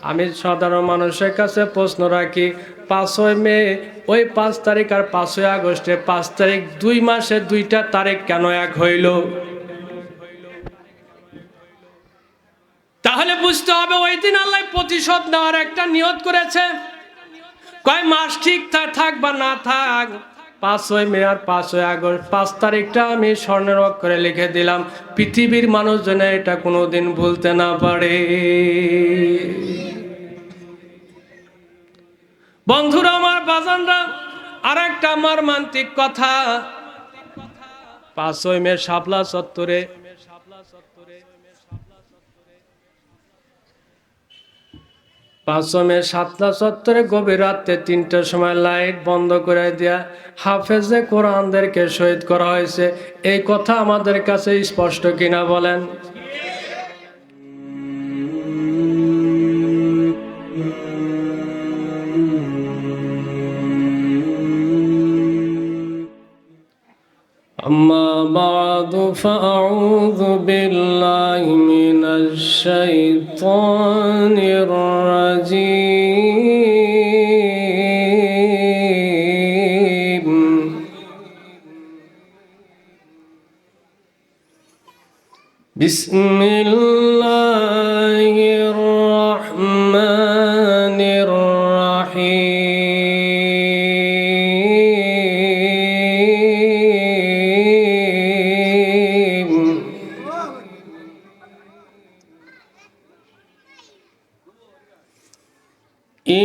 আমি সাধারণ মানুষের কাছে প্রশ্ন রাখি, 5ই মে ওই 5 তারিখ আর 5ই আগস্টে 5 তারিখ 2 মাসে 2টা তারিখ কেন এক হইল? তাহলে বুঝতে হবে ওই দিন আল্লাহ প্রতিশোধ নেওয়ার একটা নিয়ত করেছে। কয় মাস ঠিক থাক বা না থাক, 5ই মে আর 5ই আগস্ট 5 তারিখটা আমি স্বর্ণের অক্ষরে লিখে দিলাম, পৃথিবীর মানুষ যেন এটা কোনোদিন ভুলতে না পারে। বন্ধুরা আমার, বাজানরা, আর একটা মর্মান্তিক কথা, 5ই মে শাপলা চত্বরে গভীর রাত্রে 3টার সময় লাইট বন্ধ করে দেয়া হাফেজে কোরআনদেরকে শহীদ করা হয়েছে। এই কথা আমাদের কাছে স্পষ্ট কিনা বলেন? أما بعد فأعوذ بالله من الشيطان الرجيم. بسم الله الرحمن الرحيم.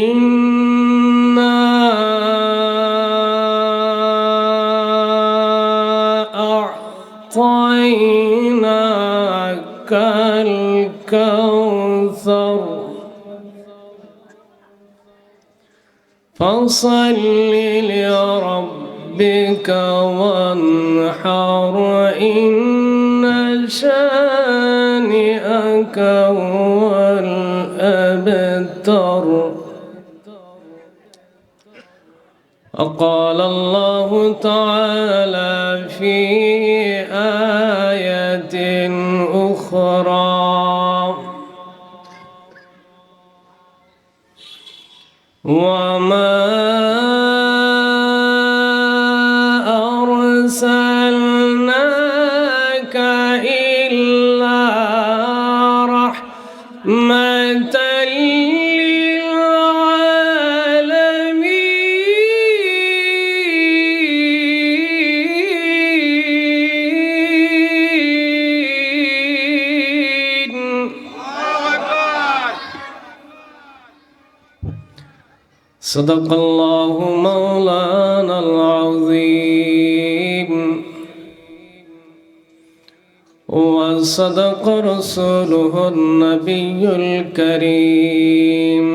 إنا أعطيناك الكوثر فصل لربك وانحر إن شانئك هو الأبتر. وقال الله تعالى في آية أخرى: وما أرسلناك إلا رحمة صدق الله مولانا العظيم وصدق رسوله النبي الكريم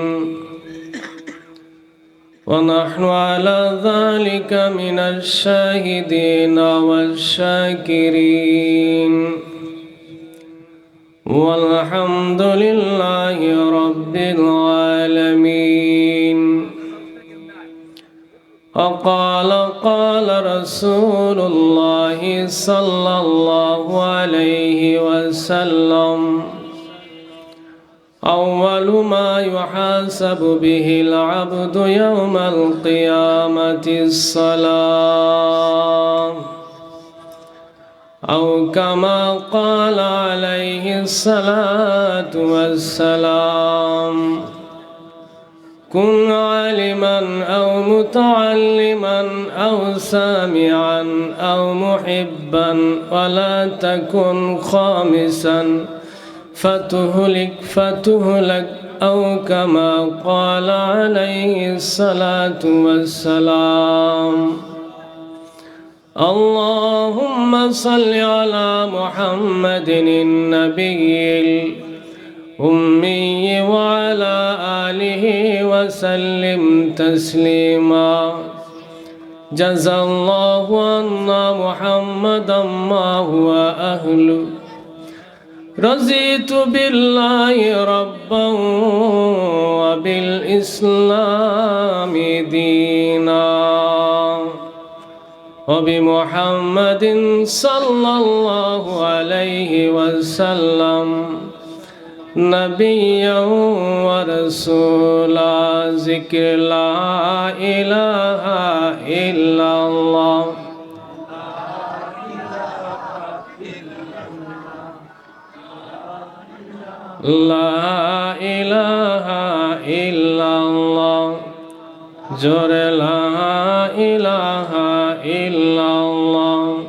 ونحن على ذلك من الشاهدين والشاكرين والحمد لله رب العالمين. وقال رسول الله صلى الله عليه وسلم: أول ما يحاسب به العبد يوم القيامة الصلاة، أو كما قال عليه الصلاة والسلام: كن عالما أو متعلما أو سامعا أو محبا ولا تكن خامسا فتهلك أو كما قال عليه الصلاة والسلام. اللهم صل على محمد النبي الأمي وعلى آله وسلم تسليما. جزى الله عنا محمدا ما هو أهله. رضيت بالله ربا وبالإسلام دينا وبمحمد صلى الله عليه وسلم نبيا ورسولا ذكر لا إله إلا الله لا إله إلا الله جور لا إله إلا الله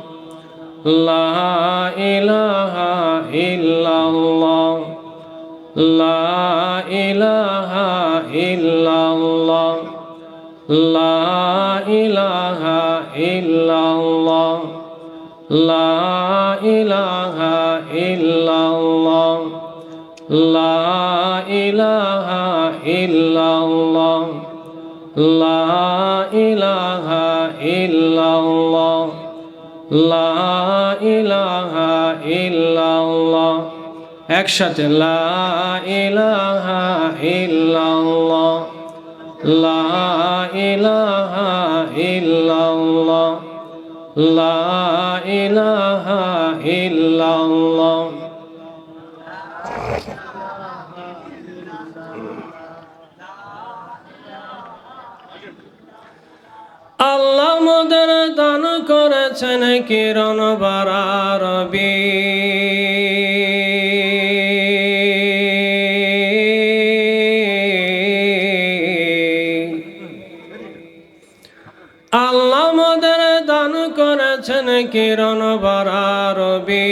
لا إله إلا الله لا إله إلا الله لا إله إلا الله لا إله إلا الله لا إله إلا الله لا إله إلا الله لا إله إلا الله একসাথে লা ইলাহা ইল্লাল্লাহ লা ইলাহা ইল্লাল্লাহ লা ইলাহা ইল্লাল্লাহ আল্লাহ মোদের দান করেছেন কিরণ বারারবি আল্লাহ মোদের দান করেছেন কিরণ বারারবি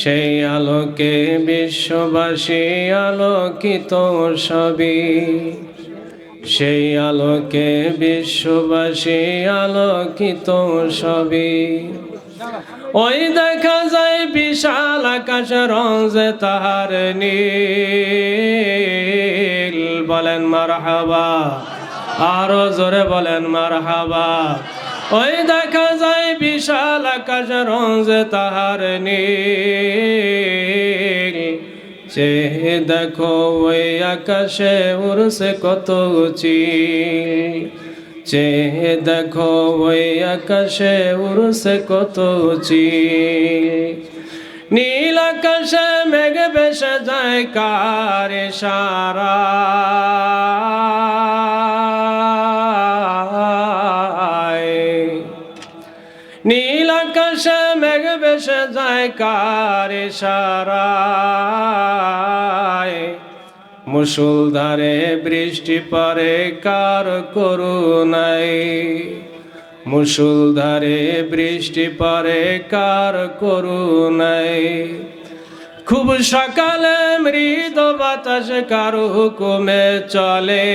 সেই আলোকে বিশ্ববাসী আলোকিত সবই সেই আলোকে বিশ্ববাসী আলোকিত সবই ওই দেখা যায় বিশাল আকাশ রঞ্জে তাহার নীল বলেন মারহাবা আরো জোরে বলেন মারহাবা ওই দেখা যায় বিশাল আকাশ রঞ্জে তাহার নীল চেয়ে দেখো ওই আকাশে উড়ছে কত চিল চেয়ে দেখো ওই আকাশে উড়ছে কত চিল নীল আকাশে মেঘ ভেসে যায় কার ইশারা নীল আকাশে মেঘ ভেসে যায় কার ইশারায় মুষলধারে বৃষ্টি পড়ে কার করুণায় মুষলধারে বৃষ্টি পড়ে কার করুণায় খুব সকালে মৃদ বাতাস কার হুকুমে চলে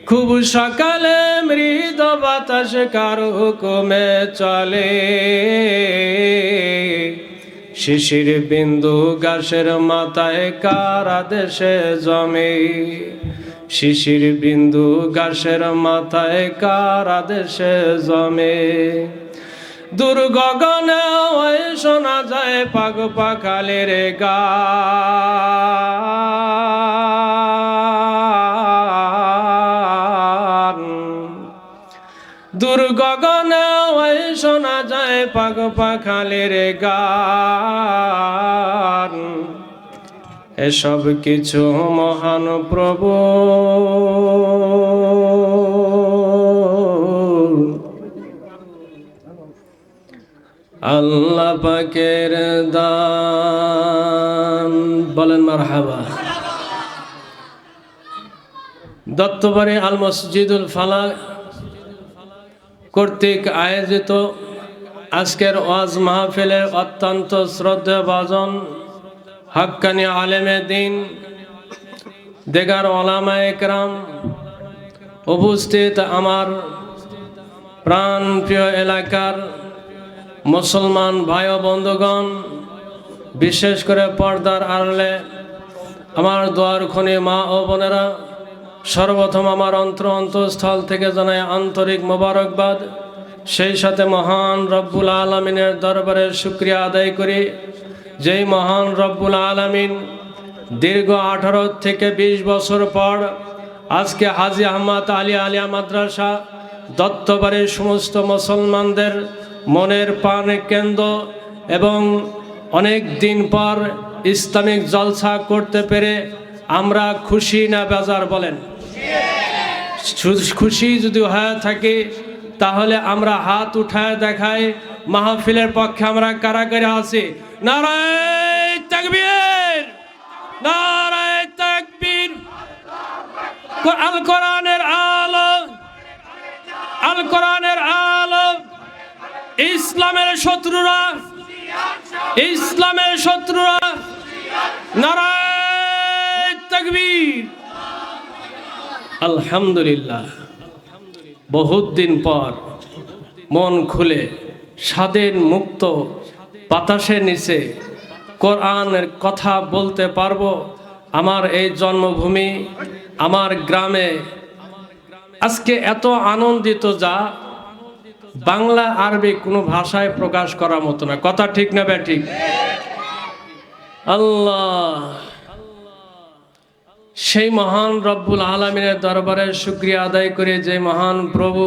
খুব সকালে মৃদ বাতাস কার হুকুমে চলে শিশির বিন্দু গাছের মাথায় কার আদেশে জমে শিশির বিন্দু গাছের মাথায় কার আদেশে জমে দূর গগনে ওই শোনা যায় পাগ পাখালির গান দূর গগনে ওই শোনা যায় পাগ পাখালির গান এসব কিছু মহান প্রভু আল্লাহ পাকের দান বলেন মারহাবা দত্তবাড়ি আল মসজিদুল ফালাহ কর্তৃক আয়োজিত আজকের ওয়াজ মাহফিলে অত্যন্ত শ্রদ্ধাভাজন হাক্কানি আলেমে দ্বীন দেগার ওলামা একরাম উপস্থিত আমার প্রাণ প্রিয় এলাকার মুসলমান ভাই ও বন্ধুগণ বিশেষ করে পর্দার আড়ালে আমার দোয়ার খনি মা ও বোনেরা সর্বপ্রথম আমার অন্তঃস্থল থেকে জানাই আন্তরিক মোবারকবাদ সেই সাথে মহান রব্বুল আলামিনের দরবারে শুকরিয়া আদায় করি যেই মহান রব্বুল আলামিন দীর্ঘ 18 থেকে 20 বছর পর আজকে হাজী আহমদ আলী আলিয়া মাদ্রাসা দত্তবাড়ির সমস্ত মুসলমানদের মনের প্রাণের কেন্দ্র এবং অনেক দিন পর ইসলামিক জলসা করতে পেরে আমরা খুশি না বেজার বলেন? খুশি যদি হয়ে থাকে তাহলে আমরা হাত উঠায় দেখাই মাহফিলের পক্ষে আমরা কারাগারে আছি। নারায়ে তাকবীর, নারায়ে তাকবীর। আল কোরআনের আলো, আল কোরআনের আলো। ইসলামের শত্রুরা, ইসলামের শত্রুরা নারায়ে তাকবীর। আলহামদুলিল্লাহ, বহুত দিন পর মন খুলে স্বাধীন মুক্ত বাতাসের নিচে কোরআনের কথা বলতে পারবো। আমার এই জন্মভূমি, আমার গ্রামে আজকে এত আনন্দিত যা বাংলা আরবি কোনো ভাষায় প্রকাশ করার মতো না। কথা ঠিক না ব্যাঠিক? আল্লাহ, সেই মহান রব্বুল আলামিনের দরবারে শুকরিয়া আদায় করে যে মহান প্রভু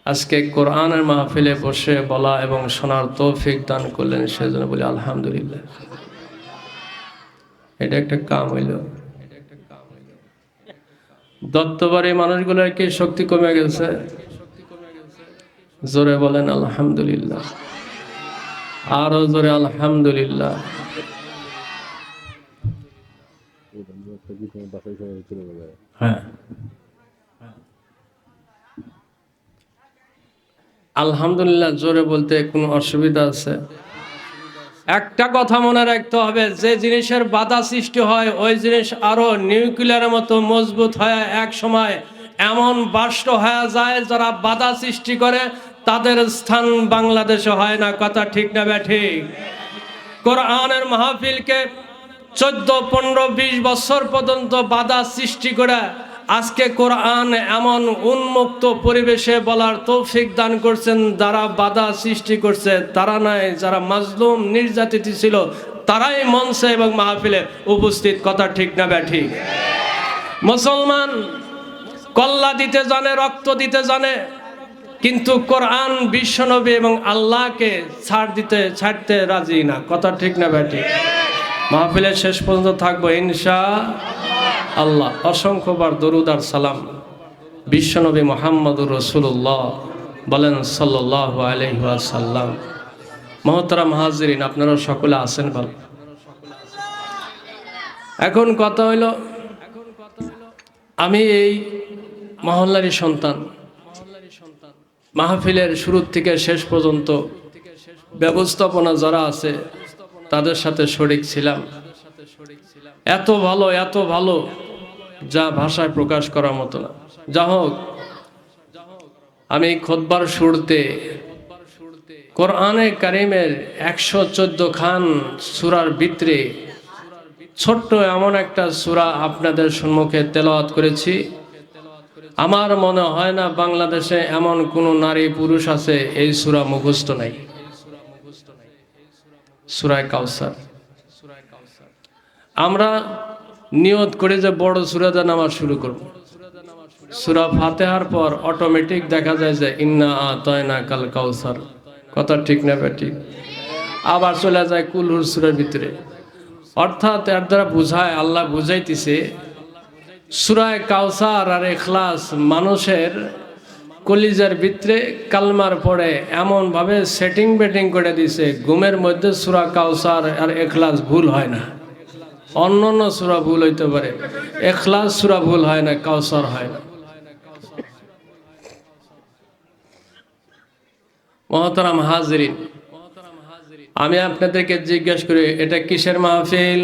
আজকে কোরআনের মাহফিলে বসে বলা এবং শোনার তৌফিক দান করলেন, সেজন্য বলি আলহামদুলিল্লাহ। এটা একটা কাম হইল। দত্তবাড়ি মানুষগুলোর কি শক্তি কমে গেছে? জোরে বলেন আলহামদুলিল্লাহ, আরো জোরে আলহামদুলিল্লাহ। হ্যাঁ, আলহামদুলিল্লাহ জোরে বলতে কোনো অসুবিধা আছে? একটা কথা মনে রাখতে হবে, যে জিনিসের বাধা সৃষ্টি হয় ওই জিনিস আরো নিউক্লিয়ারের মতো মজবুত হয়ে এক সময় এমন বাষ্ট হয়ে যায়, যারা বাধা সৃষ্টি করে তাদের স্থান বাংলাদেশে হয় না। কথা ঠিক না ব্যাঠিক? কোরআনের মাহফিলকে 14, 15, 20 বছর পর্যন্ত বাধা সৃষ্টি করে আজকে কোরআন এমন উন্মুক্ত পরিবেশে বলার তৌফিক দান করছেন। যারা বাধা সৃষ্টি করছে তারা নয়, যারা মাজলুম নির্যাতিত ছিল তারাই মঞ্চে এবং মাহফিলে উপস্থিত। কথা ঠিক না ব্যাঠিক? মুসলমান কল্লা দিতে জানে, রক্ত দিতে জানে, কিন্তু কোরআন, বিশ্বনবী এবং আল্লাহকে ছাড়তে রাজি না। কথা ঠিক না ব্যাঠিক? মাহফিলের শেষ পর্যন্ত থাকবো ইনশাআল্লাহ। অসংখ্যবার দরুদ আর সালাম বিশ্বনবী মুহাম্মদুর রাসূলুল্লাহ বলেন সাল্লাল্লাহু আলাইহি ওয়াসাল্লাম। মহতারাম হাজিরিন, আপনারা সকলে আছেন ভালো? এখন কথা হইল, আমি এই মহল্লারই সন্তান। মাহফিলের শুরু থেকে শেষ পর্যন্ত ব্যবস্থাপনা যারা আছে তাদের সাথে শরীক ছিলাম। এত ভালো, এত ভালো যা ভাষায় প্রকাশ করার মতো না। যা হোক, আমি খুতবার শুরুতে কোরআনে কারিমের 114 খান সূরার ভিতরে ছোট্ট এমন একটা সূরা আপনাদের সম্মুখে তেলাওয়াত করেছি। আমার মনে হয় না বাংলাদেশে এমন কোনো নারী পুরুষ আছে এই সূরা মুখস্থ নাই। সূরা কাউসার। আমরা নিয়ত করে যে বড় সূরা দিয়ে নামাজ শুরু করব। সূরা ফাতিহার পর অটোমেটিক দেখা যায় যে ইন্না আতাইনাকাল কাউসার। কথা ঠিক না বেঠিক? আবার চলে যায় কুলহুর সূরার ভিতরে। অর্থাৎ এর দ্বারা বুঝায়, আল্লাহ বুঝাইতেছে সূরা কাউসার আর ইখলাস মানুষের কলিজার ভিতরে কালমার পরে এমন ভাবে সেটিং বেটিং করে দিছে, ঘুমের মধ্যে সূরা কাউসার আর ইখলাস ভুল হয় না। অন্যান্য সূরা ভুল হইতে পারে, ইখলাস সূরা ভুল হয় না, কাউসার হয় না। মহতারাম হাজিরিন, আমি আপনাদেরকে জিজ্ঞেস করি, এটা কিসের মাহফিল?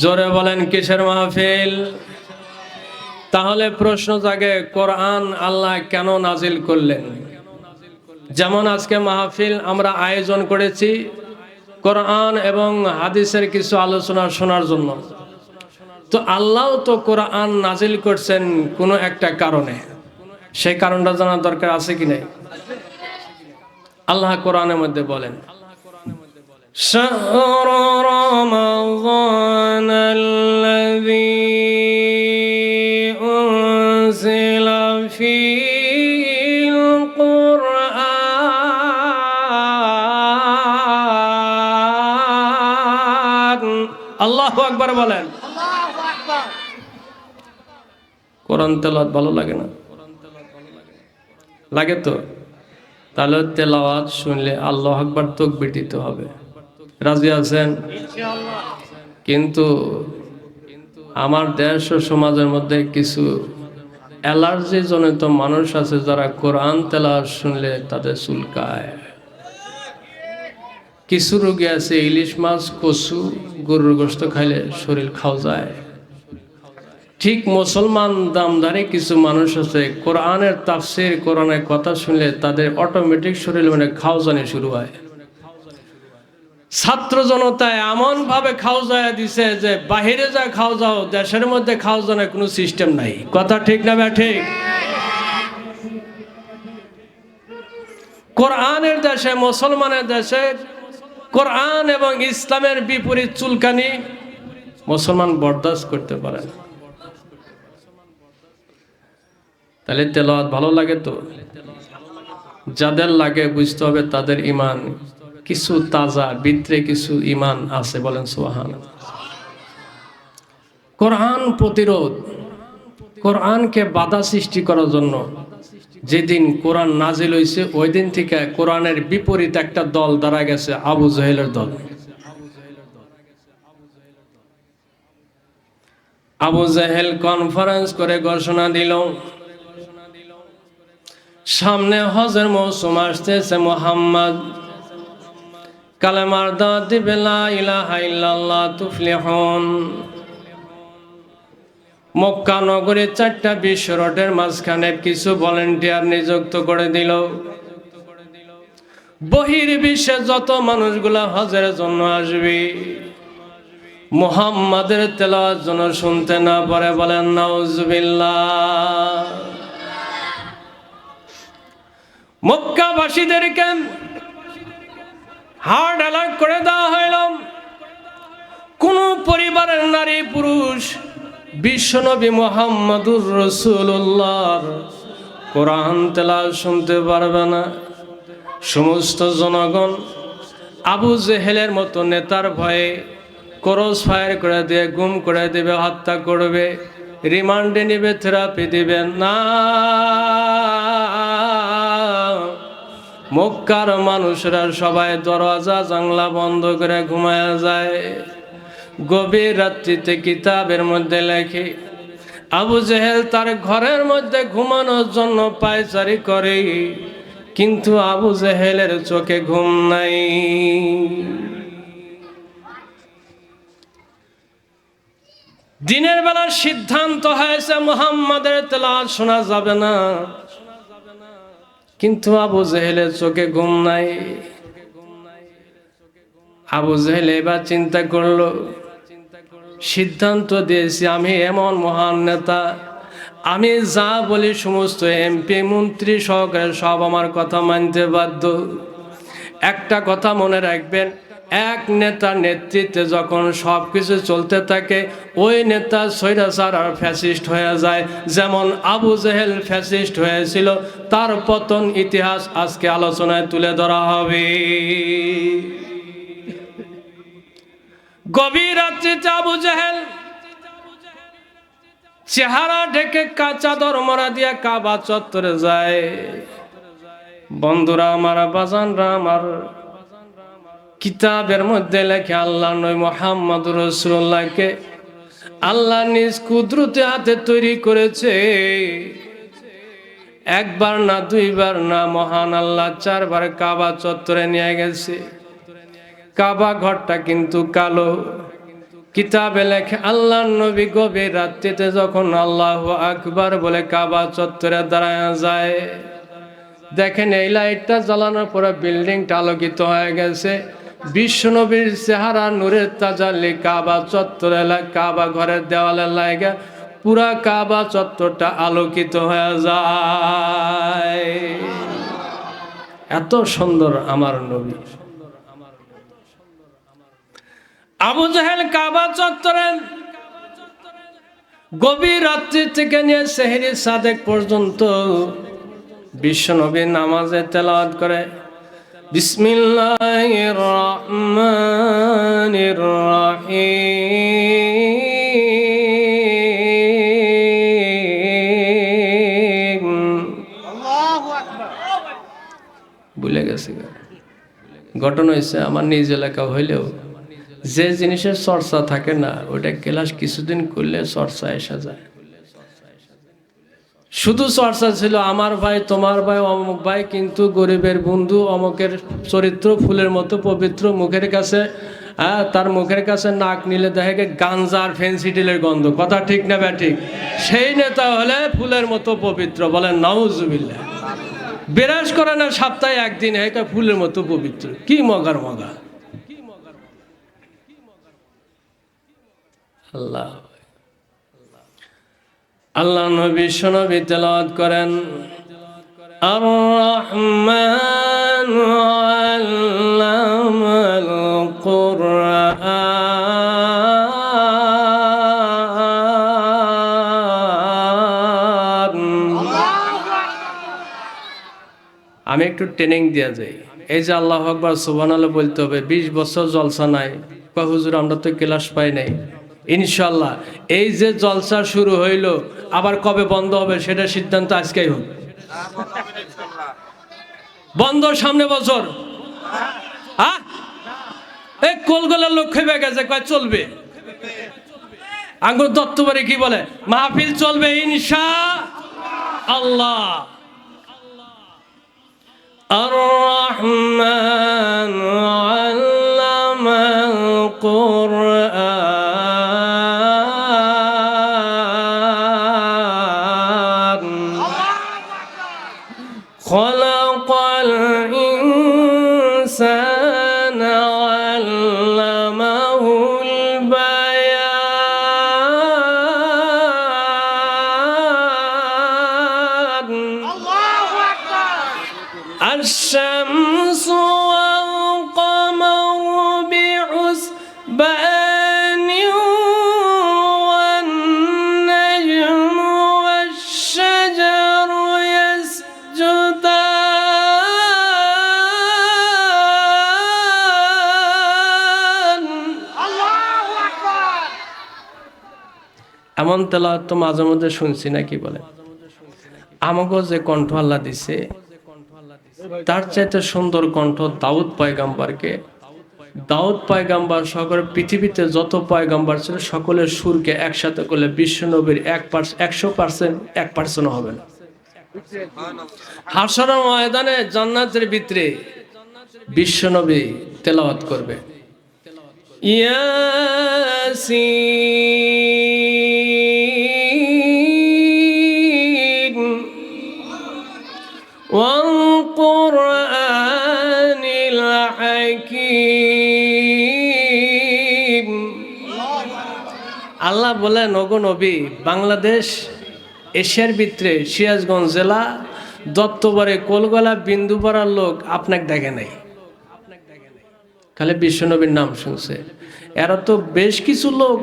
জোরে বলেন কিসের মাহফিল? তাহলে প্রশ্ন জাগে, কোরআন আল্লাহ কেন নাজিল করলেন? যেমন আজকে মাহফিল আমরা আয়োজন করেছি কোরআন এবং হাদিসের কিছু আলোচনা শোনার জন্য। তো আল্লাহ তো কোরআন নাজিল করছেন কোনো একটা কারণে, সেই কারণটা জানার দরকার আছে কি নাই? আল্লাহ কোরআনের মধ্যে বলেন, শাহরু রমাযানাল্লাযী আল্লাহু আকবার বলেন। কোরআন তেলাওয়াত ভালো লাগে না? লাগে তো? তাহলে তেলাওয়াত শুনলে আল্লাহু আকবার তাকবীর দিতে হবে। রাজি আছেন? কিন্তু আমার দেশ ও সমাজের মধ্যে কিছু অ্যালার্জি জনিত মানুষ আছে যারা কোরআন তেলাওয়াত শুনলে তাদের চুলকায়। কিছু রোগী আছে ইলিশ মাছ, কচু, গরুর গোশত খাইলে শরীর খাওয়ায়। ঠিক মুসলমান দামদারি কিছু মানুষ আছে কোরআনের তাফসীর, কোরআনের কথা শুনলে তাদের অটোমেটিক শরীর মানে খাওয়ানি শুরু হয়। ছাত্র জনতা এমন ভাবে খাওয়ায় দিছে যে বাহিরে যা খাও যাও, দেশের মধ্যে খাওয়ানোর কোনো সিস্টেম নাই। কথা ঠিক না ভাই? ঠিক। কোরআনের দেশে, মুসলমানের দেশে কোরআন এবং ইসলামের বিপরীত চুলকানি মুসলমান বরদাস্ত করতে পারে না। তাহলে তেলাওয়াত ভালো লাগে তো? যাদের লাগে বুঝতে হবে তাদের ঈমান কিছু তাজা, ভিতরে কিছু ঈমান আছে। বলেন সুবহানাল্লাহ। কোরআন প্রতিরোধ, কোরআনকে বাধা সৃষ্টি করার জন্য যেদিন কোরআন নাজিল হয়েছে ওই দিন থেকে কোরআনের বিপরীত একটা দল দাঁড়া গেছে, আবু জাহেলের দল। আবু জাহেল কনফারেন্স করে ঘোষণা দিল, সামনে হজের মৌসুম আসতেছে, মুহাম্মদ কালেমার দাওয়াত দিবে, লা ইলাহা ইল্লাল্লাহ তুফলিহুন। মক্কা নগরী 4টা বিশ্ব রোডের মাঝখানে কিছু ভলেন্টিয়ার নিযুক্ত করে দিল। বহির্বিশ্বে যত মানুষগুলা হজের জন্য আসবে মুহাম্মাদের তেলাওয়াত যেন শুনতে না পারে। বলেন নাউজুবিল্লাহ। মক্কাবাসীদেরকে হার্ড অ্যালার্ট করে দেওয়া হইল, কোন পরিবারের নারী পুরুষ বিশ্বনবী মুহাম্মদুর রাসূলুল্লাহর কোরআন তেলাওয়াত শুনতে পারবে না। সমস্ত জনগণ আবু জেহেলের মতো নেতার ভয়ে ক্রস ফায়ার করে দিয়ে গুম করে দেবে, হত্যা করবে, রিমান্ডে নিবে, থেরাপি দিবে না। মক্কার মানুষরা সবাই দরজা জানলা বন্ধ করে ঘুমায়া যায়। গভীর রাত্রিতে কিতাবের মধ্যে লেখে আবু জেহেল তার ঘরের মধ্যে ঘুমানোর জন্য পায়চারি করে, কিন্তু আবু জেহেলের চোখে ঘুম নাই। দিনের বেলা সিদ্ধান্ত হয়েছে মুহাম্মাদের তেলাওয়াত শোনা যাবে না, কিন্তু আবু জেহেলের চোখে ঘুম নাই। আবু জেহেল এবার চিন্তা করলো, সিদ্ধান্ত দিয়েছি আমি এমন মহান নেতা, আমি যা বলি সমস্ত এমপি মন্ত্রী সহকারে সব আমার কথা মানতে বাধ্য। একটা কথা মনে রাখবেন, এক নেতার নেতৃত্বে যখন সব কিছু চলতে থাকে ওই নেতা স্বৈরাচার আর ফ্যাসিস্ট হয়ে যায়। যেমন আবু জেহেল ফ্যাসিস্ট হয়েছিল, তার পতন ইতিহাস আজকে আলোচনায় তুলে ধরা হবে। গভীর রাত্রিতে আবু জেহেল চেহারা ঢেকে চাদর মোড়া দিয়া কাবা চত্বরে যায়। বন্ধুরা আমার, বাজানরা আমার, কিতাবের মধ্যে লেখে আল্লাহ নবী মুহাম্মদুর রাসূলুল্লাহকে আল্লাহ নিজ কুদরতে হাতে তৈরি করেছে। একবার না, দুইবার না, মহান আল্লাহ 4 বার কাবা চত্বরে নিয়ে গেছে। কাবা ঘরটা কিন্তু কালো। কিতাবে লেখে আল্লাহ নবী গভীর রাত্রিতে যখন আল্লাহু আকবার বলে কাবা চত্বরে দাঁড়ায় যায়, দেখেন এই লাইটটা জ্বালানোর পরে বিল্ডিংটা আলোকিত হয়ে গেছে। বিশ্বনবীর চেহারা নূরের তাজাল্লি কাবা চত্বরে, কাবা ঘরের দেওয়ালে লাগা পুরা কাবা চত্বরটা আলোকিত হয়ে যায়। এত সুন্দর আমার নবী। আবু জেহেল কাবা চত্বরে গভীর রাত্রি থেকে নিয়ে সেহরি সাদেক পর্যন্ত বিশ্বনবী নামাজে তেলাওয়াত করে। বিসমিল্লাহির রহমানির রহিম। আল্লাহু আকবার। ভুলে গেছি। ঘটনা হয়েছে আমার নিজ এলাকা হইলেও যে জিনিসের চর্চা থাকে না ওটা ক্লাস কিছুদিন করলে চর্চা এসে যায়। শুধু চর্চা ছিল আমার ভাই তোমার ভাই অমুক ভাই, কিন্তু গরিবের বন্ধু অমুকের চরিত্র ফুলের মতো পবিত্র, মুখের কাছে তার মুখের কাছে নাক নিলে দেখে গাঞ্জার ফেন্সিডিলের গন্ধ। কথা ঠিক না ব্যাঠিক? সেই নেতা হলে ফুলের মতো পবিত্র, বলেন নাউজুবিল্লাহ। বিরাজ করে না সপ্তাহে একদিন, এটা ফুলের মতো পবিত্র। কি মগার মগা। আল্লাহ আল্লাহ নবী বিশ্বনবী তেলাওয়াত করেন আর রহমান আল্লামাল কুরআন। আমি একটু ট্রেনিং দেওয়া যাই। এই যে আল্লাহু আকবার সুবহানাল্লাহ বলতে হবে, 20 বছর জলসা নাই, কয় হুজুর আমরা তো ক্লাস পাই নাই। ইনশাল্লাহ এই যে জলসা শুরু হইল আবার কবে বন্ধ হবে সেটা সিদ্ধান্ত আজকেই হবে। বন্ধ সামনে বছর। এই কলগোলার লোক খেপে গেছে, কয় চলবে। আঙ্গুর দত্তবাড়ি কি বলে, মাহফিল চলবে ইনশাআল্লাহ। আর রহমান আল্লামাল কুরআন খালাকাল ইনসানা আল্লামাহুল বায়ান। আল্লাহু আকবার। الشمس والقمر بحسبان والنجم والشجر يسجدان। আল্লাহু আকবার। এমন তেলাওয়াত তো মাঝে মধ্যে শুনছি না, কি বলে। আমাকে যে কণ্ঠ আল্লাহ দিছে তার চাইতে সুন্দর কণ্ঠ দাউদ পয়গাম্বরকে। দাউদ পয়গাম্বর সকল পৃথিবীতে যত পয়গাম্বর ছিল সকলের সুরকে একসাথে করলে বিশ্ব নবীর 100% 1% হবে না। হাশরের ময়দানে জান্নাতের ভিতরে বিশ্ব নবী তেলাওয়াত করবে ইয়াসিন والقرآن الحكيم। আল্লাহ বলেন, ওগো নবী, বাংলাদেশ এশিয়ার ভিতরে সিরাজগঞ্জ জেলা দত্তবাড়ি কোলগলা বিন্দুপাড়ার লোক আপনাকে দেখে নাই, খালি বিশ্বনবীর নাম শুনছে। এরা তো বেশ কিছু লোক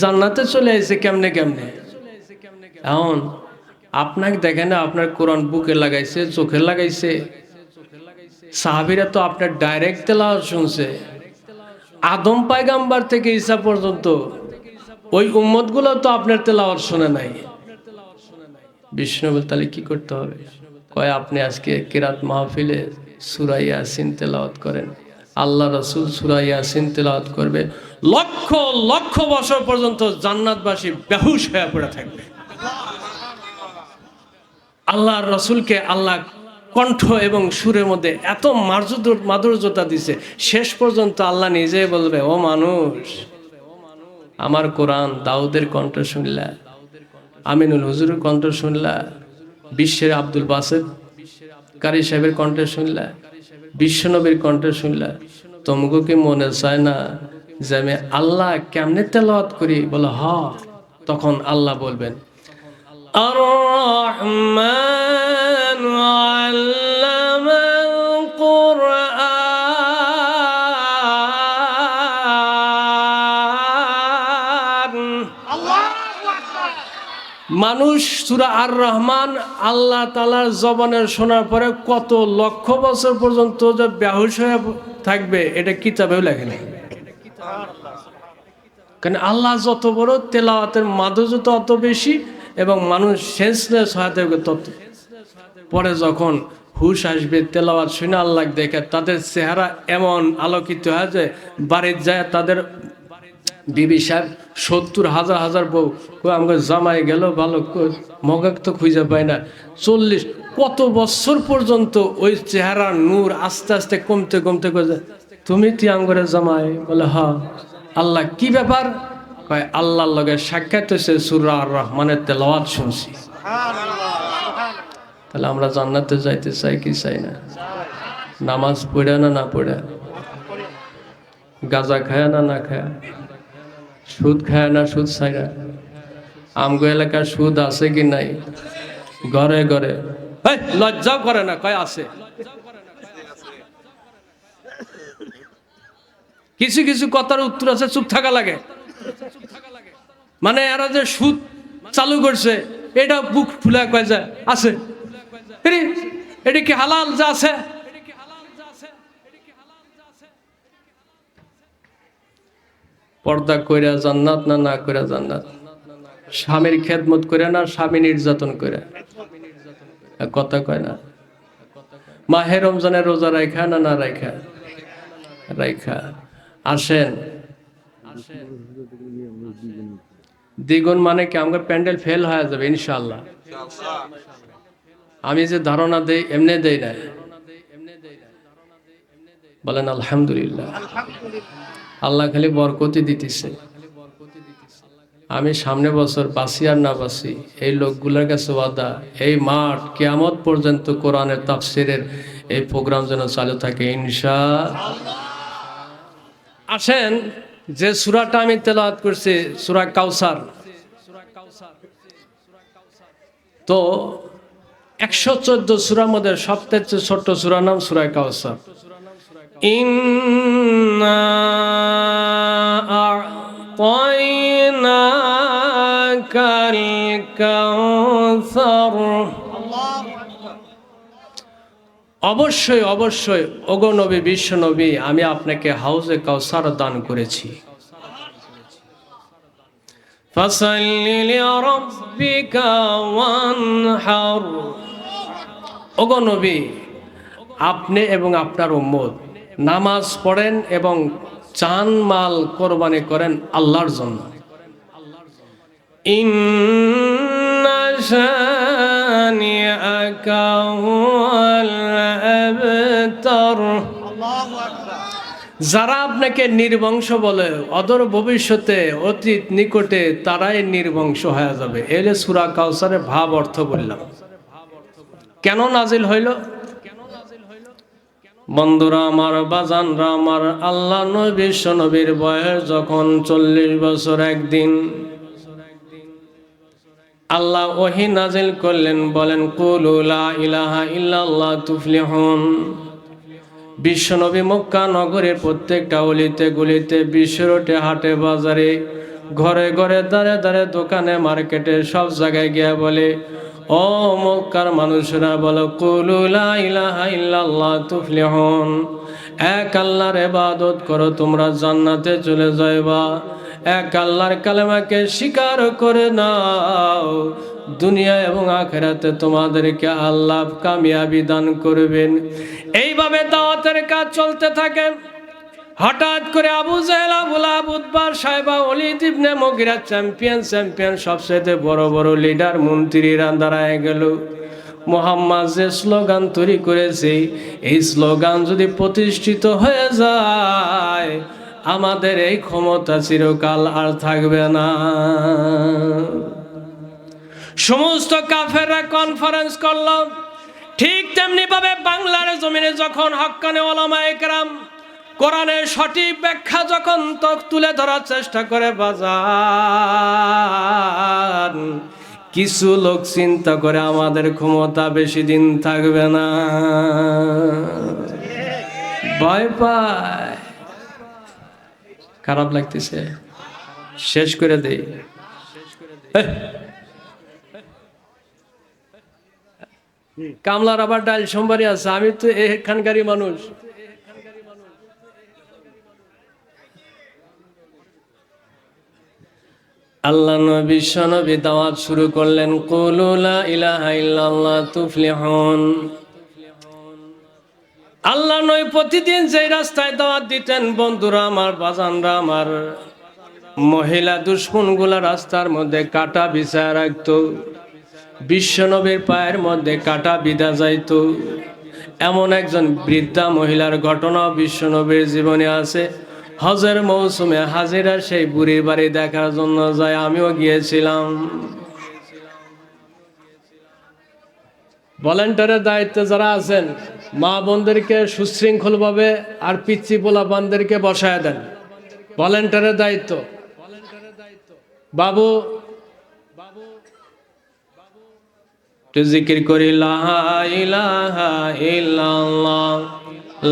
জান্নাতে চলে আসছে কেমনে কেমনে। এখন আপনাকে দেখে না, আপনার কোরআন বুকে লাগাইছে, চোখে লাগাইছে। সাহাবীরা তো আপনার ডাইরেক্ট তেলাওয়াত শুনছে। আদম পয়গাম্বর থেকে ঈসা পর্যন্ত ওই উম্মতগুলো তো আপনার তেলাওয়াত শুনে নাই। বিষ্ণু বল, তাহলে কি করতে হবে? কয় আপনি আজকে কিরাত মাহফিলে সূরা ইয়াসিন তেলাওয়াত করেন। আল্লাহ রাসূল সূরা ইয়াসিন তেলাওয়াত করবে, লক্ষ লক্ষ বছর পর্যন্ত জান্নাতবাসী বেহুশ হয়ে পড়ে থাকবে। আল্লাহর রাসূলকে আল্লাহ কণ্ঠ এবং সুরের মধ্যে এত মাধুর্যতা দিছে, শেষ পর্যন্ত আল্লাহ নিজে বলবে, ও মানুষ, আমার কোরআন দাউদের কণ্ঠ শুনলা, আমিনুল হুজুরের কণ্ঠ শুনলা, বিশ্বের আব্দুল বাসেত কারি সাহেবের কণ্ঠ শুনলা, বিশ্বনবীর কণ্ঠ শুনলা, তোমাকে কি মনে চায় না যে আমি আল্লাহ কেমনে তেলাওয়াত করি? বলে হ। তখন আল্লাহ বলবেন, আর রহমান আল্লামাল কুরআন মানুষ সূরা আর রহমান আল্লাহ তাআলার জবানের শোনার পরে কত লক্ষ বছর পর্যন্ত যে বেহুশ হয়ে থাকবে এটা কিতাবেও লেখে নেই। কারণ আল্লাহ যত বড়, তেলাওয়াতের মাধুর্য তত বেশি এবং মানুষ সেন্সলেস হয়ে থাকবে তত। পরে যখন হুশ আসবে, তেলাওয়াত শুনে আল্লাহ দেখে তাদের চেহারা এমন আলোকিত হয় যে বাড়ির যায় তাদের বিবি সাহেব 70,000 বউ আমাকে জামাই গেল ভালো, মগাক তো খুঁজে পায় না। 40 কত বছর পর্যন্ত ওই চেহারার নূর আস্তে আস্তে কমতে কমতে কমতে, তুমি তিয়াঙ্গরে জামাই? বলে হ্যাঁ। আল্লাহ কি ব্যাপার? কয় আল্লাহর লগে সাক্ষাৎ হয়েছে, সূরা আর রহমানের তেলাওয়াত শুনছি। তাহলে আমরা জান্নাতে যাইতে চাই কি চাই না? নামাজ পড়ে না পড়ে, গাঁজা খায় না খায়, সুদ খায় না সুদ চাই না, আমগো এলাকার সুদ আছে কি নাই? ঘরে ঘরে লজ্জাও করে না, কয় আছে। কিছু কিছু কথার উত্তর আছে, চুপ থাকা লাগে। মানে এরা যে সুদ চালু করছে এটা বুক ফুলা কয় যায় আছে, এটা কি হালাল যা আছে? পর্দা কইরা জান্নাত না কইরা জান্নাত, স্বামীর খেদমত করে না স্বামী নির্যাতন করে, কথা কয় না। মাহে রমজানের রোজা রাখা না রাখা? রাখা। আসেন দ্বিগুণ মানে কি আমার প্যান্ডেল ফেল হয়ে যাবে ইনশাআল্লাহ। আমি যে ধারণা দেই এমনি দেই না, বলেন আলহামদুলিল্লাহ। আল্লাহ খালি বরকতি দিতেছে। আমি সামনে বছর বাঁচি আর না বাঁচি, এই লোকগুলোর কাছে ওয়াদা, এই মাঠ কিয়ামত পর্যন্ত কোরআনের তাফসিরের এই প্রোগ্রাম যেন চালু থাকে ইনশাআল্লাহ। আসেন যে সূরাটা আমি তেলাওয়াত করছি, সূরা কাউসার, তো 114 সূরার মধ্যে সবচেয়ে ছোট সূরার নাম সূরা কাউসার। ইন্না আ'তাইনাকাল কাউসার। অবশ্যই অবশ্যই ওগো নবী, বিশ্ব নবী, আমি আপনাকে হাউজে কাউসার দান করেছি। ফাসাল্লি লিরাব্বিকা ওয়ানহার। ওগো নবী, আপনি এবং আপনার উম্মত নামাজ পড়েন এবং জান মাল কোরবানি করেন আল্লাহর জন্য। ইন্না শানিআকা হুয়াল আবতার। যারা আপনাকে নির্বংশ বলে অদূর ভবিষ্যতে অতীত নিকটে তারাই নির্বংশ হয়ে যাবে। এলে সূরা কাউসারের ভাব অর্থ বললাম। কেন নাজিল হইল? বন্ধুরা আমার, বাজানরা আমার, আল্লাহ নবী বিশ্ব নবীর বয়স যখন 40 বছর একদিন আল্লাহ ওহী নাজিল করলেন, বলেন কুলু লা ইলাহা ইল্লাল্লাহ তুফলিহুন। বিশ্বনবী মক্কা নগরের প্রত্যেকটা অলিতে গলিতে, বিশ্বরোটে হাটে বাজারে, ঘরে ঘরে দাঁড়ে দাঁড়ে, দোকানে মার্কেটে, সব জায়গায় গিয়ে বলে, ও মক্কার মানুষরা বলো কুলু লা ইলাহা ইল্লাল্লাহ তুফলিহুন। এক আল্লাহর ইবাদত করো, তোমরা জান্নাতে চলে যাইবা। এক আল্লাহর কালেমাকে স্বীকার করে নাও, দুনিয়া এবং আখিরাতে তোমাদেরকে আল্লাহ কামিয়াবি দান করবেন। এইভাবে দাওয়াতের কাজ চলতে থাকে। হঠাৎ করে আবু জেহেল, আবু লাহাব, উতবা, সাইবা, ওয়ালিদ ইবনে মুগিরা, চ্যাম্পিয়ন সবচেয়ে বড় বড় লিডার মন্ত্রীরা দাঁড়ায় গেল। মুহাম্মদ যে স্লোগান তৈরি করেছে, এই স্লোগান যদি প্রতিষ্ঠিত হয়ে যায়, আমাদের এই ক্ষমতা চিরকাল আর থাকবে না। সমস্ত কাফেররা কনফারেন্স করল। ঠিক তেমনি ভাবে বাংলার জমিনে যখন হক্কানে ওলামায়ে কেরাম কোরআনের সঠিক ব্যাখ্যা যখন তুলে ধরার চেষ্টা করে, বাজার কিছু লোক চিন্তা করে আমাদের ক্ষমতা বেশি দিন থাকবে না, ভয় পায়। খারাপ লাগতেছে, শেষ করে দেই। কামলার আবার ডাল সোমবারই আছে, আমি তো এখানকারই মানুষ। আল্লাহ নবী বিশ্বনবী দাওয়াত শুরু করলেন, কুলু লা ইলাহা ইল্লাল্লাহ তুফলিহুন। আল্লাহ নবী প্রতিদিন যেই রাস্তায় দাওয়াত দিতেন, বন্ধুরা আমার, বাজানরা আমার, মহিলা দুশ্মনগুলা রাস্তার মধ্যে কাটা বিছায় রাখতো, বিশ্বনবীর পায়ের মধ্যে কাটা বিঁধা যাইতো। এমন একজন বৃদ্ধা মহিলার ঘটনা বিশ্বনবীর জীবনে আছে। হজের মৌসুমে হাজিরা সেই বুড়ির বাড়ি দেখার জন্য যায়, আমিও গিয়েছিলাম। ভলান্টিয়ারের দায়িত্বে যারা আছেন, মা বোনদেরকে সুশৃঙ্খলভাবে আর পিচ্চি পোলাপানদেরকে বসায় দেন, ভলান্টিয়ারের দায়িত্ব। বাবু একটু জিকির করি, লা ইলাহা ইল্লাল্লাহ,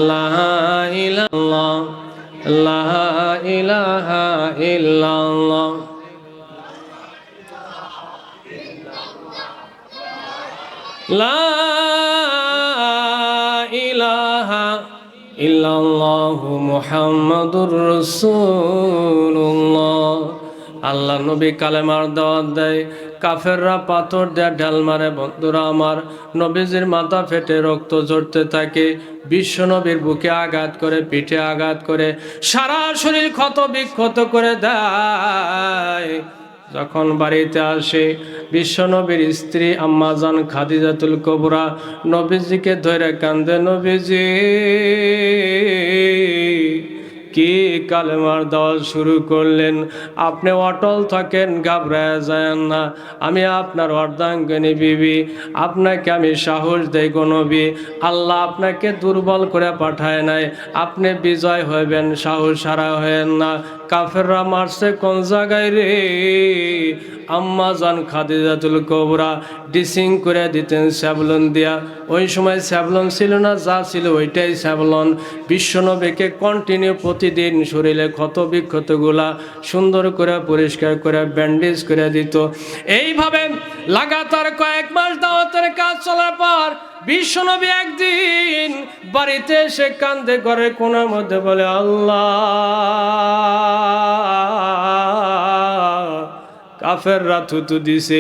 লা ইলাহা, লা ইলাহা ইল্লাল্লাহ। লা ইলাহা ইল্লাল্লাহু মুহাম্মাদুর রাসূলুল্লাহ। আল্লাহ নবী কালেমার দাওয়াত দেয়, কাফেররা পাথর দেয়া ঢাল মারে। বন্ধুরা আমার, নবীজির মাথা ফেটে রক্ত ঝরতে থাকে, বিশ্ব নবীর বুকে আঘাত করে, পিঠে আঘাত করে, সারা শরীর ক্ষত বিক্ষত করে দেয়। যখন বাড়িতে আসে, বিশ্ব নবীর স্ত্রী আম্মা জান খাদিজাতুল কুবরা নবীজিকে ধরে কান্দে, নবীজি কি কালেমার দাওয়াত শুরু করলেন, আপনি অটল থাকেন, ঘাবড়ায় যায় না। আমি আপনার অর্ধাঙ্গিনী বিবি, আপনাকে আমি সাহস দেই গো নবী, আল্লাহ আপনাকে দুর্বল করে পাঠায় নাই, আপনি বিজয় হইবেন, সাহস হারা হয়েন না। কাফেররা মারছে কোন জায়গায় রে? আম্মা জান খাদিজাতুল কুবরা ডিসিং করে দিতেন স্যাভলন দিয়া। ওই সময় স্যাভলন ছিল না, যা ছিল ওইটাই স্যাভলন। বিশ্বনবীকে কন্টিনিউ প্রতিদিন শরীরে ক্ষত বিক্ষতগুলা সুন্দর করে পরিষ্কার করে ব্যান্ডেজ করে দিত। এইভাবে লাগাতার কয়েক মাস দাওয়াতের কাজ চলার পর বিশ্বনবী একদিন বাড়িতে এসে কান্দে, ঘরের কোণার মধ্যে বলে, আল্লাহ, কাফেররা থুতু দিছে,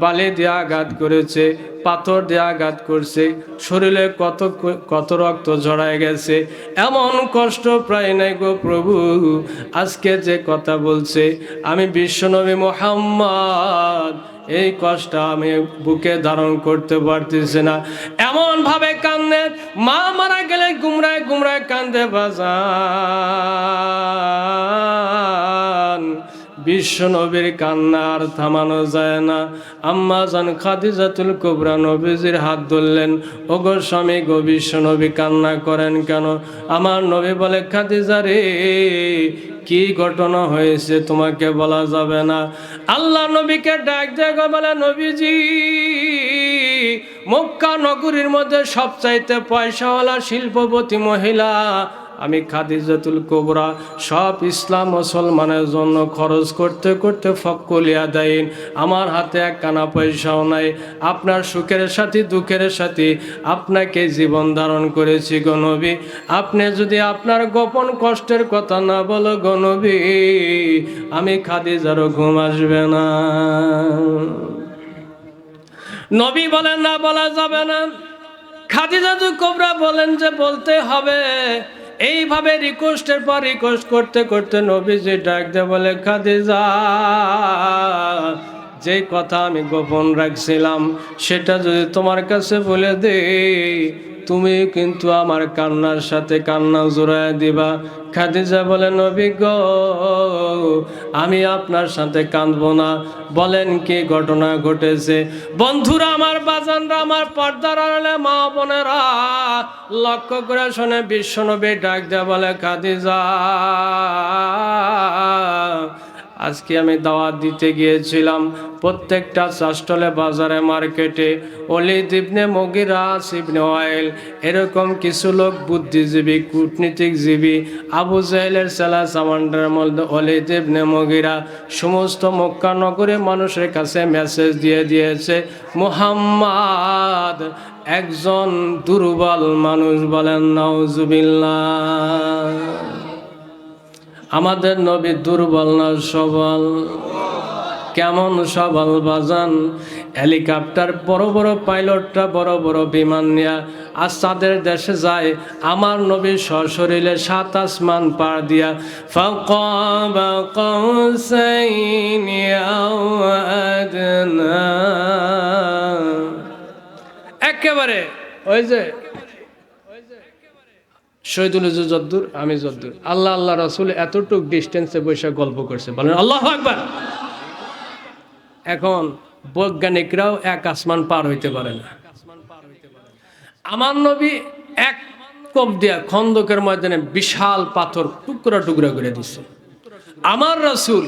বালি দিয়ে আঘাত করেছে, পাথর দিয়ে আঘাত করছে, শরীরে কত রক্ত ঝরায় গেছে, এমন কষ্ট প্রায় নাই গো প্রভু। আজকে যে কথা বলছে, আমি বিশ্বনবী মুহাম্মদ এই কষ্ট আমি বুকে ধারণ করতে পারতেছি না। এমন ভাবে কান্দে, মা মারা গেলে গুমরায় গুমরায় কান্দে বাজান। বিশ্বনবীর কান্না আর থামানো যায় না। আম্মা জান খাদিজাতুল কুবরা নবীজির হাত ধরলেন, ওগো স্বামী গো, বিশ্বনবী কান্না করেন কেন? আমার নবী বলে, খাদিজা রে, কি ঘটনা হয়েছে তোমাকে বলা যাবে না। আল্লাহ নবীকে ডাক দেয়, বলে, নবীজি, মক্কা নগরীর মধ্যে সবচাইতে পয়সাওয়ালা শিল্পপতি মহিলা আমি খাদিজাতুল কুবরা, সব ইসলাম মুসলমানের জন্য খরচ করতে করতে ফক্কলিয়া দেন, আমার হাতে এক কানা পয়সাও নাই। আপনার সুখের সাথী দুঃখের সাথী আপনাকে জীবন ধারণ করেছি গো নবী, আপনি যদি আপনার গোপন কষ্টের কথা না বলো গো নবী, আমি খাদিজারও ঘুম আসবে না। নবী বলেন, না বলা যাবে না। খাদিজাতুল কুবরা বলেন যে বলতে হবে। এইভাবে রিকোয়েস্টের পর রিকোয়েস্ট করতে করতে নবীজি ডাক দিয়ে বলে, খাদিজা, যে কথা আমি গোপন রাখছিলাম সেটা যদি তোমার কাছে বলে দেই, তুমি কিন্তু আমার কান্নার সাথে কান্না জোড়ায় দিবা। খাদিজা বলে, নবী গো, আমি আপনার সাথে কাঁদবো না, বলেন কি ঘটনা ঘটেছে। বন্ধুরা আমার, বাজানরা আমার, পর্দার আড়ালে মা বোনেরা লক্ষ্য করে শুনে বিশ্বনবী ডাক দেয়া বলে, খাদিজা, আজকে আমি দাওয়াত দিতে গিয়েছিলাম প্রত্যেকটা চাষটলে বাজারে মার্কেটে, ওলীদ ইবনে মুগীরা, ইবনে ওয়াইল, এরকম কিছু লোক বুদ্ধিজীবী কূটনীতিকজীবী, আবু জাহেলের সেলা সামান্ডার মধ্যে ওলীদ ইবনে মুগীরা সমস্ত মক্কা নগরে মানুষের কাছে মেসেজ দিয়ে দিয়েছে, মুহাম্মদ একজন দুর্বল মানুষ, বলেন নাউজুবিল্লাহ। আমাদের নবী দুর্বল না সবল? কেমন সবল বাজান? হেলিকপ্টার বড় বড় পাইলটরা বড় বড় বিমান নিয়ে আজ তাদের দেশে যায়, আমার নবী সশরীরে 7 আসমান পার দিয়া ফাকাবা কাউসাইনি আও আদনা, একেবারে ওই যে শহীদুল যদ্দুর আমি যদ্দুর, আল্লাহ আল্লাহ রাসূল এতটুক ডিস্টেন্সে বসে গল্প করছে, বলেন আল্লাহু আকবার। এখন বৈজ্ঞানিকরাও 1 আসমান পার হইতে পারে না। আমার নবী এক কোপ দিয়া খন্দকের ময়দানে বিশাল পাথর টুকরা টুকরা করে দিছে। আমার রাসূল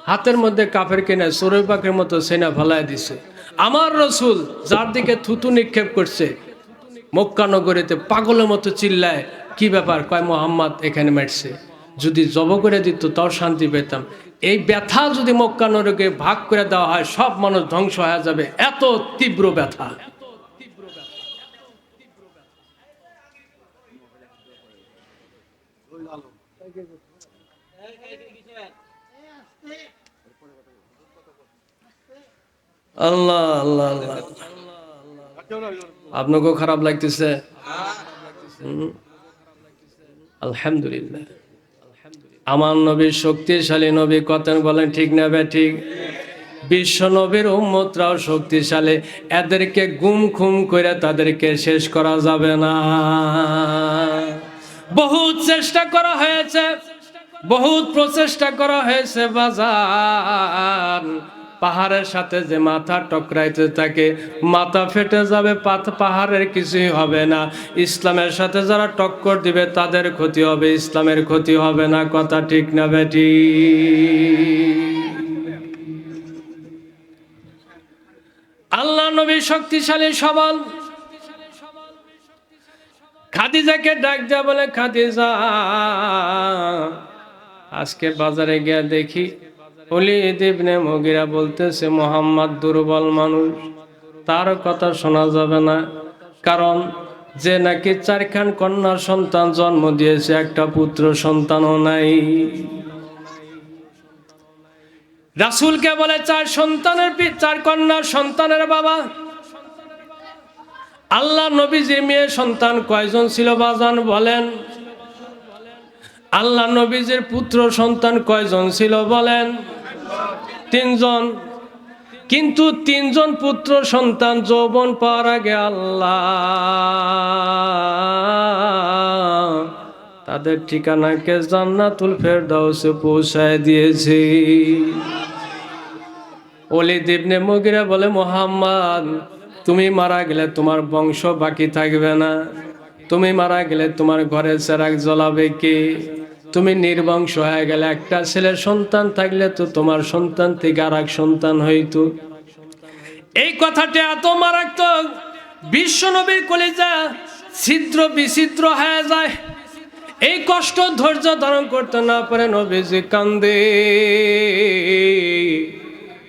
হাতের মধ্যে কাফের কিনে চড়ুই পাখির মতো সেনা ফেলায় দিছে। আমার রাসূল যার দিকে থুতু নিক্ষেপ করছে মক্কা নগরীতে পাগলের মতো চিল্লায়, কি ব্যাপার? কয় মুহাম্মদ এখানে মারছে, যদি জব করে দিত তাও শান্তি পেতাম। এই ব্যথা যদি মক্কা নগরীকে ভাগ করে দেওয়া হয় সব মানুষ ধ্বংস হয়ে যাবে, এত তীব্র ব্যথা। আল্লাহ আল্লাহ আল্লাহ, আপনাকেও খারাপ লাগতেছে? আলহামদুলিল্লাহ। আমার নবী শক্তিশালী নবী, কথা বলেন ঠিক না ঠিক? বিশ্ব নবীর উম্মতরাও শক্তিশালী, এদেরকে গুম খুম করে তাদেরকে শেষ করা যাবে না। বহুত চেষ্টা করা হয়েছে, বহুত প্রচেষ্টা করা হয়েছে বাজান। পাহাড়ের সাথে যে মাথা টকরাইতে থাকে মাথা ফেটে যাবে, পাহাড়ের কিছুই হবে না। ইসলামের সাথে যারা টক্কর দিবে তাদের ক্ষতি হবে, ইসলামের ক্ষতি হবে না, কথা ঠিক না বেটি? আল্লাহ নবী শক্তিশালী সবল। খাদিজাকে ডাক দেয়া বলে, খাদিজা আজকে বাজারে গিয়ে দেখি ওলীদ ইবনে মুগীরা বলতেছে মুহাম্মদ দুর্বল মানুষ, তার কথা শোনা যাবে না, কারণ যে নাকি 4খান কন্যার সন্তান জন্ম দিয়েছে, একটা পুত্র সন্তানও নাই। রাসূলকে বলে 4 কন্যার সন্তানের বাবা। আল্লাহ নবীজির মেয়ে সন্তান কয়জন ছিল বাজান বলেন? আল্লাহ নবীজির পুত্র সন্তান কয়জন ছিল বলেন? 3 জন। কিন্তু 3 জন পুত্র সন্তান যৌবন পাওয়ার আগে আল্লাহ তাদের ঠিকানাকে জান্নাতুল ফেরদাউসে পৌঁছায় দিয়েছে। ওলীদ ইবনে মুগীরা বলে, মুহাম্মদ তুমি মারা গেলে তোমার বংশ বাকি থাকবে না, তুমি মারা গেলে তোমার ঘরে চেরাগ জ্বলাবে কে? তুমি নির্বংশ হয়ে গেলে, একটা ছেলের সন্তান থাকলে তো তোমার সন্তান থেকে আর এক সন্তান হইতো। এই কথাটা এত মারাত্মক, বিশ্ব নবীর কলিজা ছিদ্র বিছিদ্র হয়ে যায়। এই কষ্ট ধৈর্য ধারণ করতে না পারে নবীজি কান্দে।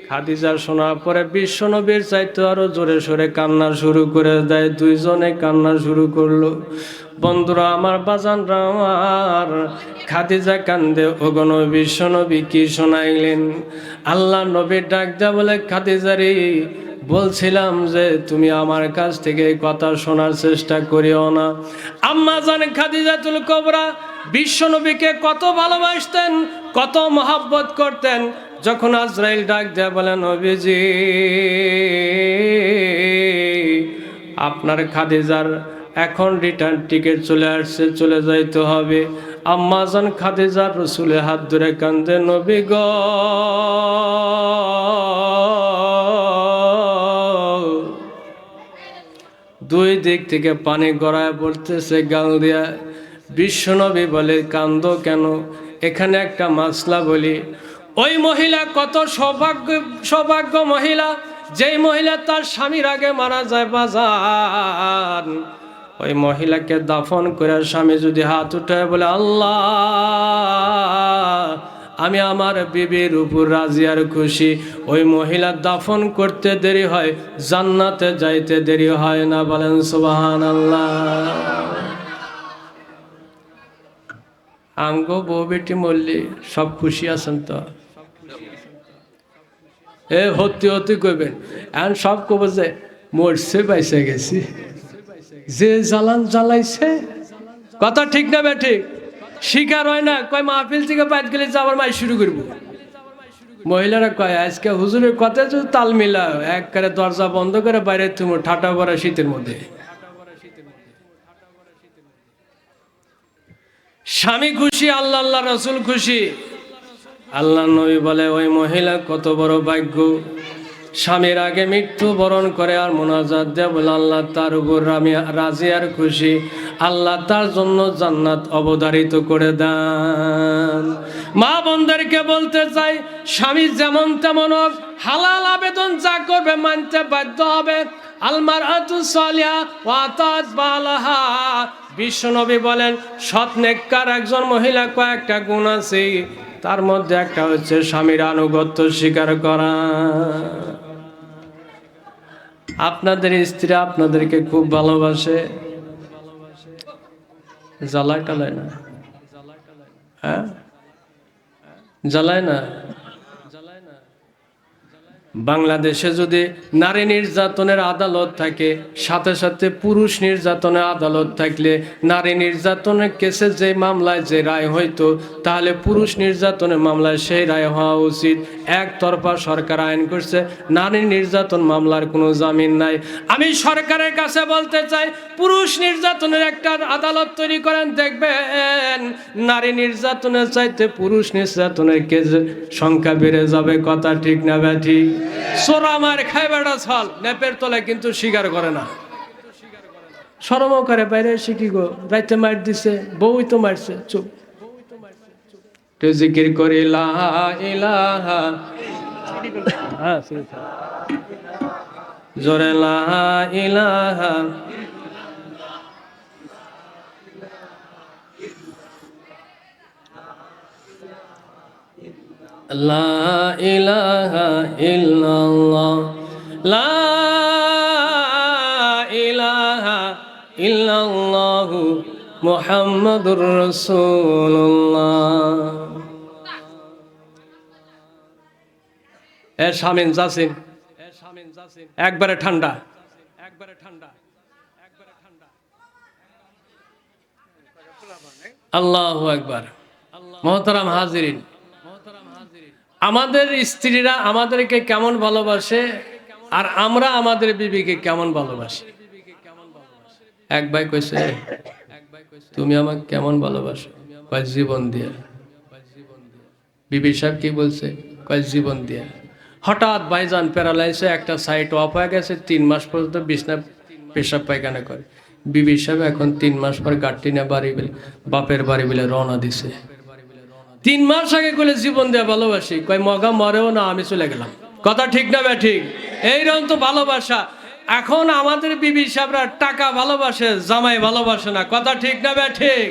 খাদিজা শোনার পরে বিশ্ব নবীর চাইতে আরো জোরে সোরে কান্না শুরু করে দেয়। 2 জনে কান্না শুরু করলো। বন্ধুরা আমার, বাজানরা আমার, খাদিজা কান্দে, ওগো নবী বিশ্ব নবী কি শোনাইলেন? আল্লাহ নবী ডাক দেয়া বলে, খাদিজা রে, বলছিলাম যে তুমি আমার কাছ থেকে এই কথা শোনার চেষ্টা করিও না। আম্মা জান খাদিজাতুল কুবরা বিশ্ব নবীকে কত ভালোবাসতেন, কত মহব্বত করতেন। যখন আজরাইল ডাক দেয়া বলে, নবীজি আপনার খাদিজার এখন রিটার্ন টিকিট চলে আসছে, চলে যাইতে হবে। আম্মা জান খাদিজার রাসূলের হাত ধরে কান্দে, নবী গো, দুই দিক থেকে পানি গড়ায় পড়তেছে গাল দিয়া। বিশ্ব নবী বলে, কান্দো কেন? এখানে একটা মাসলা বলি। ওই মহিলা কত সৌভাগ্য মহিলা, যেই মহিলা তার স্বামীর আগে মারা যায় বাজান। ওই মহিলাকে দাফন করে স্বামী যদি হাত উঠায় বলে, আল্লাহ আমি আমার বিবির উপর রাজি আর খুশি। ওই মহিলা দাফন করতে দেরি হয়, জান্নাতে যাইতে দেরি হয় না। বলেন সুবহানাল্লাহ। আমগো বউ বেটি মরলি সব খুশি আছেন তো? এ হতে হতে কইবেন, এখন সব কব যে মরছে বাইসে গেছি, যে জ্বালান জ্বালাইছে। কথা ঠিক না বেঠিক? শিকার হয় না, কয় মাহফিল থেকে বাইরে গেলে যাবার মাই শুরু করবো। মহিলারা কয় আজকে হুজুরের কথা যদি তাল মিলা, একবারে দরজা বন্ধ করে বাইরে তুমি ঠাটা পড়া শীতের মধ্যে। স্বামী খুশি, আল্লাহ আল্লাহ রসুল খুশি। আল্লাহ নবী বলে ওই মহিলা কত বড় ভাগ্য, স্বামীর আগে মৃত্যু বরণ করে আর মোনাজাত দেয় বলে আল্লাহ তার উপর আমি রাজি আর খুশি, আল্লাহ তার জন্য জান্নাত অবধারিত করে দেন। মা বোনদেরকে বলতে চাই, স্বামী যেমন তেমন হোক, হালাল আবেদন যা করবে মানতে বাধ্য হবে। আলমারাতু সালিহা ওয়া আতাত বালাহা। বিশ্বনবী বলেন সৎ নেককার একজন মহিলা কয়েকটা গুণ আছে, তার মধ্যে একটা হচ্ছে স্বামীর আনুগত্য স্বীকার করা। আপনাদের স্ত্রী আপনাদেরকে খুব ভালোবাসে, জ্বালায় টালায় না? হ্যাঁ, জ্বালায় না? বাংলাদেশে যদি নারী নির্যাতনের আদালত থাকে, সাথে সাথে পুরুষ নির্যাতনের আদালত থাকলে নারী নির্যাতনের কেসে যে মামলায় যে রায় হইতো, তাহলে পুরুষ নির্যাতনের মামলায় সেই রায় হওয়া উচিত। একতরফা সরকার আইন করছে নারী নির্যাতন মামলার কোনো জামিন নাই। আমি সরকারের কাছে বলতে চাই, পুরুষ নির্যাতনের একটা আদালত তৈরি করেন, দেখবেন নারী নির্যাতনের চাইতে পুরুষ নির্যাতনের কেসের সংখ্যা বেড়ে যাবে। কথা ঠিক না ব্যাঠি? সোরা মার খায় বেড়া ছল, নেপের তলে কিন্তু স্বীকার করে না। শরমও করে, বাইরে এসে কি গো রাইতে মার দিছে, বউই তো মারছে, চুপ। তো জিকির করি লা ইলাহা, জোরে লা ইলাহা লা ইলাহা ইল্লাল্লাহ, লা ইলাহা ইল্লাল্লাহু মুহাম্মাদুর রাসূলুল্লাহ। এ শামিন জাসিন, একবারে ঠান্ডা, একবারে ঠান্ডা, একবারে ঠান্ডা। আল্লাহু আকবার। মুহতারাম হাজিরিন, আমাদের স্ত্রীরা আমাদেরকে কেমন ভালোবাসে আর আমরা আমাদের বিবিকে কেমন ভালোবাসি। এক ভাই কইছে, তুমি আমাকে কেমন ভালোবাসো? কয় জীবন দিয়া। বিবি সাহেব কি বলছে? কয় জীবন দিয়া। হঠাৎ ভাইজান প্যারালাইসে একটা সাইট অফ হয়ে গেছে, 3 মাস পর্যন্ত বিছনা পেশাব পায়খানা করে। বিবি সাহেব এখন 3 মাস পর গাড়ি নিয়ে বাড়ি বলে বাপের বাড়ি বলে রওনা দিছে। 3 মাস আগে কইলে জীবন দেয়া ভালোবাসি, কয় মগা মরেও না, আমি চলে গেলাম। কথা ঠিক না ঠিক? এইরকম তো ভালোবাসা। এখন আমাদের বিবি সাহেবরা টাকা ভালোবাসে, জামাই ভালোবাসে না। কথা ঠিক না ঠিক?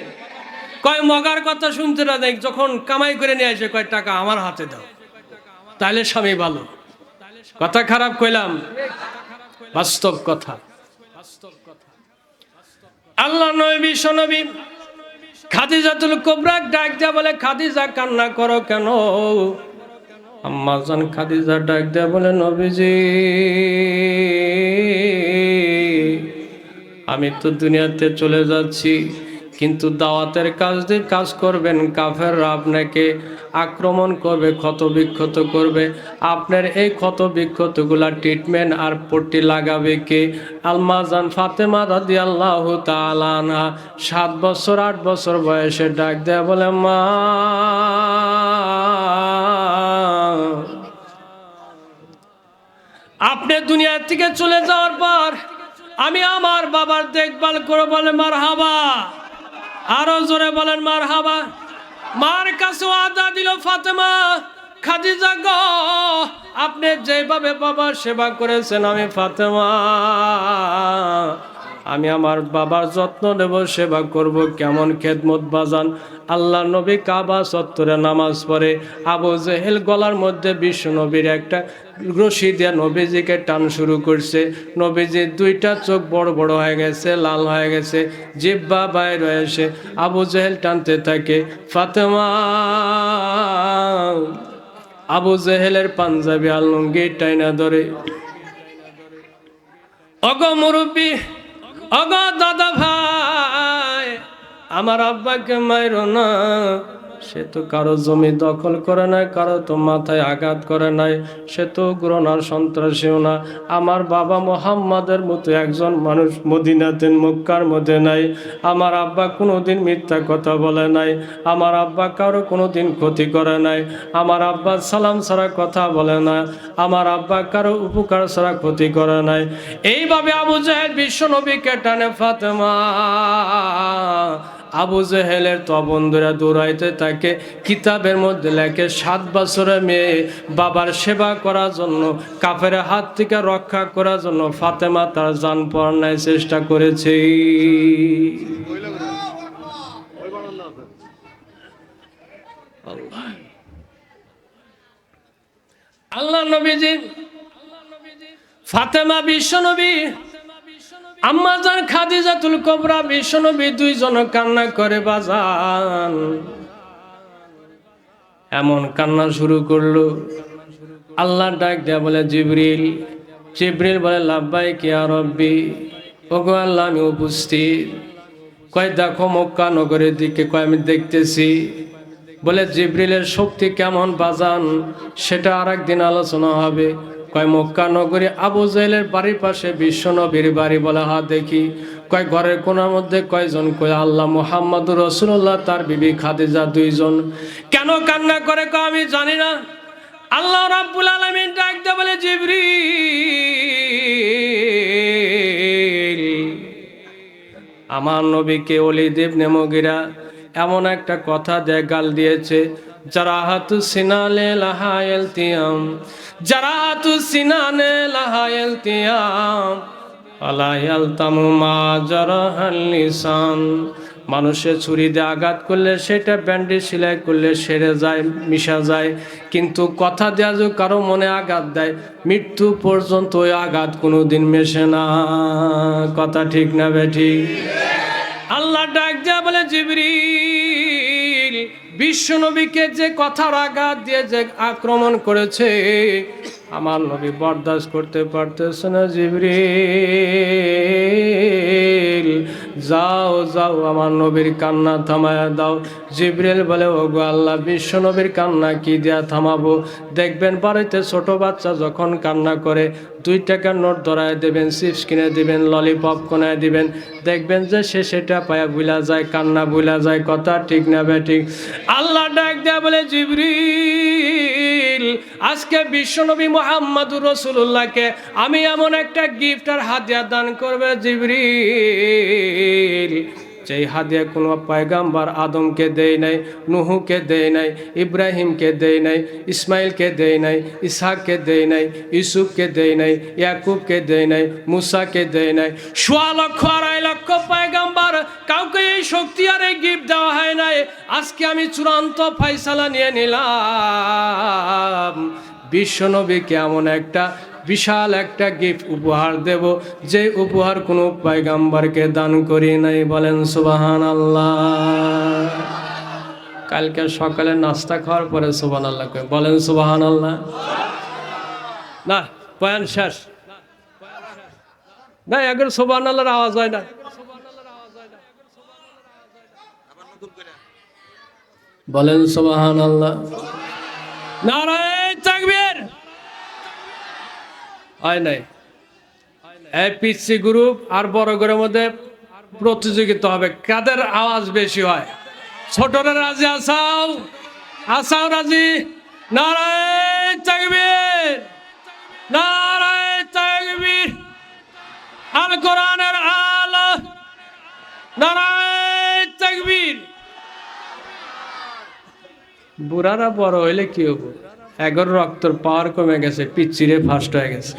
কয় মগার কথা শুনতে না দেখ, যখন কামাই করে নিয়ে আসে কয় টাকা আমার হাতে দাও, তাহলে স্বামী ভালো। কথা খারাপ কইলাম? বাস্তব কথা। আল্লাহ নবী বিশ্ব নবী খাদিজাতুল কুবরা ডাক দিয়া বলে, খাদিজা কান্না করো কেন? আম্মা জান খাদিজা ডাক দিয়া বলে, নবীজি আমি তো দুনিয়াতে চলে যাচ্ছি, কিন্তু দাওয়াতের কাজ দিয়ে কাজ করবেন, কাফেররা আপনাকে আক্রমণ করবে, ক্ষত বিক্ষত করবে। আপনার এই ক্ষত বিক্ষতগুলা ট্রিটমেন্ট আর পট্টি লাগাবে কে? আম্মা জান ফাতেমা রাদিয়াল্লাহু তাআলা আনহা 7 বছর 8 বছর বয়সে ডাক দেয়া বলে, মা আপনি দুনিয়া থেকে চলে যাওয়ার পর আমি আমার বাবার দেখভাল করে। বলে মারহাবা, আরো জোরে বলেন মারহাবা। মার কাছে ওয়াদা দিল, ফাতেমা খাদিজা গো, আপনি যেভাবে বাবার সেবা করেছেন আমি ফাতেমা আমি আমার বাবার যত্ন নেব, সেবা করব। কেমন খেদমত বাজান। আল্লাহ নবী কাবা চত্বরে নামাজ পড়ে, আবু জেহেল গলার মধ্যে বিশ্ব নবীর একটা রশি দিয়ে নবীজিকে টান শুরু করছে। নবীজির দুইটা চোখ বড় বড় হয়ে গেছে, লাল হয়ে গেছে, জিহ্বা বাইর হয়েছে। আবু জেহেল টানতে থাকে। ফাতেমা আবু জেহেলের পাঞ্জাবি আর লুঙ্গি টাইনা ধরে, অগো মুরব্বী, অগো দাদা ভাই, আমার আব্বাকে মাইরো না। সে তো কারো জমি দখল করে নাই, কারো তো মাথায় আঘাত করে নাই, সে তো গুরনার সন্ত্রাসীও না। আমার বাবা মোহাম্মদের মতো একজন মানুষ মদিনাতে, মক্কার মধ্যে নাই। আমার আব্বা কোনোদিন মিথ্যা কথা বলে নাই, আমার আব্বা কারো কোনোদিন ক্ষতি করে নাই, আমার আব্বা সালাম ছাড়া কথা বলে না, আমার আব্বা কারো উপকার ছাড়া ক্ষতি করে নাই। এইভাবে আবু জাহেল বিশ্ব নবীকে টানে। ফাতেমা আবু জেহেলের তো বন্ধুরা দৌড়াইতে থাকে। কিতাবের মধ্যে লেখে 7 বছরের মেয়ে বাবার সেবা করার জন্য, কাফের হাত থেকে রক্ষা করার জন্য ফাতেমা তার জান পড়ানোর চেষ্টা করেছে। আল্লাহ নবীজি, ফাতেমা বিশ্বনবী, আম্মা জান খাদিজাতুল কুবরা বিশ্বনবী, দুইজন কান্না করে বাজান। এমন কান্না শুরু করলো, আল্লাহ ডাক দেয়া বলে জিবরিল। জিবরিল বলে লাব্বাইক ইয়া রব্বি, ওগো আল্লাহ আমি উপস্থিত। কয় দেখো মক্কা নগরের দিকে। কয় আমি দেখতেছি। বলে জিবরিলের শক্তি কেমন বাজান, সেটা আর একদিন আলোচনা হবে। কয় মক্কা নগরী আবু জেহেলের বাড়ির পাশে বিশ্ব নবীর বাড়ি। বলে হা দেখি। কয় ঘরের কোনার মধ্যে কয়জন? কয় আল্লাহ মুহাম্মদুর রাসূলুল্লাহ তার বিবি খাদিজা, দুইজন। কেন কান্না করে? কয় আমি জানি না। আল্লাহ রাব্বুল আলামিন ডাক দিয়ে বলে জিবরিল, আমার নবীকে ওলীদ ইবনে মুগীরা এমন একটা কথা দিয়ে গাল দিয়েছে, জারাহাতু সিনানে লাহা ইলতিয়াম, জারাহাতু সিনানে লাহা ইলতিয়াম আলা ইয়ালতামু মা জারাহাল লিসান। মানুষের ছুরি দিয়ে আঘাত করলে সেটা ব্যান্ডেজ সেলাই করলে সেরে যায়, মিশা যায়, কিন্তু কথা দেওয়া যে কারো মনে আঘাত দেয়, মৃত্যু পর্যন্ত ওই আঘাত কোনোদিন মেশে না। কথা ঠিক না বেঠিক? আল্লাহ ডাক দেয়া বলে জিবরিল, বিশ্ব নবীকে যে কথার আঘাত দিয়ে যে আক্রমণ করেছে, আমার নবী বরদাস্ত করতে পারতেছে না। জিবরিল যাও যাও, আমার নবীর কান্না থামায়া দাও। জিবরিল বলে ওগো আল্লাহ, বিশ্ব নবীর কান্না কি দিয়া থামাবো? দেখবেন বাড়িতে ছোট বাচ্চা যখন কান্না করে 2 টাকার নোট ধরায় দেবেন, চিপস কিনে দিবেন, ললিপপ কোনায় দিবেন, দেখবেন যে সে সেটা পায়া ভুলা যায়, কান্না ভুলা যায়। কথা ঠিক না বেঠিক? আল্লাহ ডাক দেয়া বলে জিবরিল, আজকে বিশ্বনবী মুহাম্মদুর রাসূলুল্লাহকে আমি এমন একটা গিফট আর হাদিয়া দান করবে জিবরিল, যেই হাদিয়া কোনো পয়গাম্বার আদমকে দেয় নাই, নুহুকে দেয় নাই, ইব্রাহিমকে দেয় নাই, ইসমাইলকে দেয় নাই, ইসহাককে দেয় নাই, ইউসুফকে দেয় নাই, ইয়াকুবকে দেয় নাই, মুসাকে দেয় নাই। 1.25 লক্ষ 2.5 লক্ষ পয়গাম্বার কাউকে এই শক্তি আর এই গিফট দেওয়া হয় নাই। আজকে আমি চূড়ান্ত ফয়সালা নিয়ে নিলাম, বিশ্বনবীকে এমন একটা বিশাল একটা গিফট উপহার দেব, যে উপহার কোনো পয়গাম্বরকে দান করি নাই। বলেন সুবহানাল্লাহ। কালকে সকালে নাস্তা খাওয়ার পরে সুবহানাল্লাহ কই, বলেন সুবহানাল্লাহ। না বয়ান শেষ না, একবার সুবহানাল্লাহর আওয়াজ হয় না। বলেন সুবহানাল্লাহ। নারায়ে তাকবীর। হয় নাই। এই পিসি গ্রুপ আর বড় গ্রুপের মধ্যে প্রতিযোগিতা হবে, কাদের আওয়াজ বেশি হয়। ছোটরা রাজি আসাও, আসাও রাজি। নারায়ে তাকবীর, নারায়ে তাকবীর। আল কোরআনের আলো, নারায়ে তাকবীর। বুড়ারা বড় হইলে কি হবো? এগোর রক্তর পাওয়ার কমে গেছে, পিচ্চিরে ফাস্ট হয়ে গেছে।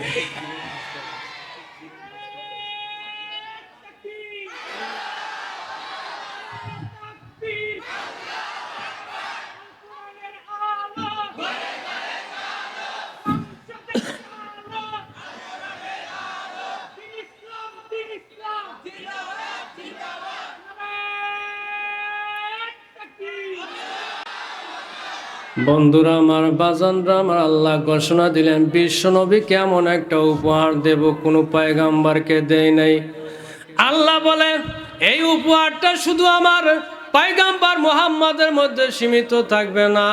বন্ধুরা আমার, বাজানরা আমার, আল্লাহ ঘোষণা দিলেন বিশ্ব নবীকে এমন একটা উপহার দেব কোনো পয়গাম্বরকে দেয় নাই। আল্লাহ বলে এই উপহারটা শুধু আমার পয়গাম্বর মুহাম্মাদের মধ্যে সীমিত থাকবে না,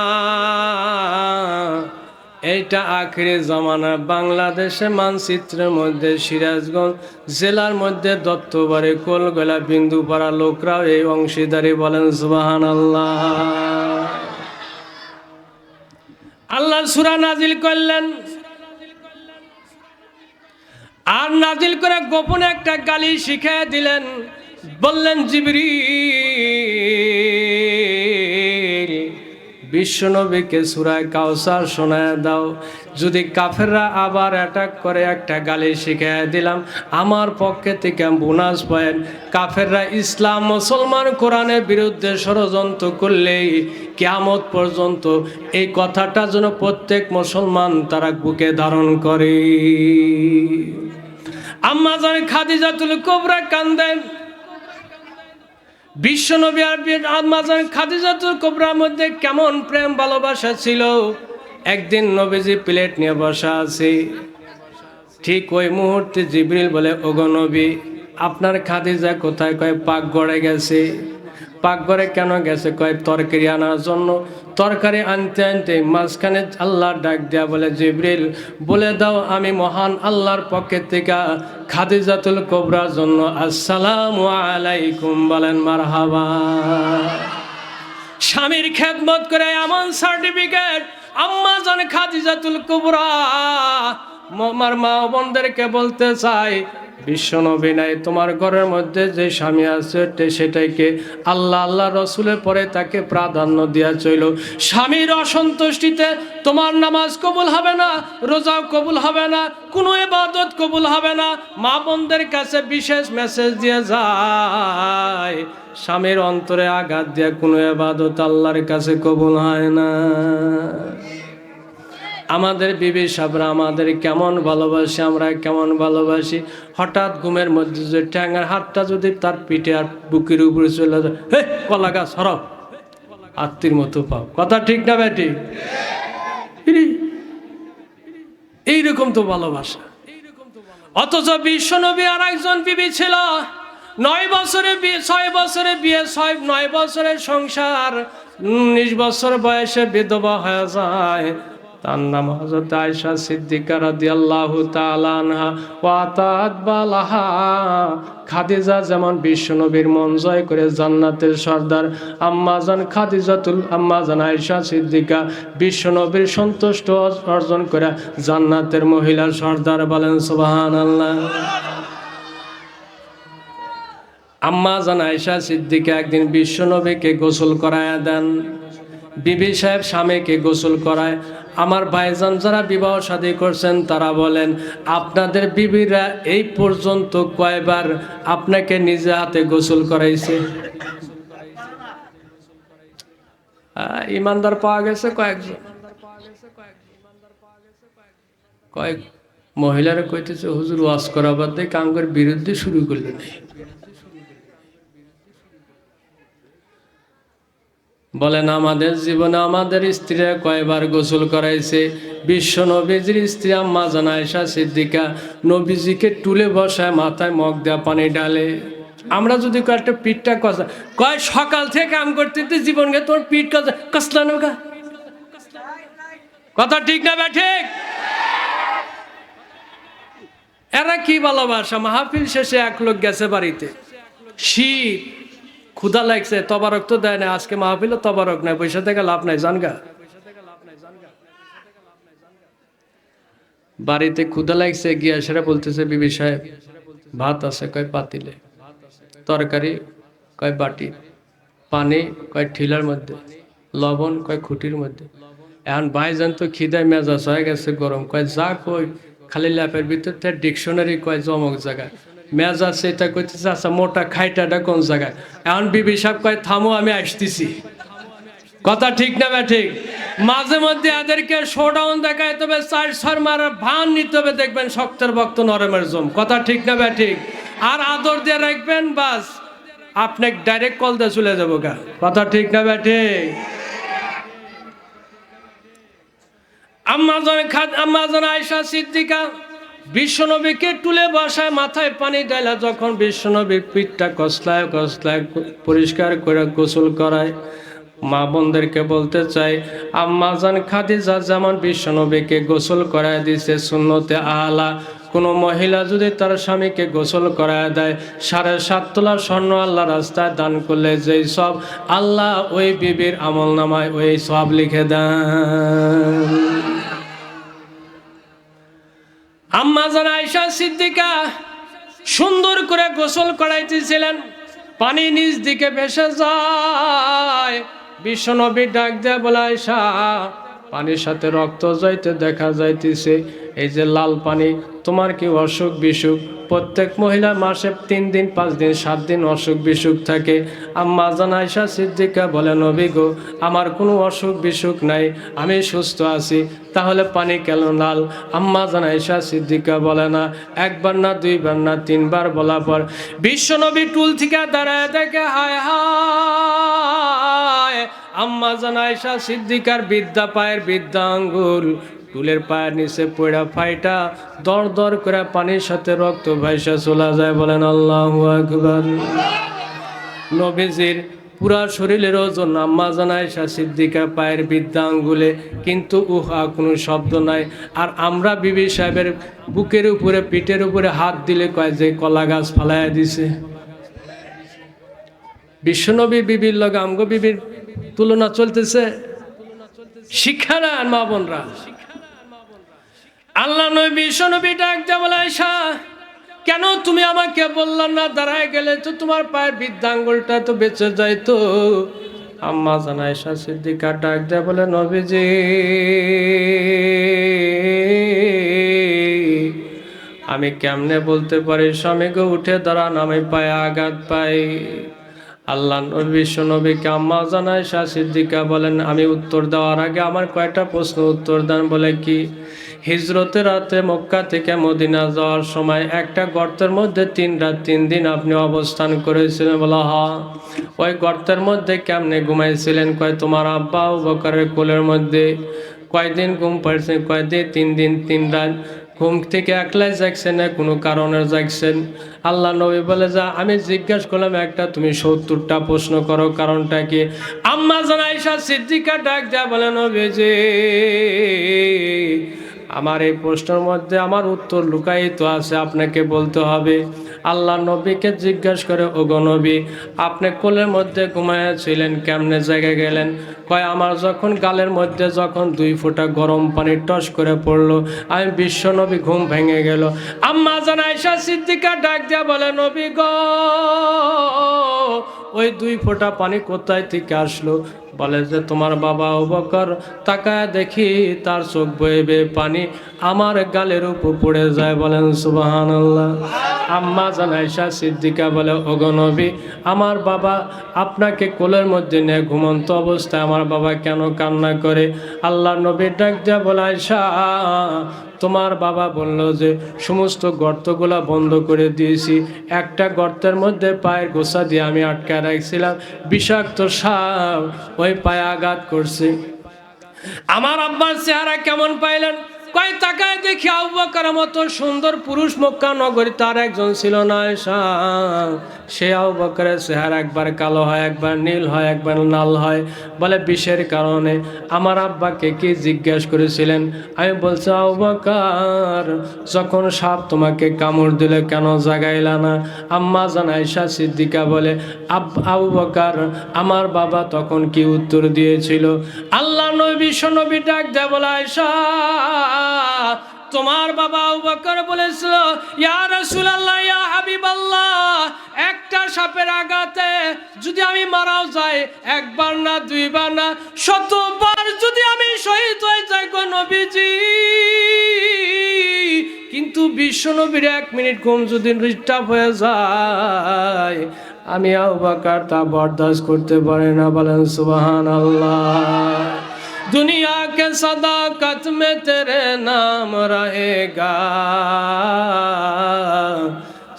এইটা আখিরি জামানা বাংলাদেশে মানচিত্রের মধ্যে সিরাজগঞ্জ জেলার মধ্যে দত্তবাড়ি, কোলগোলা, বিন্দুপাড়া লোকরাও এই অংশীদারি। বলেন সুবহানাল্লাহ। আল্লাহ সূরা নাজিল করলেন, আর নাজিল করে গোপনে একটা গালি শিখিয়ে দিলেন। বললেন জিবরিল বিশ্বনবীকে সূরা কাউসার শোনায় দাও। যদি কাফেররা আবার অ্যাটাক করে একটা গালি শিখিয়ে দিলাম, আমার পক্ষে থেকে বোনাস পয়েন্ট। কাফেররা ইসলাম মুসলমান কোরআনের বিরুদ্ধে ষড়যন্ত্র করলেই কিয়ামত পর্যন্ত এই কথাটা যেন প্রত্যেক মুসলমান তারা বুকে ধারণ করে। আম্মা জান খাদিজাতুল কুবরা কান্দেন। বিশ্বনবী আর আম্মা জান খাদিজাতুল কুবরার মধ্যে কেমন প্রেম ভালোবাসা ছিল। একদিন নবীজি প্লেট নিয়ে বসা আছে, ঠিক ওই মুহূর্তে জিবরিল বলে, ওগো নবী, আপনার খাদিজা কোথায়? কয় পাকঘরে গেছে। পাকঘরে কেন গেছে? কয় তরকারি আনার জন্য। তরকারি আনতে আনতে মাঝখানে আল্লাহ ডাক দেয়া বলে, জিবরিল বলে দাও আমি মহান আল্লাহর পক্ষে থেকে খাদিজাতুল কুবরার জন্য আসসালামু আলাইকুম বলেন মারহাবা। স্বামীর খেদমত করে এমন সার্টিফিকেট আম্মা জান খাদিজাতুল কুবরা আমার মা বোনদেরকে বলতে চাই, বিশ্বনবী নাই, তোমার ঘরের মধ্যে যে স্বামী আছে সেটাকে আল্লাহ আল্লাহ রসুলের পরে তাকে প্রাধান্য দেওয়া চইল। স্বামীর অসন্তুষ্টিতে তোমার নামাজ কবুল হবে না, রোজাও কবুল হবে না, কোনো ইবাদত কবুল হবে না। মা বোনদের কাছে বিশেষ মেসেজ দিয়ে যায়, স্বামীর অন্তরে আঘাত দিয়ে কোনো ইবাদত আল্লাহর কাছে কবুল হয় না। আমাদের বিবি সাবরা আমাদের কেমন ভালোবাসি, আমরা কেমন ভালোবাসি। হঠাৎ ঘুমের মধ্যে যে ঠ্যাঙের হাতটা যদি তার পিঠে আর বুকের উপরে চলে যায়, হে কলা গাছ হরব, আত্মীর মতো পাও। কথা ঠিক না বেটি? এইরকম তো ভালোবাসা। অথচ বিশ্বনবী আর একজন বিবি ছিল, 9 বছরে বিয়ে, 6 বছরে বিয়ে, 9 বছরের সংসার, 19 বছর বয়সে বিধবা হয়ে যায়। তার নাম হযরত আয়েশা সিদ্দিকা রাদিয়াল্লাহু তাআলা আনহা ওয়া তাআত বালাহা। খাদিজা যেমন বিশ্বনবীর মন জয় করে জান্নাতের সর্দার, আম্মা জান আয়েশা সিদ্দিকা বিশ্বনবীর সন্তুষ্ট অর্জন করে জান্নাতের মহিলা সর্দার। বলেন সুবহানাল্লাহ। আম্মা জান আয়েশা সিদ্দিকা একদিন বিশ্বনবীকে গোসল করায়া দেন। বিবি সাহেব স্বামীকে গোসল করায়। আমার ভাইজান যারা বিবাহ শাদী করছেন তারা বলেন, আপনাদের বিবিরা এই পর্যন্ত কয়বার আপনাকে নিজে হাতে গোসল করাইছে? ইমানদার পাওয়া গেছে কয়েকজন। কয়েক মহিলারা কইতেছে, হুজুর ওয়াজ করাবার দিয়ে কামগের বিরুদ্ধে শুরু করলেন। বলেন আমাদের জীবনে আমাদের স্ত্রীরা কয়বার গোসল করাইছে? বিশ্ব নবীজির স্ত্রী আম্মা জান আয়েশা সিদ্দিকা নবীজিকে টুলে বসায় মাথায় মগ দেয়া পানি ডালে। আমরা যদি কয়েকটা পিঠটা কষা কয় সকাল থেকে কাম করতে জীবনকে তোমার পিঠ কষলা নৌকা। কথা ঠিক না বা ঠিক? এরা কি ভালোবাসা। মাহফিল শেষে এক লোক গেছে বাড়িতে, শীত, ক্ষুধা লাগছে, তবারক তো দেয় না। আজকে মাহফিলে তবারক নাই, পয়সা থেকে লাভ নাই, জানগা। বাড়িতে ক্ষুধা লাগছে, গিয়া সেরা বলতেছে, বিবি সাহেব ভাত আছে? কয় পাতিলে। তরকারি? কয় বাটি। পানি? কয় ঠিলার মধ্যে। লবণ? কয় খুঁটির মধ্যে। এখন ভাইজান তো খিদায় মেজাজ হয়ে গেছে গরম, কয় যা কই খালি ল্যাপের ভিতর ডিকশনারি, কয় জমক জায়গায় মেজাজ এটা করতেছে, আচ্ছা মোটা খাইটাটা কোন জায়গায়? এখন বিবি সাহেব কয় থামো আমি আসতেছি। কথা ঠিক না ঠিক? মাঝে মধ্যে এদেরকে শোডাউন দেখায়, তবে চার ছর মারার ভান নিতে হবে, দেখবেন শক্তের ভক্ত নরমের জম। কথা ঠিক না ঠিক? আর আদর দিয়ে রাখবেন, বাস আপনি ডাইরেক্ট কল দিয়ে চলে যাবো গা। কথা ঠিক না ঠিক? আম্মাজান আয়েশা সিদ্দিকা বিশ্বনবীকে তুলে বসায়, মাথায় পানি ঢালা যখন বিশ্বনবীর পিঠটা কসলায় কসলায় পরিষ্কার করে গোসল করায়, মা বোনদেরকে বলতে চাই, আম্মাজান খাদিজা যেমন বিশ্বনবীকে গোসল করায় দিছে সুন্নতে আলা, কোনো মহিলা যদি তার স্বামীকে গোসল করায় দেয়, 7.5 তোলা স্বর্ণ আল্লাহ রাস্তায় দান করলে যেই সব, আল্লাহ ওই বিবির আমল নামায় ওই সব লিখে দেন। আম্মাজান আয়েশা সিদ্দিকা সুন্দর করে গোসল করাইতেছিলেন, পানি নিচ দিকে ভেসে যায়। বিশ্বনবী ডাক দেয়া বলে, আয়েশা পানির সাথে রক্ত যাইতে দেখা যাইতেছে, এই যে লাল পানি, তোমার কি অসুখ বিসুখ? প্রত্যেক মহিলা মাসে 3 দিন 5 দিন 7 দিন অসুখ বিসুখ থাকে। আম্মাজান আয়েশা সিদ্দিকা বলে, নবী গো, আমার কোনো অসুখ বিসুখ নাই, আমি সুস্থ আছি, তাহলে পানি কেন লাল? আম্মাজান আয়েশা সিদ্দিকা বলে না, একবার না, দুইবার না, 3 বার বলা পর বিশ্বনবী টুল থেকে দাঁড়ায় দেখে, হায় হায়, আম্মাজান আয়েশা সিদ্দিকার বিদ্যা পায়ের বিদ্যা আঙ্গুল টুলের পায়ের নিচে পড়া ফাইটা দর দর করে পানির সাথে রক্ত ভাইসা চলা যায়। বলেন আল্লাহু আকবার। নবীজির পুরা শরীরের ওজন আম্মাজান আয়েশা সিদ্দিকা পায়ের বিদ্যা আঙ্গুলে, কিন্তু উহা কোনো শব্দ নাই। আর আমরা বিবি সাহেবের বুকের উপরে পিঠের উপরে হাত দিলে কয় যে কলা গাছ ফালাইয়া দিছে। বিশ্বনবীর বিবির লগে আমগো বিবির তুলনা চলতেছে। শিক্ষা নেন মা বোনরা। আল্লাহ নবী বিশ্বনবী ডাক দেয়া বলে, আয়েশা কেন তুমি আমাকে বললা না? দাঁড়ায় গেলে তো তোমার পায়ের বৃদ্ধা আঙ্গুলটা তো বেঁচে যাইতো। আম্মাজান আয়েশা সিদ্দিকা ডাক দেয়া বলে, নবীজি আমি কেমনে বলতে পারি স্বামী গো উঠে দাঁড়ান, আমি পায়ে আঘাত পাই। আল্লাহ বিশ্বনবীকে আম্মাজান আয়েশা সিদ্দিকা বলেন, আমি উত্তর দেওয়ার আগে আমার কয়টা প্রশ্ন উত্তর দেন। বলে কি? হিজরতের রাতে মক্কা থেকে মদিনা যাওয়ার সময় একটা গর্তের মধ্যে 3 রাত 3 দিন আপনি অবস্থান করেছিলেন। বলা হ্যাঁ। ওই গর্তের মধ্যে কেমনে ঘুমাইছিলেন? কয় তোমার আব্বা আবু বকরের কোলের মধ্যে। কয়দিন ঘুম পাইছেন? কয়দিন? 3 দিন 3 রাত। ঘুম থেকে একলাই জাগছেন না কোনো কারণে জাগছেন? আল্লাহ নবী বলে, যা আমি জিজ্ঞাসা করলাম একটা, তুমি 70টা প্রশ্ন করো, কারণটা কি? আম্মাজান আয়েশা সিদ্দিকা ডাক দেয়া বলে, নবীজি আমার এই প্রশ্নের মধ্যে আমার উত্তর লুকায়িত আছে, আপনাকে বলতে হবে। আল্লাহ নবীকে জিজ্ঞাসা করে, ওগো নবী আপনি কোলের মধ্যে ঘুমাইয়াছিলেন, কেমনে জায়গায় গেলেন? কয় আমার যখন গালের মধ্যে যখন 2 ফোঁটা গরম পানি টস করে পড়লো, আমি বিশ্ব নবী ঘুম ভেঙে গেল। আম্মাজান আয়েশা সিদ্দিকা ডাক দিয়া বলে, নবী গো ওই 2 ফোঁটা পানি কোথায় থেকে আসলো? বলে যে তোমার বাবা আবু বকর, তাকায় দেখি তার চোখ বয়ে বেয়ে পানি আমার গালের উপর পড়ে যায়। বলেন সুবহানাল্লাহ। আম্মাজান আয়েশা সিদ্দিকা বলে, ওগো নবী আমার বাবা আপনাকে কোলের মধ্যে নিয়ে ঘুমন্ত অবস্থায় আমার বাবা কেন কান্না করে? আল্লাহ নবী ডাক দিয়া বলে, আয়েশা তোমার বাবা বলল যে সমস্ত গর্তগুলা বন্ধ করে দিয়েছি, একটা গর্তের মধ্যে পায়ের গোছা দিয়ে আমি আটকায় রাখছিলাম, বিষাক্ত সাপ ওই পায়ে আঘাত করছে। আমার আব্বার চেহারা কেমন পাইলেন? কয় তাকায় দেখি আবু বকরের মতো সুন্দর পুরুষ মক্কা নগরী তার একজন ছিল না। আয়েশা সে আবু বকরের চেহারা একবার কালো হয়, একবার নীল হয়, একবার লাল হয়। বলে বিষের কারণে। আমার আব্বাকে কি জিজ্ঞাসা করেছিলেন? আমি বলছি আবু বকর যখন সাপ তোমাকে কামড় দিলে কেন জাগাইলা না? আম্মাজান আয়েশা সিদ্দিকা বলে, আবু বকর আমার বাবা তখন কি উত্তর দিয়েছিল? আল্লাহ নবী বিশ্বনবী ডাক দেয়া বলে, আয়েশা তোমার বাবা আবু বকর বলেছিল, ইয়া রাসূলুল্লাহ ইয়া হাবিবাল্লাহ একটা সাপের আঘাতে যদি আমি মারাও যাই, একবার না, 2 বার না, 100 বার যদি আমি শহীদ হয়ে যাই গো নবীজি, কিন্তু বিশ্বনবীর 1 মিনিট ঘুম যদি ডিস্টার্ব হয়ে যায়, আমি আবু বকর তা বরদাস্ত করতে পারি না। বলেন সুবহানাল্লাহ। दुनिया के सदाकत में तेरे नाम रहेगा,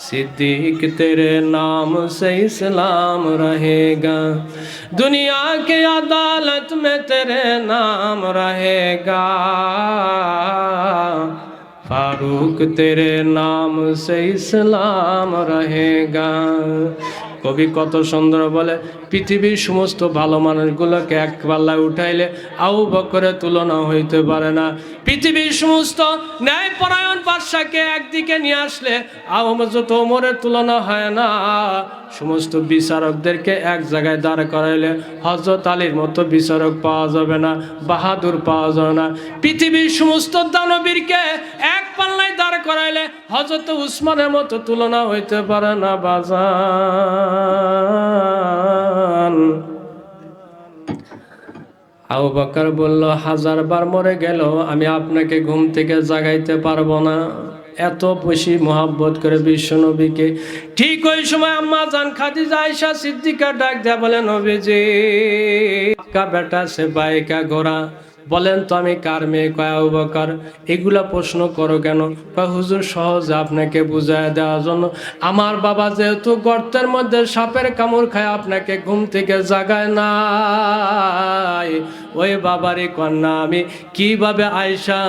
सिद्दीक तेरे नाम से इस्लाम रहेगा। दुनिया के अदालत में तेरे नाम रहेगा, फारूक तेरे नाम से इस्लाम रहेगा। কবি কত সুন্দর বলে, পৃথিবীর সমস্ত ভালো মানুষগুলোকে এক পাল্লায় উঠাইলে আবু বকরের তুলনা হইতে পারে না। পৃথিবীর সমস্ত ন্যায়পরায়ণ বাদশাকে একদিকে নিয়ে আসলে হযরত ওমরের তুলনা হয় না। সমস্ত বিচারকদেরকে এক জায়গায় দাঁড় করাইলে হযরত আলীর মতো বিচারক পাওয়া যাবে না, বাহাদুর পাওয়া যাবে না। পৃথিবীর সমস্ত দানবীরকে এক পাল্লায় দাঁড় করাইলে হযরত উসমানের মতো তুলনা হইতে পারে না বাজান। আবু বকর বলল, 1000 বার মরে গেল আমি আপনাকে ঘুম থেকে জাগাইতে পারবো না। এত বেশি মহব্বত করে বিশ্বনবীকে। ঠিক ওই সময় আম্মা জান খাদিজা আয়েশা সিদ্দিকা ডাক দেয়া বলে, নবীজি কা বেটা সে বাইকা ঘোড়া, বলেন তো আমি কার মেয়ে? কয় আবু বকর। এগুলা প্রশ্ন করো কেন? কয় হুজুর সহজে আপনাকে বুঝায় দেওয়ার জন্য। আমার বাবা যেহেতু গর্তের মধ্যে সাপের কামড় খায় আপনাকে ঘুম থেকে জাগায় নাই, ওই বাবারই কন্যা আমি কিভাবে আয়েশা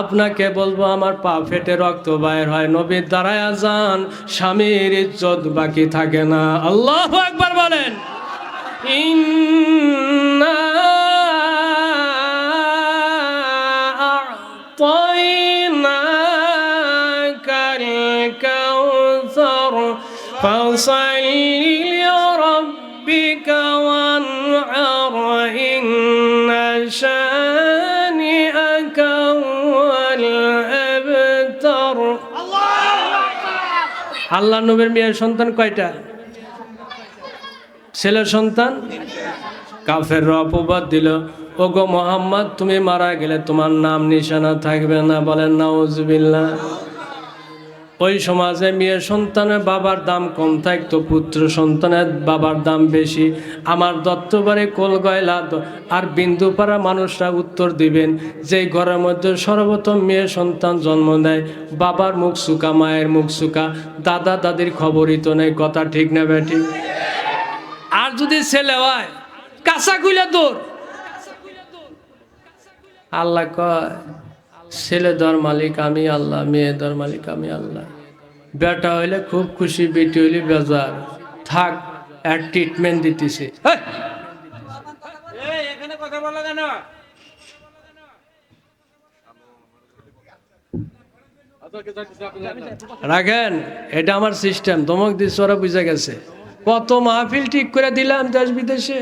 আপনাকে বলবো আমার পা ফেটে রক্ত বাইর হয়? নবী দাঁড়ায়া যান, স্বামীর ইজ্জত বাকি থাকে না। আল্লাহু আকবার বলেন। ইন্না فصل لربك وانحر إن شانئك هو الأبتر। আল্লাহ নবীর মেয়ের সন্তান কয়টা? ছেলের সন্তান। কাফেররা অপবাদ দিল, ওগো মুহাম্মদ তুমি মারা গেলে তোমার নাম নিশানা থাকবে না। বলেন নাউজুবিল্লাহ। ওই সমাজে মেয়ের সন্তানের বাবার দাম কম থাকতো, পুত্র সন্তানের বাবার দাম বেশি। আমার দত্তবাড়ি কোলগয়লা আর বিন্দুপাড়া মানুষরা উত্তর দিবেন, যে ঘরের মধ্যে সর্বপ্রথম মেয়ের সন্তান জন্ম নেয়, বাবার মুখ সুকা, মায়ের মুখ সুকা, দাদা দাদির খবরই তো নেই। কথা ঠিক না বেটি? আর যদি ছেলে হয়, কাঁচা খুলে দৌড়। আল্লাহ কয়, ছেলে দর মালিক আমি আল্লাহ, মেয়ে দর মালিক আমি আল্লাহ। বেটা হইলে খুব খুশি, বেটি হইলে বেজার। থাক, এক ট্রিটমেন্ট দিতেছে। রাখেন, এটা আমার সিস্টেম। ধমক দিচ্ছে, ওরা বুঝে গেছে। কত মাহফিল ঠিক করে দিলাম দেশ বিদেশে,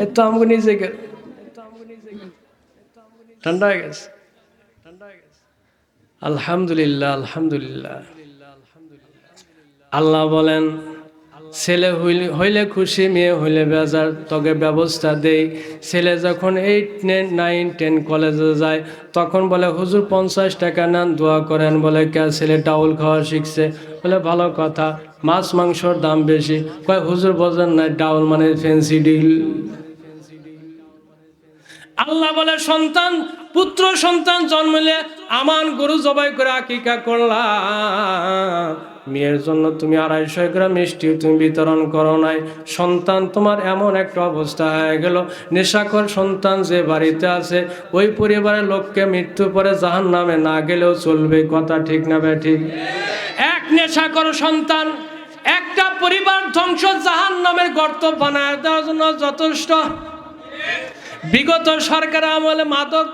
এত আমাকে নিজে ঠান্ডা হয়ে গেছে। আলহামদুলিল্লাহ, আলহামদুলিল্লাহ। আল্লাহ বলেন, ছেলে হইলে খুশি, মেয়ে হইলে বেজার, তোকে ব্যবস্থা দেই। ছেলে যখন 8, 9, 10 কলেজে যায়, তখন বলে হুজুর 50 টাকা নেন, দোয়া করেন। বলে কে? ছেলে ডাউল খাওয়া শিখছে। বলে ভালো কথা, মাছ মাংসর দাম বেশি। কয় হুজুর বোঝেন না, ডাউল মানে ফ্যান্সি ডিল। আল্লাহ বলে, সন্তান, পুত্র সন্তান জন্মলে আমান গরু জবাই করে আকিকা করলাম, মেয়ের জন্য তুমি 250 গ্রাম মিষ্টি তুমি বিতরণ করো নাই। সন্তান তোমার এমন একটা অবস্থা হয়ে গেল, নেশাখোর সন্তান যে বাড়িতে আছে, ওই পরিবারের লোককে মৃত্যু পরে জাহান্নামে না গেলেও চলবে। কথা ঠিক না বেঠিক? এক নেশাখোর সন্তান একটা পরিবার ধ্বংস, জাহান্নামের গর্ত বানায় দেওয়ার জন্য যথেষ্ট। বিগত সরকার আমলে মাদক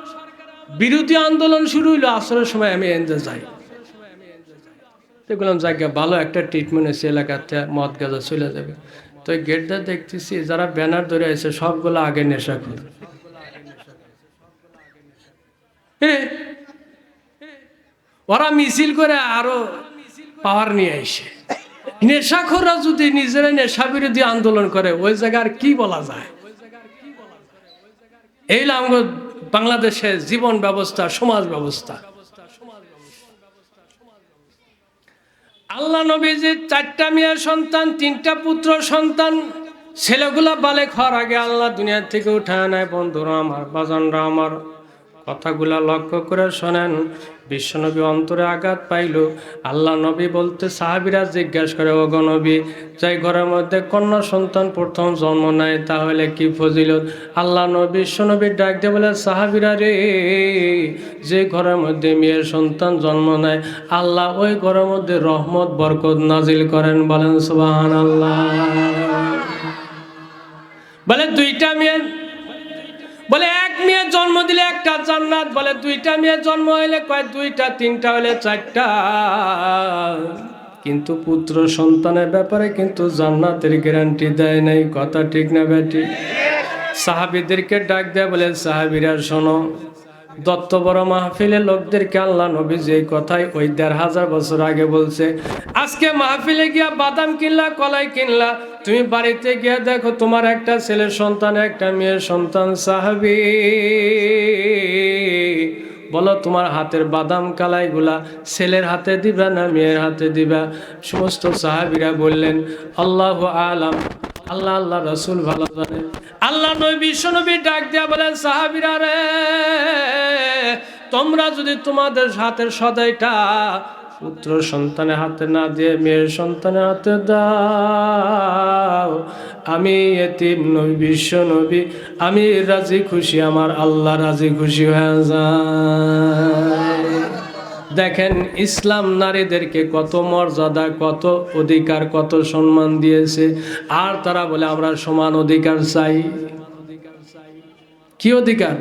বিরোধী আন্দোলন শুরু হইলো, আসরের সময় আমি এনজে যাই, দেখলাম জায়গা ভালো একটা ট্রিটমেন্ট হয়েছে, এলাকাতে মদ গাঁজা চলে যাবে। তো গেটটা দেখতেছি যারা ব্যানার ধরে আছে সবগুলো আগে নেশাখোর। ওরা মিছিল করে আরো পাওয়ার নিয়ে আসে। নেশাখোররা যদি নিজেরা নেশা বিরোধী আন্দোলন করে, ওই জায়গায় আর কি বলা যায়? এই আমাদের বাংলাদেশের জীবন ব্যবস্থা, সমাজ ব্যবস্থা। আল্লাহ নবীজির 4টা মেয়ে সন্তান, 3টা পুত্র সন্তান। ছেলেগুলা বালেক হওয়ার আগে আল্লাহ দুনিয়া থেকে উঠায় নেয়। বন্ধুরা আমার, বাজানরা আমার, কথাগুলা লক্ষ্য করে শোনেন। বিশ্বনবী অন্তরে আঘাত পাইল। আল্লাহ নবী বলতে সাহাবীরা জিজ্ঞাসা করে, ওগো নবী, যাই ঘরের মধ্যে কন্যা সন্তান প্রথম জন্ম নেয় তাহলে কি ফজিলত? আল্লাহ নবী বিশ্বনবীর ডাক দিয়ে বলে, সাহাবীরা রে, যে ঘরের মধ্যে মেয়ের সন্তান জন্ম নেয় আল্লাহ ওই ঘরের মধ্যে রহমত বরকত নাজিল করেন। বলেন সুবহানাল্লাহ। বলে 2টা মেয়ে, বলে 1 মেয়ে জন্ম দিলে 1টা জান্নাত। বলে 2টা মেয়ে জন্ম হইলে কয় 2টা, 3টা হইলে 4টা। কিন্তু পুত্র সন্তানের ব্যাপারে কিন্তু জান্নাতের গ্যারান্টি দেয় নাই। কথা ঠিক না বেটি? সাহাবীদেরকে ডাক দেয়া বলে, সাহাবীরা শোনো, দত্ত বড় মাহফিলে লোকদেরকে আল্লাহ নবী যে কথাই ওই 1500 বছর আগে বলছে, আজকে মাহফিলে গিয়া বাদাম কিনলা, কলাই কিনলা, তুমি বাড়িতে গিয়া দেখো তোমার একটা ছেলের সন্তান, একটা মেয়ের সন্তান। সাহাবী বলো, তোমার হাতের বাদাম কালাইগুলা ছেলের হাতে দিবা না মেয়ের হাতে দিবা? সমস্ত সাহাবীরা বললেন, আল্লাহু আলাম, আল্লাহ আল্লাহ রাসূল ভালো জানে। আল্লাহ নবী বিশ্বনবী ডাক দিয়া বলেন, সাহাবীরা রে, তোমরা যদি তোমাদের হাতের সদাইটা পুত্র সন্তানের হাতে না দিয়ে মেয়ের সন্তানের হাতে দাও, আমি এতিম নবী, বিশ্ব নবী, আমি রাজি খুশি, আমার আল্লাহ রাজি খুশি হয়ে যায়। দেখেন ইসলাম নারীদেরকে কত মর্যাদা, কত অধিকার, কত সম্মান দিয়েছে। আর তারা বলে আমরা সমান অধিকার চাই। কি অধিকার?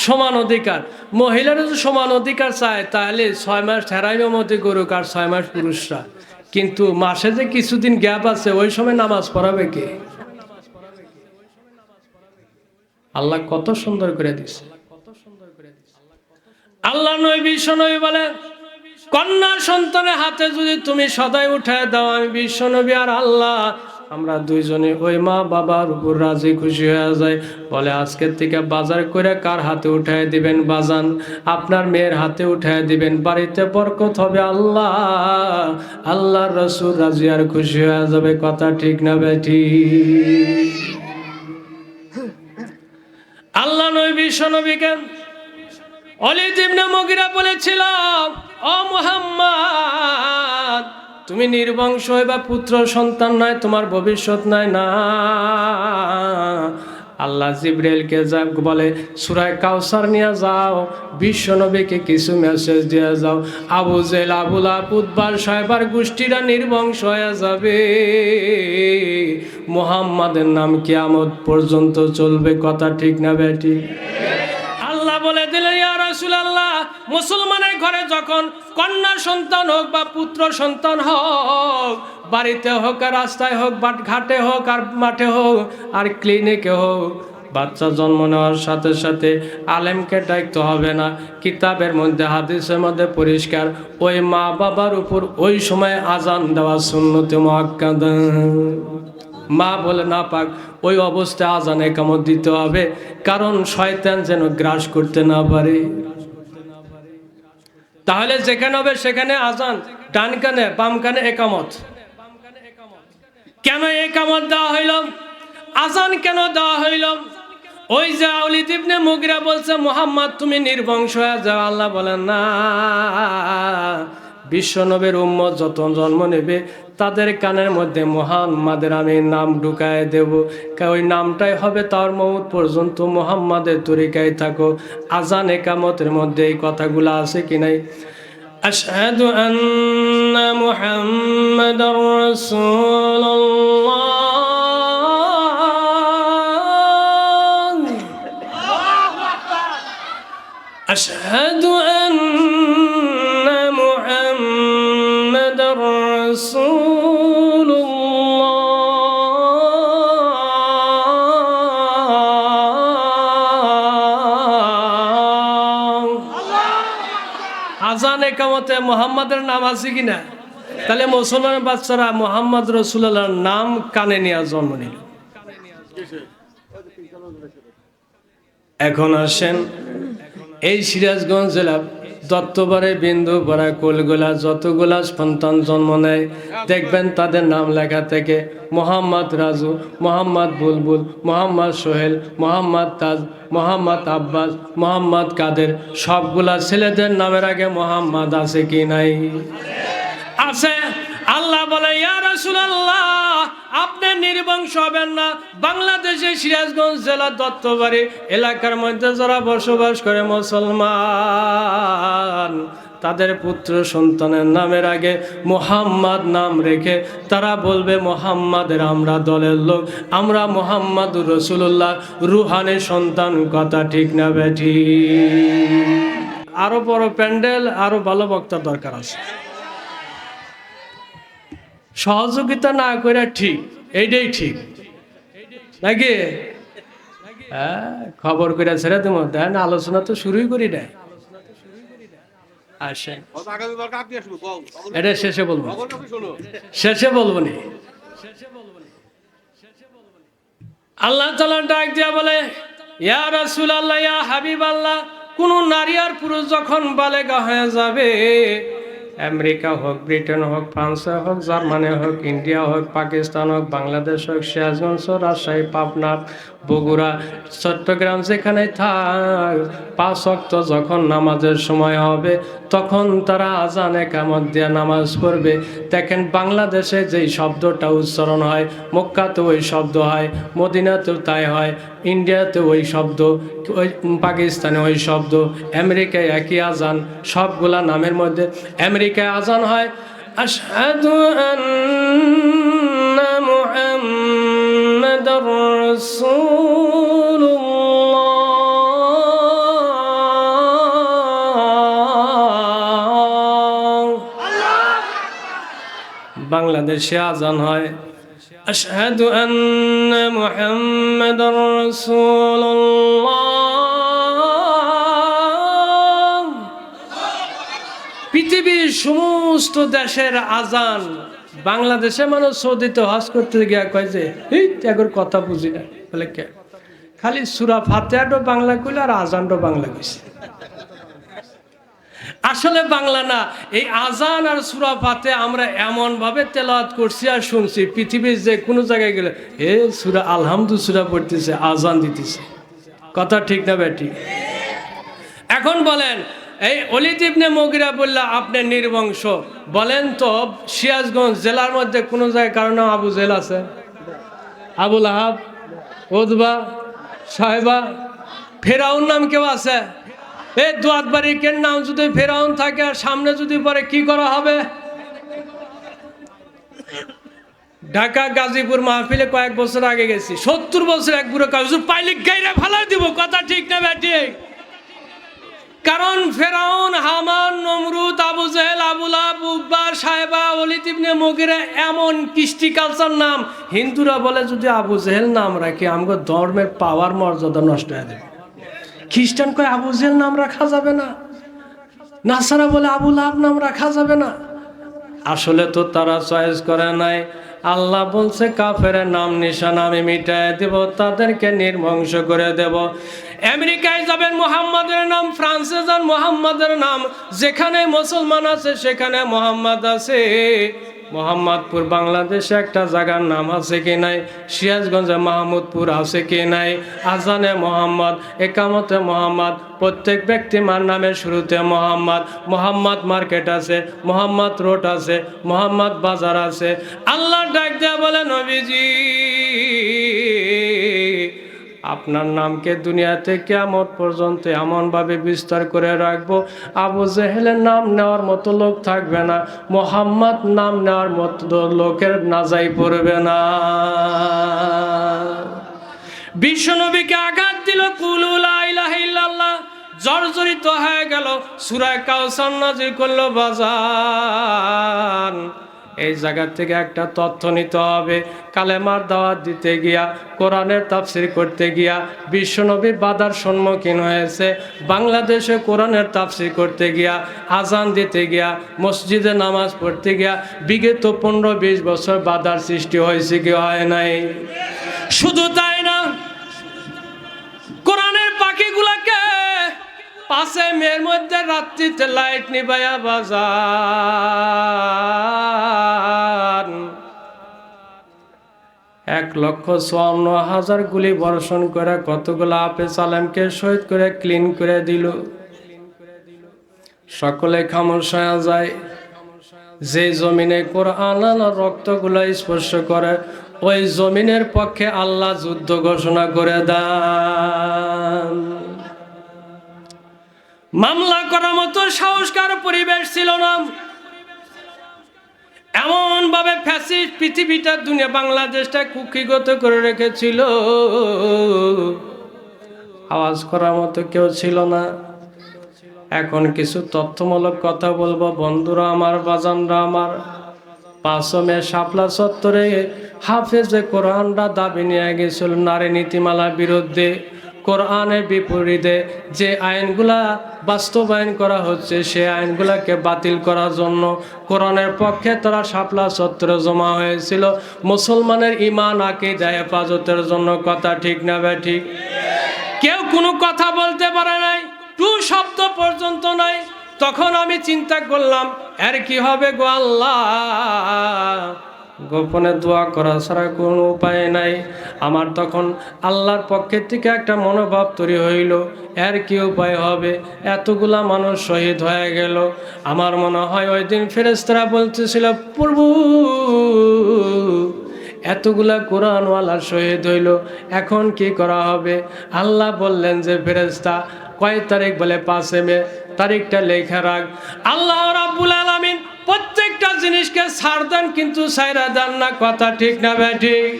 সমান অধিকার। মহিলারা যদি সমান অধিকার চায় তাহলে 6 মাস ঠেরাইমের মধ্যে করুক আর 6 মাস পুরুষরা। কিন্তু মাসে যে কিছুদিন গ্যাপ আছে ওই সময় নামাজ পড়াবে কে? আল্লাহ কত সুন্দর করে দিছে। আল্লাহ নবী বিশ্বনবী বলে, কন্যা সন্তানের হাতে যদি তুমি সদাই উঠায় দাও, আমি বিশ্বনবী আর আল্লাহ আমরা দুইজনে ওই মা বাবার উপর রাজি খুশি হয়ে যায়। বলে আজকের থেকে বাজার করে কার হাতে উঠায় দিবেন? বাজান আপনার মেয়ের হাতে উঠায় দিবেন, বাড়িতে বরকত হবে। আল্লাহ আল্লাহর রাসূল রাজি আর খুশি হয়ে যাবে। কথা ঠিক না বেঠি? আল্লাহ নবী বিশ্বনবীকে ওয়ালিদ ইবনে মুগিরা বলেছিল, ও মুহাম্মদ, তুমি নির্বংশ হইবা, পুত্র সন্তান নাই, তোমার ভবিষ্যৎ নাই। না, আল্লাহ জিবরাইলকে যা বলে, সূরা কাউসার নিয়ে যাও, বিশ্বনবীকে কিছু মেসেজ দিয়ে যাও, আবু জেহেল, আবু লাহাব, উতবা, সাইবার গোষ্ঠীরা নির্বংশ হয়ে যাবে, মুহাম্মাদের নাম কিয়ামত পর্যন্ত চলবে। কথা ঠিক না বেটি? আল্লাহ বলে দিলেন, ইয়া রাসূলুল্লাহ, মুসলমানের ঘরে যখন কন্যা সন্তান হোক বা পুত্র সন্তান হোক, বাড়িতে হোক আর রাস্তায় হোক, ঘাটে হোক আর মাঠে হোক আর ক্লিনিকে হোক, বাচ্চা জন্ম নেওয়ার সাথে সাথে আলেমকে ডাকতে হবে না। কিতাবের মধ্যে, হাদিসের মধ্যে পরিষ্কার, ওই মা বাবার উপর ওই সময় আজান দেওয়া সুন্নতে মুআক্কাদা। মা বলে না পাক, ওই অবস্থায় আজান একামত দিতে হবে, কারণ শয়তান যেন গ্রাস করতে না পারে। তাহলে যেখানে হবে সেখানে আজান, ডান কানে বাম কানে একামত। কেন একামত দেওয়া হইল? আজান কেন দেওয়া হইল? ওই যে ওয়ালিদ ইবনে মুগিরা বলছে, মুহাম্মদ তুমি নির্বংশ হয়ে যাও। আল্লাহ বলেন না, বিশ্বনবীর উম্মত যত জন্ম নেবে তাদের কানের মধ্যে মুহাম্মাদের আমি নাম ঢুকায় দেব। ওই নামটাই হবে তার মউত পর্যন্ত মুহাম্মাদের তরিকায় থাকো। আজান একামতের মধ্যে এই কথাগুলো আছে কি নাই? আশহাদু আন্না মুহাম্মাদার রাসূলুল্লাহ, আশহাদু আন্না মুহাম্মাদার রাসূলুল্লাহ, আজান একামতে মুহাম্মাদের নাম আছে কিনা? তাহলে মুসলমান বাচ্চারা মুহাম্মদ রাসূলুল্লাহর নাম কানে নিয়ে জন্ম নিল। এখন আসেন, এই সিরাজগঞ্জ জেলা দত্তবারে বিন্দু ভরা কুলগুলা যতগুলা সন্তান জন্ম নেয় দেখবেন তাদের নাম লেখা থেকে মোহাম্মদ রাজু, মোহাম্মদ বুলবুল, মোহাম্মদ সোহেল, মোহাম্মদ তাজ, মোহাম্মদ আব্বাস, মোহাম্মদ কাদের, সবগুলা ছেলেদের নামের আগে মোহাম্মদ আছে কি নাই? আছে। আল্লাহ বলে ইয়া রাসূলুল্লাহ আপনি নির্বংশ হবেন না। বাংলাদেশের সিরাজগঞ্জ জেলা দত্তবাড়ি এলাকার মধ্যে যারা বসবাস করে মুসলমান, তাদের পুত্র সন্তানের নামের আগে মোহাম্মদ নাম রেখে তারা বলবে মোহাম্মদের আমরা দলের লোক, আমরা মোহাম্মদুর রাসূলুল্লাহ রুহানি সন্তান। কথা ঠিক না বেঠি? আরো বড় প্যান্ডেল, আরো ভালো বক্তা দরকার আছে। সহযোগিতা না করে ঠিক, এইটাই ঠিক নাকি? হ্যাঁ, খবর করে ছেড়ে দেবো, দেন আলোচনা তো শুরুই করি নাই। আসেন এটা শেষে বলবো, শেষে বলবো নি। আল্লাহ তাআলা ডাক দিয়া বলে ইয়া রাসূলুল্লাহ, ইয়া হাবিবাল্লাহ, কোন নারী আর পুরুষ যখন বালেগা হয়ে যাবে, আমেরিকা হোক, ব্রিটেন হোক, ফ্রান্স হোক, জার্মানি হোক, ইন্ডিয়া হোক, পাকিস্তান হোক, বাংলাদেশ হোক, সিরাজগঞ্জ, রাজশাহী, পাবনা, বগুড়া, চট্টগ্রাম, যেখানে থাক, 5 ওয়াক্ত যখন নামাজের সময় হবে তখন তারা আজান একামত দিয়ে নামাজ পড়বে। দেখেন বাংলাদেশে যেই শব্দটা উচ্চারণ হয়, মক্কাতে ওই শব্দ হয়, মদিনাতেও তাই হয়, ইন্ডিয়াতে ওই শব্দ, ওই পাকিস্তানে ওই শব্দ, আমেরিকায় একই আজান। সবগুলা নামের মধ্যে আমেরিকায় আজান হয় আশহাদু আন্না মুহাম্মাদার রাসূলুল্লাহ। বাংলাদেশে আজান হয় আশহাদু আন্না মুহাম্মাদার রাসূলুল্লাহ। পৃথিবীর সমস্ত দেশের আজান। বাংলাদেশে মানুষ সৌদিতে হজ করতে গিয়া কয় যে এই এগোর কথা বুঝি না, বলে কে খালি সূরা ফাতিহাটা বাংলা কইল আর আজানটা বাংলা কইছে। আসলে বাংলা না, এই আজান আর সূরা ফাতিহা আমরা এমন ভাবে তেলাওয়াত করছি আর শুনছি, পৃথিবীর যে কোনো জায়গায় গেলে এ সূরা আলহামদুলিল্লাহ সূরা পড়তেছে, আজান দিতেছে। কথা ঠিক না বেটি? এখন বলেন এই ওলীদ ইবনে মুগীরা বললা আপনি নির্বংশ, বলেন তো সিরাজগঞ্জ জেলার মধ্যে কোন জায়গায় কারো নাম আবু জেহেল আছে? আবু লাহাব, উতবা, সাহেবা, ফেরাউন নাম কেউ আছে? এই দুয়াত বাড়ির নাম যদি ফেরাউন থাকে আর সামনে যদি পরে কি করা হবে? ঢাকা গাজীপুর মাহফিলে কয়েক বছর আগে গেছি, 70 বছর এক বুড়ো কাজুর পাইলে গাইরা ফালাই দিব। কথা ঠিক না বেটি? কারণ ফেরাউন, হামান, নমরুদ, আবু জেহেল, আবু লাহাব, উতবা, সাহেবা, ওলীদ ইবনে মুগীরা এমন কৃষ্টি কালচার নাম। হিন্দুরা বলে যদি আবু জেহেল নাম রাখি আমাদের ধর্মের পাওয়ার মর্যাদা নষ্ট হয়ে যাবে। খ্রিস্টান কয় আবু জেহেল নাম রাখা যাবে না, নাসারা বলে আবু লাহাব নাম রাখা যাবে না। আসলে তো তারা চয়েস করে নাই। আল্লাহ বলছে কাফেরের নাম নিশানা আমি মিটায় দেব, তাদেরকে নির্বংশ করে দেব। আমেরিকায় যাবেন মোহাম্মদের নাম, ফ্রান্সে যান মোহাম্মদের নাম, যেখানে মুসলমান আছে সেখানে মোহাম্মদ আছে। মোহাম্মদপুর বাংলাদেশে একটা জায়গার নাম আছে কি নাই? সিরাজগঞ্জে মাহমুদপুর আছে কি নাই? আজানে মোহাম্মদ, একামতে মোহাম্মদ, প্রত্যেক ব্যক্তি মার নামের শুরুতে মোহাম্মদ। মোহাম্মদ মার্কেট আছে, মোহাম্মদ রোড আছে, মোহাম্মদ বাজার আছে। আল্লাহ ডাক দেয়া বলে নবীজি আপনার নামকে দুনিয়াতে কিয়ামত পর্যন্ত এমনভাবে বিস্তার করে রাখবো, আবু জেহেলের নাম নেওয়ার মতো লোক থাকবে না, মোহাম্মদ নাম নেওয়ার মতো লোকের নাজাই পড়বে না। বিশ্বনবীকে আঘাত দিল, কুলু লা ইলাহা ইল্লাল্লাহ, জর্জরিত হয়ে গেল। সূরা কাউসার নাযিল করল বাজান। এই জায়গা থেকে একটা তথ্য নিতে হবে। কালেমার দাওয়াত দিতে গিয়া, কোরআনের তাফসির করতে গিয়া বিশ্বনবী বাধার সম্মুখীন হয়েছে। বাংলাদেশে কোরআনের তাফসির করতে গিয়া, আজান দিতে গিয়া, মসজিদে নামাজ পড়তে গিয়া বিগত 15-20 বছর বাধার সৃষ্টি হয়েছে কি হয় নাই? শুধু তাই না, কোরআনের পাখিগুলাকে 5 মের মধ্যে রাত্রিতে লাইট নিবাইয়া বাজান 1,54,000 গুলি বর্ষণ করে কতগুলো হাফেজ আলেমকে শহীদ করে ক্লিন করে দিল। সকলে খামোশ হয়ে যায়। যে জমিনে কোরআন আল্লাহর রক্তগুলো স্পর্শ করে ওই জমিনের পক্ষে আল্লাহ যুদ্ধ ঘোষণা করে দেন। মামলা করার মতো সাহসকার পরিবেশ ছিল না। এমন ভাবে ফ্যাসিস্ট পৃথিবীটা দুনিয়া বাংলাদেশটা কুক্ষিগত করে রেখেছিল, আওয়াজ করার মতো কেউ ছিল না। এখন কিছু তথ্যমূলক কথা বলবো বন্ধুরা আমার, বাজানরা আমার। 5 মে শাপলা চত্বরে হাফেজে কোরআনরা দাবি নিয়ে গেছিল নারী নীতিমালার বিরুদ্ধে। কোরআনের বিপরীতে যে আইনগুলা বাস্তবায়ন করা হচ্ছে সে আইনগুলাকে বাতিল করার জন্য কোরআনের পক্ষে তারা শাপলা চত্বরে জমা হয়েছিল মুসলমানের ঈমান আকীদা হেফাজতের জন্য। কথা ঠিক না ঠিক? কেউ কোনো কথা বলতে পারে নাই, টু শব্দ পর্যন্ত নাই। তখন আমি চিন্তা করলাম এর কি হবে গো আল্লাহ, গোপনে দোয়া করা ছাড়া কোনো উপায় নাই। আমার তখন আল্লাহর পক্ষের থেকে একটা মনোভাব তৈরি হইল, এর কি উপায় হবে, এতগুলা মানুষ শহীদ হয়ে গেল। আমার মনে হয় ওই দিন ফেরেশতারা বলতেছিল প্রভু এতগুলা কোরআনওয়ালা শহীদ হইল, এখন কি করা হবে? আল্লাহ বললেন যে ফেরেশতা কয় তারিখ? বলে 5 মে। তারিখটা লেখা রাখ। আল্লাহ রাব্বুল আলামিন প্রত্যেকটা জিনিসকে ছাড় দেন কিন্তু ছাইরা দেন না। কথা ঠিক না ঠিক?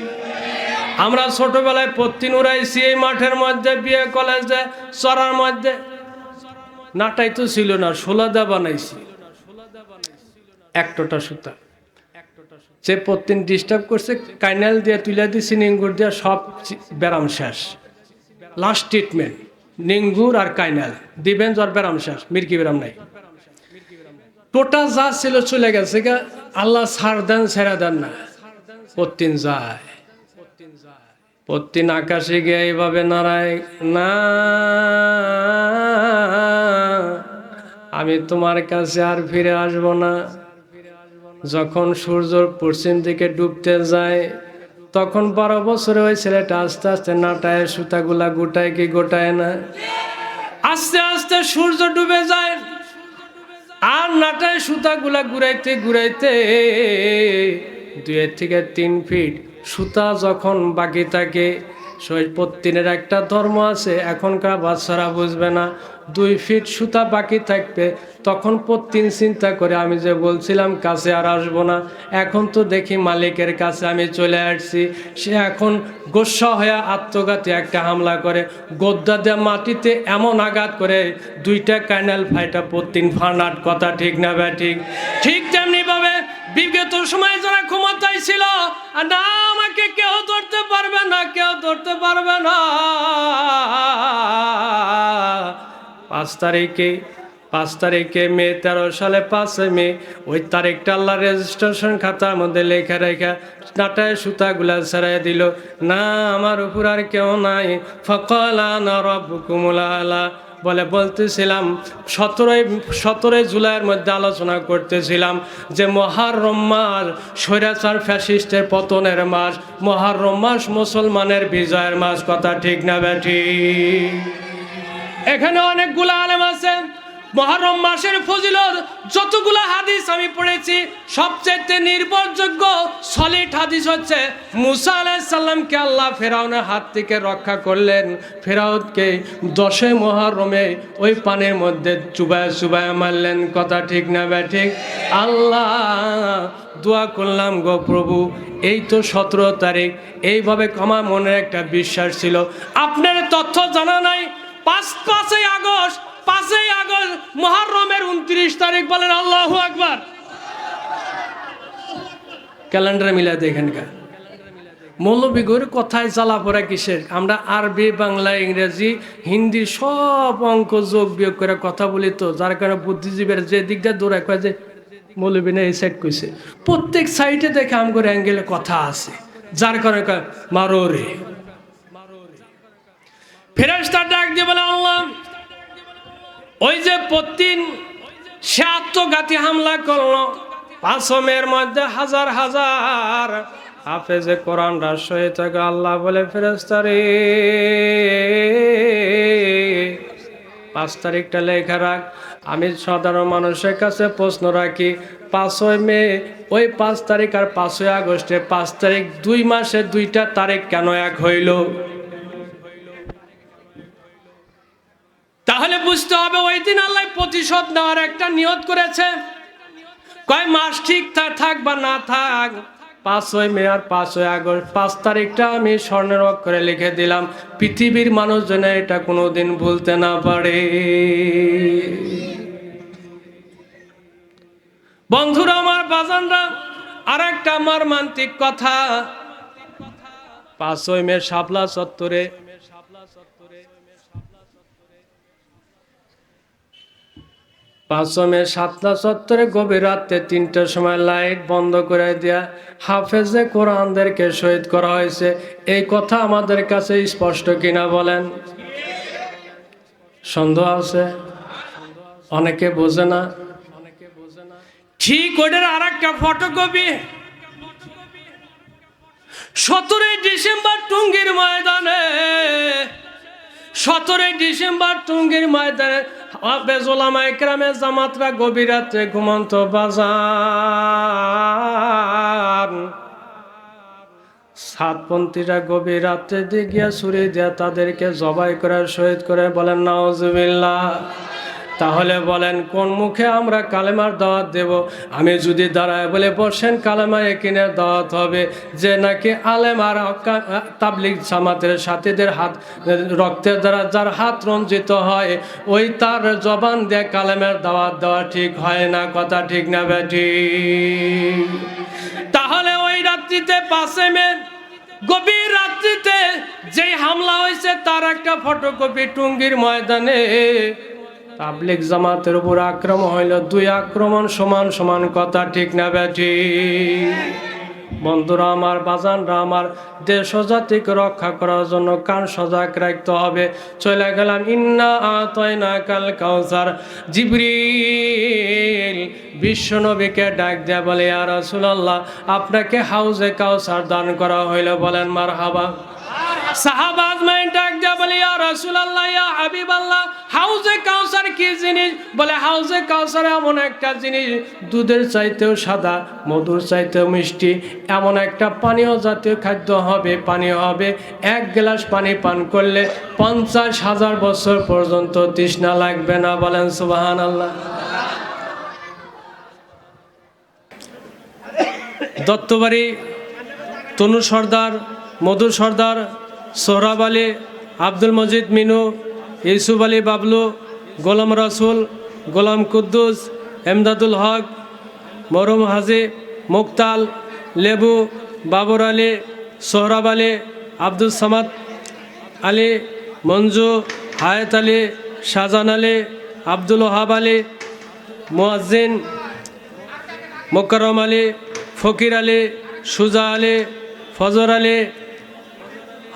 আমরা ছোটবেলায় পত্তি নুরাইছি এই মাঠের মধ্যে, বিয়ে কলেজে, চড়ার মধ্যে। নাটাই তো ছিল না, সোলাদা বানাইছি, একটা সুতা। যে পত্তিন ডিস্টার্ব করছে কাইনাল দিয়ে তুলে দিছি, নিঙ্গুর দিয়ে সব ব্যারাম শেষ। লাস্ট ট্রিটমেন্ট নিঙ্গুর আর কাইনাল দিবেন, জ্বর ব্যারাম শেষ, মির্কি ব্যারাম নাই। টোটা যা ছিল চলে গেছে গা। আল্লাহ ছাড় দেন ছেড়া দেন না। পত্তিন যায়, পত্তিন আকাশে গিয়ে এইভাবে নাড়ায়, না আমি তোমার কাছে আর ফিরে আসবো না। যখন সূর্য পশ্চিম দিকে ডুবতে যায় তখন 12 বছরে ওই ছেলেটা আস্তে আস্তে নাটায় সুতাগুলা গোটায় কি গোটায় না? আস্তে আস্তে সূর্য ডুবে যায় আর নাটায় সুতাগুলা ঘুরাইতে ঘুরাইতে 2 থেকে 3 ফিট সুতা যখন বাকি থাকে, পত্তিনের একটা ধর্ম আছে, এখনকার বাচ্চারা বুঝবে না। 2 ফিট সুতা বাকি থাকবে, তখন পত্তিন চিন্তা করে আমি যে বলছিলাম কাছে আর আসবো না, এখন তো দেখি মালিকের কাছে আমি চলে আসছি। সে এখন গোস্বা হয়ে আত্মঘাতী একটা হামলা করে, গদ্দা দিয়ে মাটিতে এমন আঘাত করে 2টা কাইনাল ফাইটা পত্তিন ফানাট। কথা ঠিক না ঠিক? ঠিক তেমনি ভাবে বিগত সময় যারা ক্ষমতায় ছিল, না আমাকে কেউ ধরতে পারবে না, কেউ ধরতে পারবে না। 5 তারিখে মে 13 সালে 5 মে ওই তারিখটা আল্লাহ রেজিস্ট্রেশন খাতার মধ্যে লেখা রেখা নাটায় সুতাগুলা ছাড়াই দিল, না আমার উপর আর কেউ নাই। ফাকালা আনা রাব্বুকুমুল আলা বলে বলতেছিলাম 17 জুলাইয়ের মধ্যে আলোচনা করতেছিলাম যে মুহররম মাস স্বৈরাচার ফ্যাসিস্টের পতনের মাস, মুহররম মাস মুসলমানের বিজয়ের মাস। কথা ঠিক না ঠিক? এখানে অনেকগুলো আলেম আছে। মুহররম মাসের ফজিলত যতগুলো হাদিস আমি পড়েছি সবচেয়ে নির্ভরযোগ্য সলিড হাদিস হচ্ছে মুসা আলাইহিস সালামকে আল্লাহ ফেরাউনের হাত থেকে রক্ষা করলেন। ফেরাউনকে 10 মুহররমে ওই পানির মধ্যে চুবায় মারলেন। কথা ঠিক না ঠিক? আল্লাহ দোয়া করলাম গো প্রভু, এই তো 17 তারিখ, এইভাবে আমার মনে একটা বিশ্বাস ছিল। আপনার তথ্য জানা নাই 5ই আগস্ট মুহররমের 29 তারিখ। বলেন আল্লাহু আকবার। ক্যালেন্ডারে মিলা দেখেন কা মৌলবীগর কথায় জ্বালা পড়া কিসের? আমরা আরবি, বাংলা, ইংরেজি, হিন্দি সব অঙ্ক যোগ বিয়োগ করে কথা বলি, তো যার কারণে বুদ্ধিজীবীর যে দিকটা দৌড়ায় কয় যে মৌলবী না এই সাইড কইছে। প্রত্যেক সাইডে দেখে আমগর অ্যাঙ্গেলে কথা আছে, যার কারণে কয় মারো রে। ফেরেশতা ডাক দিয়ে বলে আল্লাহ ওই যে প্রতিদিন সে আত্মঘাতী হামলা করলো, 5 মের মধ্যে হাজার হাজার হাফেজে কোরআনরা শহীদ থেকে আল্লাহ বলে ফেরেশতারে 5 তারিখটা লেখা রাখ। আমি সাধারণ মানুষের কাছে প্রশ্ন রাখি, 5 মে ওই 5 তারিখ আর 5 আগস্টে 5 তারিখ 2 মাসে 2টা তারিখ কেন এক হইল? তাহলে বুঝতে হবে ওই দিন আল্লাহ প্রতিশোধ নেওয়ার একটা নিয়ত করেছে। কয় মাস ঠিক থাক বা না থাক, 5 মে আর 5 আগস্ট 5 তারিখটা আমি স্বর্ণের অক্ষরে লিখে দিলাম, পৃথিবীর মানুষ যেন এটা কোনোদিন ভুলতে না পারে। বন্ধুরা আমার, বাজানরা, আর একটা মর্মান্তিক কথা, 5 মে শাপলা চত্বরে 5 মে শাপলা চত্বরে গভীর রাতে 3টার সময় লাইট বন্ধ করে দেয়া হাফেজে কোরআনদেরকে শহীদ করা হয়েছে। এই কথা আমাদের কাছে স্পষ্ট কিনা বলেন? সন্দেহ আছে? অনেকে বোঝে না। ঠিক ওটার আর একটা ফটোকপি 17 ডিসেম্বর টুঙ্গির ময়দানে, 17 ডিসেম্বর টুঙ্গির ময়দানে বেজোলামা একরামে জামাতরা গভীর রাত্রে ঘুমন্ত বাজার সাতপন্থীরা গভীর রাত্রে দিয়ে গিয়া ছুরি দিয়া তাদেরকে জবাই করে শহীদ করে। বলেন নাউজুবিল্লাহ। তাহলে বলেন কোন মুখে আমরা কালেমার দাওয়াত দেব? আমি যদি দাঁড়ায় বলে বসেন কালেমা একিনের দাওয়াত হবে, যে নাকি আলেম আর তাবলিগ জামাতের সাথীদের হাত রক্তের দ্বারা যার হাত রঞ্জিত হয়, ওই তার জবান দিয়ে কালেমের দাওয়াত দেওয়া ঠিক হয় না। কথা ঠিক না বেঠি? তাহলে ওই রাত্রিতে 5 মে গভীর রাত্রিতে যেই হামলা হয়েছে তার একটা ফটোকপি টুঙ্গির ময়দানে তাবলিগ জামাতের উপর আক্রমণ হইল। 2 আক্রমণ সমান সমান। কথা ঠিক না বেঠি? বন্ধুরা আমার, বাজানরা আমার, দেশ ও জাতিকে রক্ষা করার জন্য কান সজাগ রাখতে হবে। চলে গেলাম ইন্না আতাইনা কাল কাউসার। জিবরিল বিশ্বনবীকে ডাক দেয়া বলে, ইয়া রাসূলুল্লাহ, আপনাকে হাউজে কাউসার দান করা হইল। বলেন মারহাবা। সাহাবা আজমাইন ডাক দেয়া বলে, ইয়া রাসূলুল্লাহ, ইয়া হাবিবাল্লাহ, হাউজে কাউসার কি জিনিস? বলে হাউজে কাউসার এমন একটা জিনিস, দুধের চাইতেও সাদা, মধুর চাইতেও মিষ্টি, এমন একটা পানীয় জাতীয় খাদ্য হবে, পানীয় হবে, 1 গ্লাস পানি পান করলে 50,000 বছর পর্যন্ত তৃষ্ণা লাগবে না। বলেন সুবহানাল্লাহ। দত্তবাড়ি তনু সর্দার, মধু সর্দার, সোহরাব আলী, আব্দুল মজিদ মিনু, ইউসুফ আলী বাবলু, গোলাম রাসুল, গোলাম কুদ্দুস, এমদাদুল হক, মরহুম হাজি মুক্তাল, লেবু, বাবর আলী, সোহরাব আলী, আব্দুল সামাদ আলী, মঞ্জু, হায়াত আলী, শাহজাহান আলী, আব্দুল ওহাব আলী, মুয়াজ্জিন, মোকাররম আলী, ফকির আলী, সুজা আলী, ফজর আলী,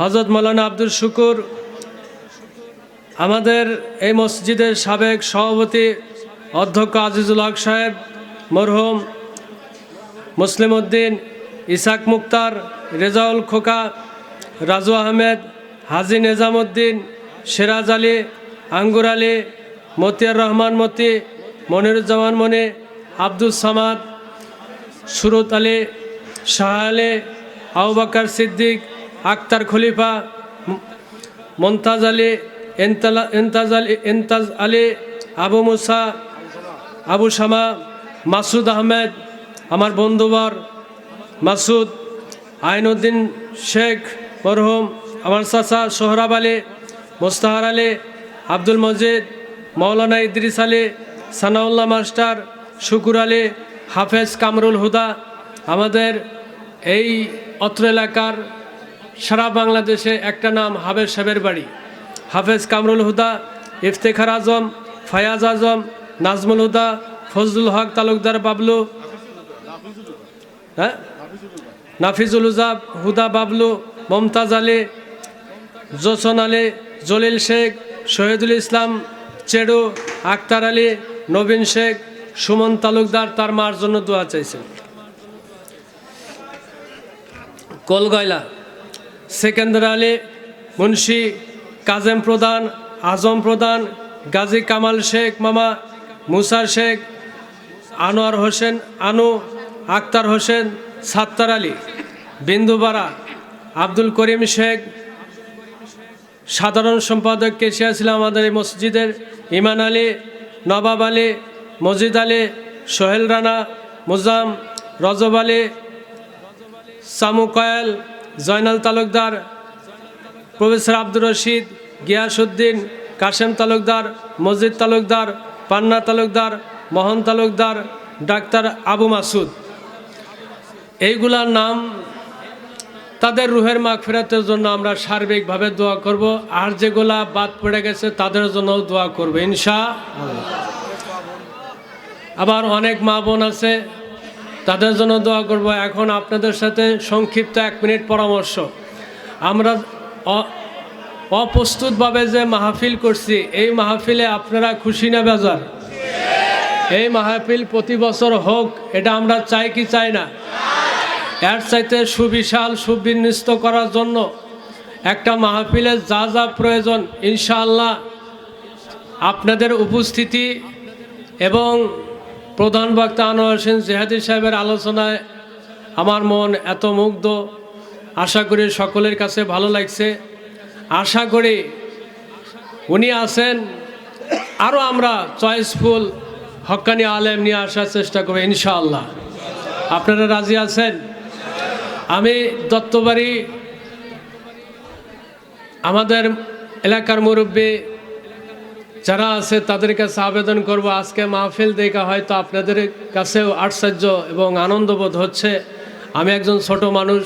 হযরত মাওলানা আব্দুল শুকুর, আমাদের এই মসজিদের সাবেক সভাপতি অধ্যক্ষ আজিজুল হক সাহেব, মরহুম মুসলিম উদ্দিন, ইসাক মুক্তার, রেজাউল খোকা, রাজু আহমেদ, হাজি নিজামুদ্দিন, সিরাজ আলী, আঙ্গুর আলী, মতিয়ার রহমান মতি, মনিরুজ্জামান মনি, আব্দুল সামাদ, সুরত আলী, শাহ আলী, আবু বকর সিদ্দিক, আক্তার খলিফা, মমতাজ আলী, ইন্তাজ আলী, আবু মুসা, আবু শামা, মাসুদ আহমেদ, আমার বন্ধুবর মাসুদ, আইনুদ্দিন শেখ, মরহুম আমার চাচা সোহরাব আলী, মোস্তাহার আলী, আব্দুল মজিদ, মৌলানা ইদ্রিস আলী, সানাউল্লাহ মাস্টার, শুকুর আলী, হাফেজ কামরুল হুদা। আমাদের এই অত্র এলাকার সারা বাংলাদেশে একটা নাম হাফেজ সাহেবের বাড়ি, হাফেজ কামরুল হুদা, ইফতেখার আজম, ফায়াজ আজম, নাজমুল হুদা, ফজলুল হক তালুকদার বাবলু, হ্যাঁ, নাফিজুল হুদা বাবলু, মমতাজ আলী, জোসন আলী, জলিল শেখ, শহীদুল ইসলাম চেড়ু, আক্তার আলী, নবীন শেখ, সুমন তালুকদার তার মার জন্য দোয়া চাইছেন। কলগয়লা সেকেন্দার আলী মুন্সি, কাজেম প্রধান, আজম প্রধান, গাজী কামাল শেখ মামা, মুসা শেখ, আনোয়ার হোসেন আনু, আক্তার হোসেন, সাত্তার আলী, বিন্দুবাড়া, আব্দুল করিম শেখ, সাধারণ সম্পাদক কেশিয়া ছিল আমাদের এই মসজিদের, ইমান আলী, নবাব আলী, মজিদ আলী, সোহেল রানা, মুজাম, রজব আলী, সামু কয়েল, জয়নাল তালুকদার, প্রফেসর আব্দুর রশিদ, গিয়াসউদ্দিন, কাশেম তালুকদার, মসজিদ তালুকদার, পান্না তালুকদার, মোহন তালুকদার, ডাক্তার আবু মাসুদ। এইগুলার নাম, তাদের রুহের মাগফিরাতের জন্য আমরা সার্বিকভাবে দোয়া করব। আর যেগুলা বাদ পড়ে গেছে তাদের জন্য দোয়া করব ইনশাআল্লাহ। আবার অনেক মা বোন আছে, তাদের জন্য দোয়া করব। এখন আপনাদের সাথে সংক্ষিপ্ত 1 মিনিট পরামর্শ। আমরা অপ্রস্তুতভাবে যে মাহফিল করছি, এই মাহফিলে আপনারা খুশি না বেজার? এই মাহফিল প্রতি বছর হোক, এটা আমরা চাই কি চাই না? এর চাইতে সুবিশাল সুবিন্যস্ত করার জন্য একটা মাহফিলে যা যা প্রয়োজন ইনশাআল্লাহ আপনাদের উপস্থিতি এবং প্রধান বক্তা আনোয়ার হোসেন জিহাদি সাহেবের আলোচনায় আমার মন এত মুগ্ধ। আশা করি সকলের কাছে ভালো লাগছে। আশা করি উনি আছেন, আরও আমরা চয়েসফুল হক্কানি আলেম নিয়ে আসার চেষ্টা করব ইনশাআল্লাহ। আপনারা রাজি আছেন? আমি দত্তবাড়ি আমাদের এলাকার মুরব্বী যারা আছে তাদের কাছে আবেদন করব, আজকে মাহফিল দেখা হয়তো আপনাদের কাছেও আশ্চর্য এবং আনন্দবোধ হচ্ছে। আমি একজন ছোট মানুষ,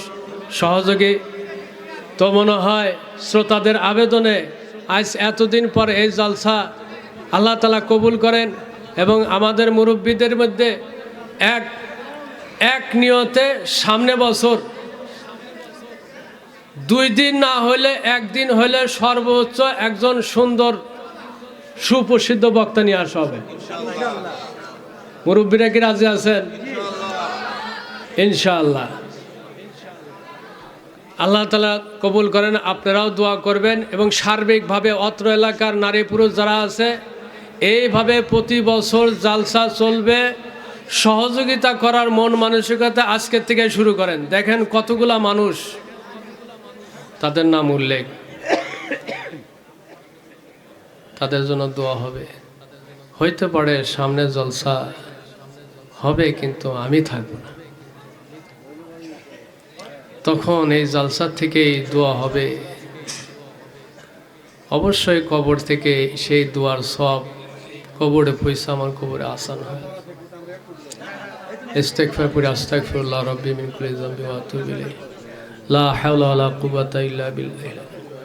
সহযোগী, তো মনে হয় শ্রোতাদের আবেদনে আজ এতদিন পর এই জলসা আল্লাহ তাআলা কবুল করেন এবং আমাদের মুরব্বীদের মধ্যে এক নিয়তে সামনে বছর 2 দিন না হলে 1 দিন হলে সর্বোচ্চ একজন সুন্দর সুপ্রসিদ্ধ বক্তা নিয়ে আসা হবে। মুরব্বীরা কি রাজি আছেন? ইনশাআল্লাহ আল্লাহ তাআলা কবুল করেন। আপনারাও দোয়া করবেন এবং সার্বিকভাবে অত্র এলাকার নারী পুরুষ যারা আছে এইভাবে প্রতি বছর জালসা চলবে। সহযোগিতা করার মন মানসিকতা আজকের থেকে শুরু করেন। দেখেন কতগুলা মানুষ, তাদের নাম উল্লেখ, তাদের জন্য দোয়া হবে। হইতে পারে সামনে জলসা হবে কিন্তু আমি থাকবো না, তখন এই জালসা থেকেই দোয়া হবে। অবশ্যই কবর থেকে সেই দোয়ার সব কবরে পয়সা আমার কবরে আসান হয়। ইস্তেগফার পড়ি, আস্তাগফিরুল্লাহ রাব্বি মিন কুল্লি যামবি ওয়া আতুবু ইলাইহি, লা হাওলা ওয়ালা কুওয়াতা ইল্লা বিল্লাহ।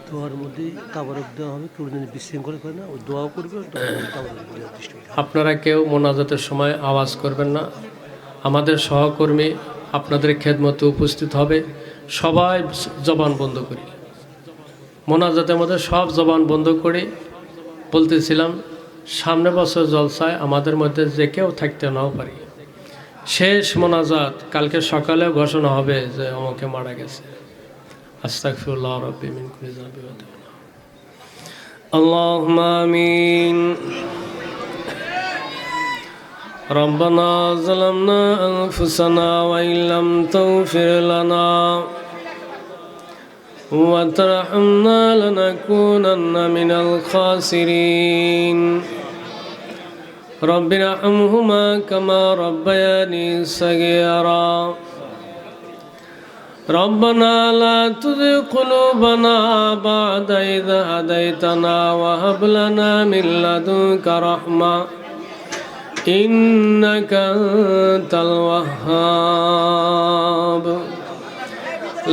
দোয়ার মধ্যে তাবারক দেওয়া হবে, কেউ যদি বিশৃঙ্খলা করে না ওই দোয়াও করবে। আপনারা কেউ মোনাজাতের সময় আওয়াজ করবেন না। আমাদের সহকর্মী আপনাদের খেদমতে উপস্থিত হবে। সবাই জবান বন্ধ করি, মোনাজাতের মধ্যে সব জবান বন্ধ করি। বলতেছিলাম সামনে বছর জলসায় আমাদের মধ্যে যে কেউ থাকতে নাও পারি, শেষ মোনাজাত কালকে সকালে ঘোষণা হবে যে আমাকে মারা গেছে। আস্তাগফিরুল্লাহ রাব্বি মিন কুল্লি যামবি ওয়া আতুবু ইলাইহি। আল্লাহুম্মা আমিন। ربنا ظلمنا أنفسنا وإن لم تغفر لنا وترحمنا لنكونن من الخاسرين رب ارحمهما كما ربياني صغيرا ربنا لا تزغ قلوبنا بعد إذ هديتنا وهب لنا من لدنك رحمة إنك أنت الوهاب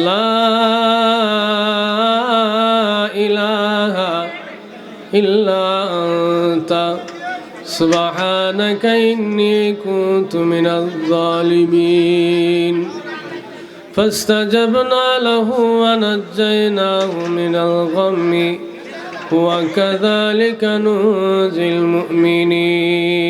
لا إله إلا أنت سبحانك إني كنت من الظالمين فاستجبنا له ونجيناه من الغم وكذلك ننجي المؤمنين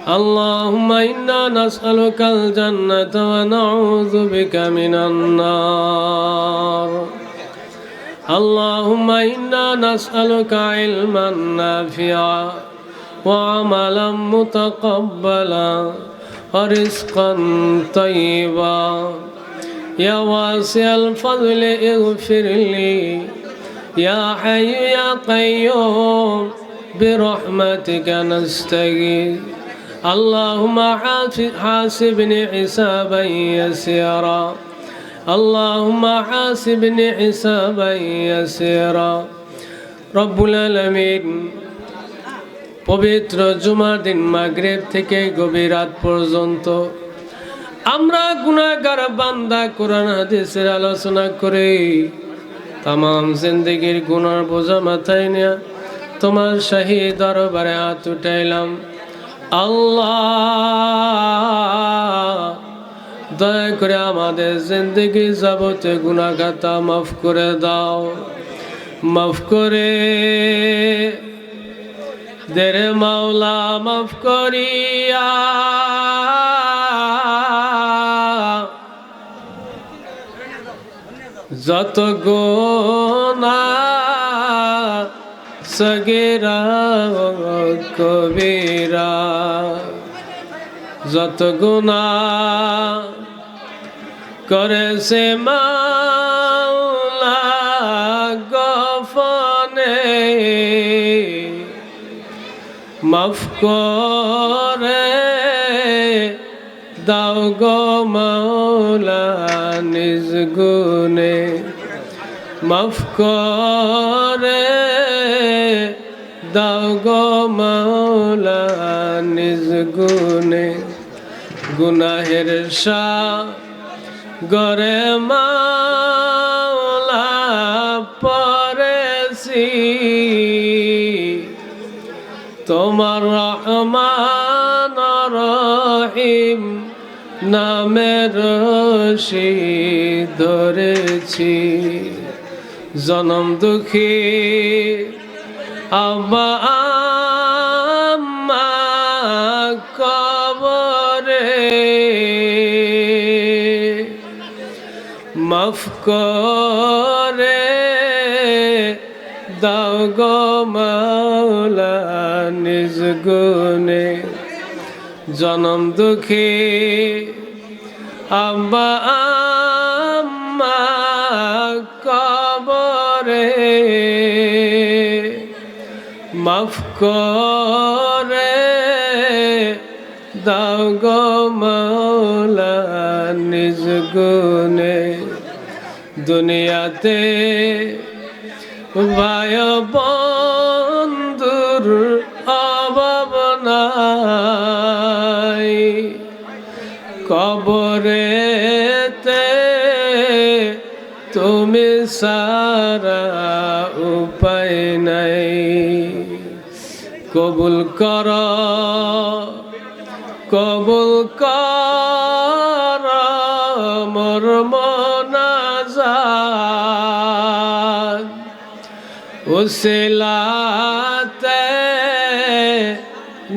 اللهم إنا نسألك الجنة ونعوذ بك من النار اللهم إنا نسألك علما نافعا وعملا متقبلا ورزقا طيبا يا واسع الفضل اغفر لي يا حي يا قيوم برحمتك نستغيث اللهم حاسبني حسابا يسيرا اللهم حاسبني حسابا يسيرا رب العالمين পবিত্র জুমার দিন মাগরিব থেকে গভীর রাত পর্যন্ত আমরা গুনাহগার বান্দা কোরআন হাদিসের আলোচনা করে তাম জিন্দেগির গুনার বোঝা মাথায় নিয়ে তোমার শাহী দরবারে হাত উঠাইলাম আল্লাহ দয়া করে আমাদের জিন্দেগি যাবতীয় গুনাহ খাতা মাফ করে দাও মাফ করে দেরে মাওলা মাফ করিয়া যত গুনাহ সগীরা কবিরা যত গুনাহ করেছে মাওলা গোপনে মাফ করে দাও গো মাওলা নিজ গুণে মাফ করে দাও গো মাওলা নিজ গুণে গুনাহের সাগরে মাওলা পড়েছি তোমার রহমান রহিম নামের রশি ধরেছি জনম দুঃখী আব্বা আম্মা কবরে মাফ করে দাও গো মাওলা নিজ গুণে জনম দুঃখী আব্বা আম্মা কবরে মাফ করে দাও গো মাওলা নিজ গুণে দুনিয়াতে ভাই বন্ধুর অভাব নাই কবরেতে তুমি সারা উপায় নাই কবুল কর মোর মোনাজাত উসিলাতে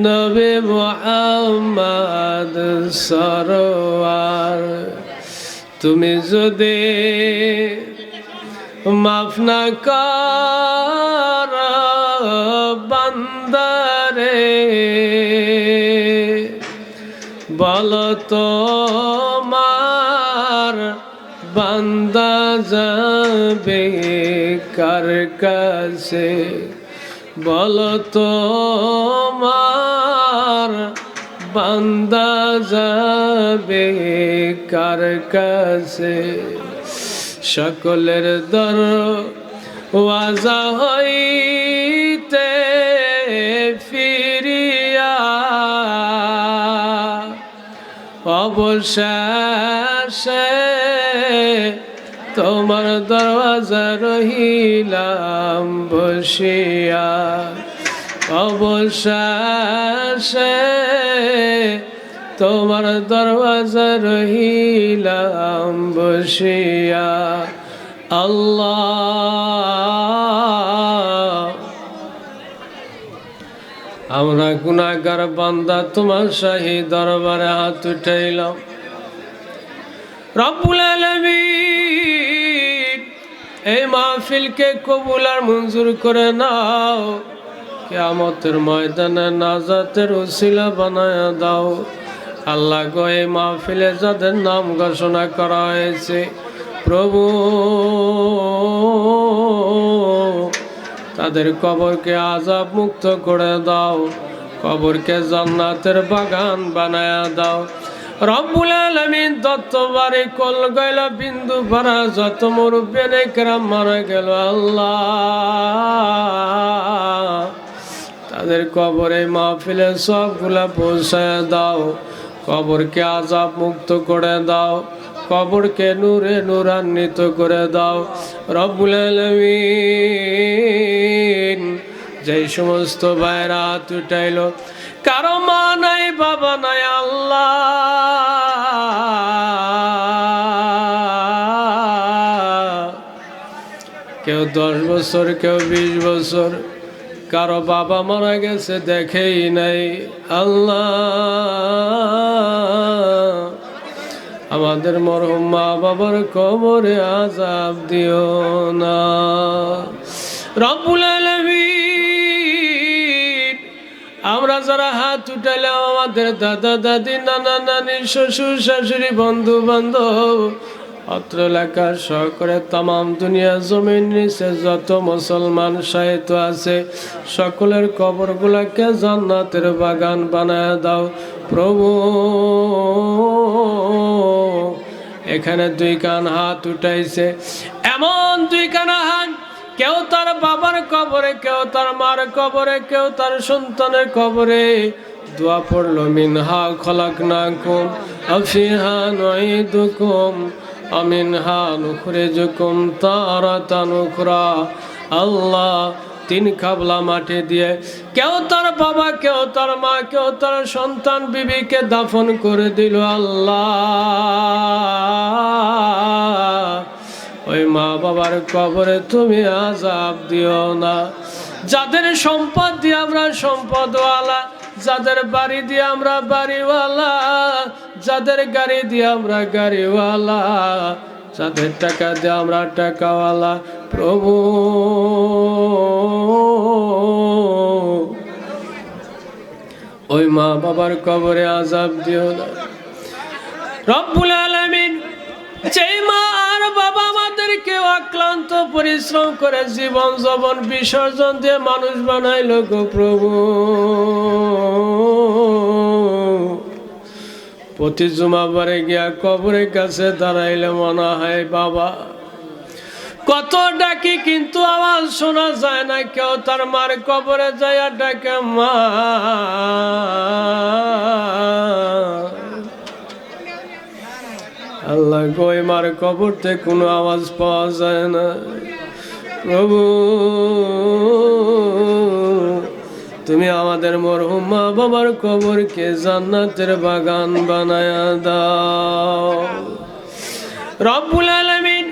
নবী মুহাম্মদ সরওয়ার তুমি যদি মাফ না কর বান্দারে বলো তোমার বান্দা যাবে কার কাছে বলো তোমার বান্দা যাবে কার কাছে সকলের দরওয়াজা হইতে ফিরিয়া অবশেষে তোমার দরওয়াজা রহিলাম বসিয়া অবশেষে তোমার দরওয়াজা রহিলাম বসিয়া আল্লাহ আমরা গুনাহগার বান্দা তোমার শাহী দরবারে হাত উঠাইলাম। রব্বুল আলামিন এই মাহফিলকে কবুল আর মঞ্জুর করে নাও। কিয়ামতের ময়দানে নাজাতের উসিলা বানায়া দাও। আল্লাহ গো, এই মাহফিলে যাদের নাম ঘোষণা করা হয়েছে প্রভু, তাদের কবরকে আযাব মুক্ত করে দাও, কবরকে জান্নাতের বাগান বানায়া দাও। রব্বুল আলামিন দত্তবাড়ি কলগয়লা বিন্দু পাড়া যত মুরব্বিয়ানে কেরাম মারা গেল আল্লাহ, তাদের কবরে মাহফিলে সবগুলা পৌঁছায় দাও, কবরকে আযাব মুক্ত করে দাও, কবরকে নূরে নূরান্বিত করে দাও। রব্বুল আলামিন যেই সমস্ত ভাইরা হাত উঠাইলো, কারো মা নাই বাবা নাই আল্লাহ, কেউ 10 বছর কেউ 20 বছর, কারো বাবা মারা গেছে দেখেই নাই আল্লাহ, আমাদের মরহুম মা বাবার কবরে আযাব দিও না। রব্বুল আলামিন আমরা যারা হাত উঠাইলাম, আমাদের দাদা দাদি নানা নানি শ্বশুর শাশুড়ি বন্ধু বান্ধব অত্র এলাকার সকলে তামাম দুনিয়া জমিন নিচে যত মুসলমান সাহিত্য আছে সকলের কবরগুলাকে জান্নাতের বাগান বানায় দাও প্রভু। এখানে 2 কান হাত উঠাইছে, এমন 2 কানা হাত, কেউ তার বাবার কবরে, কেউ তার মার কবরে, কেউ তার সন্তানের কবরে দোয়া পড়লো, মিনহা খলাকনাকুম আফিহা নুঈদুকুম আমিনহা নুখরিজুকুম তারাতান উখরা। আল্লাহ 3 কাবলা মাটি দিয়ে কেউ তার বাবা, কেউ তার মা, কেউ তার সন্তান বিবিকে দাফন করে দিল আল্লাহ, ওই মা বাবার কবরে তুমি আযাব দিও না। যাদের সম্পদ দিয়ে আমরা সম্পদওয়ালা, যাদের বাড়ি দিয়ে আমরা বাড়িওয়ালা, যাদের গাড়ি দিয়ে আমরা গাড়িওয়ালা, যাদের টাকা দিয়ে আমরা টাকাওয়ালা প্রভু, ওই মা বাবার কবরে আযাব দিও না। রব্বুল আলামিন যেই মা আর বাবা আমাদেরকে অক্লান্ত পরিশ্রম করে জীবন যৌবন বিসর্জন দিয়ে মানুষ বানাইলো গো প্রভু, প্রতি জুমাবারে গিয়া কবরের কাছে দাঁড়াইলে মনে হয় বাবা, কত ডাকি কিন্তু আওয়াজ শোনা যায় না। কেউ তার মার কবরে যায় ডাকে মা, আল্লাহ গো, মার কবরতে কোনো আওয়াজ পাওয়া যায় না প্রভু, তুমি আমাদের মরহুম মা বাবার কবরকে জান্নাতের বাগান বানায়া দাও। রব্বুল আলামিন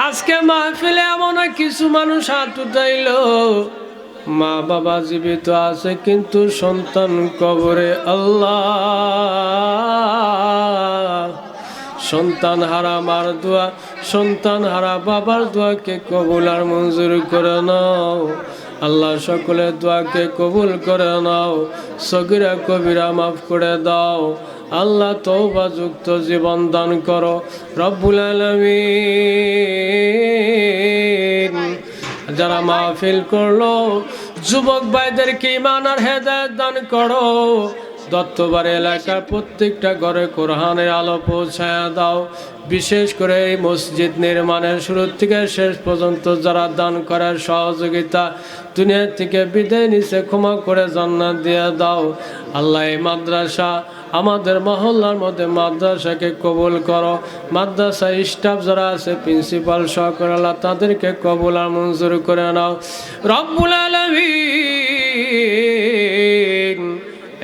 আজকে মাহফিলে এমন কিছু মানুষ হাত উঠাইলো, মা বাবা জীবিত আছে কিন্তু সন্তান কবরে আল্লাহ, সন্তান হারা মার দোয়া, সন্তান হারা বাবার দোয়াকে কবুল আর মঞ্জুর করে নাও আল্লাহ, সকলের দোয়াকে কবুল করে নাও, সগীরা কবিরা মাফ করে দাও আল্লাহ, তওবা যুক্ত জীবন দান করো রব্বুল আলামিন। যারা মাহফিল করলো যুবক ভাইদেরকে ঈমান আর হেদায়েত দান করো, দত্তবাড়ি এলাকার প্রত্যেকটা ঘরে কোরআনের আলো পৌঁছায়া দাও। বিশেষ করে এই মসজিদ নির্মাণের শুরু থেকে শেষ পর্যন্ত যারা দান করার সহযোগিতা দুনিয়া থেকে বিদায় নিছে ক্ষমা করে জান্নাত দিয়ে দাও আল্লাহ। এই মাদ্রাসা আমাদের মহল্লার মধ্যে মাদ্রাসাকে কবুল করো, মাদ্রাসা স্টাফ যারা আছে প্রিন্সিপাল সহকারী আল্লাহ তাদেরকে কবুল আর মঞ্জুর করে নাও রব্বুল আলামিন।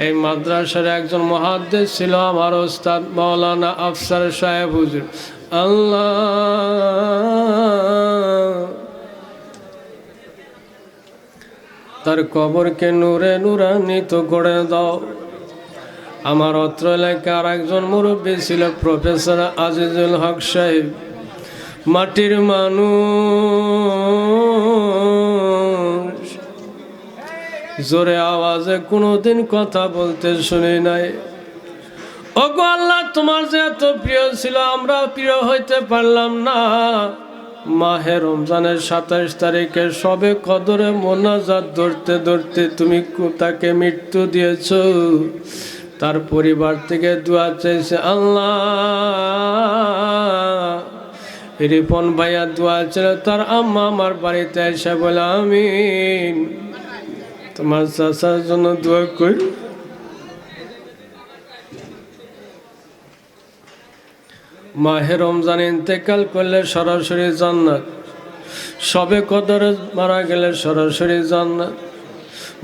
এই মাদ্রাসার একজন মুহাদ্দিস ছিল আমার ওস্তাদ মাওলানা আফসার সাহেব হুজুর, আল্লাহ তার কবরকে নূরে নূরান্বিত করে দাও। আমার অত্র এলাকার একজন মুরব্বী ছিল প্রফেসর আজিজুল হক সাহেব, মাটির মানুষ, জোরে আওয়াজে কোনোদিন কথা বলতে শুনি নাই। ওগো আল্লাহ, তোমার যে এত প্রিয় ছিল, আমরা প্রিয় হইতে পারলাম না। মাহে রমজানের 27 তারিখে সবে কদরে মোনাজাত ধরতে ধরতে তুমি তাকে মৃত্যু দিয়েছ। তার পরিবার থেকে দোয়া চাইছে, আল্লাহ রিপন ভাইয়া দোয়া ছিল, তার আম্মা আমার বাড়িতে এসে বলে আমিন, তোমার চাচার জন্য দোয়া করি। মাহে রমজান ইন্তেকাল করলে সরাসরি জান্নাত, সবে কদরে মারা গেলে সরাসরি জান্নাত।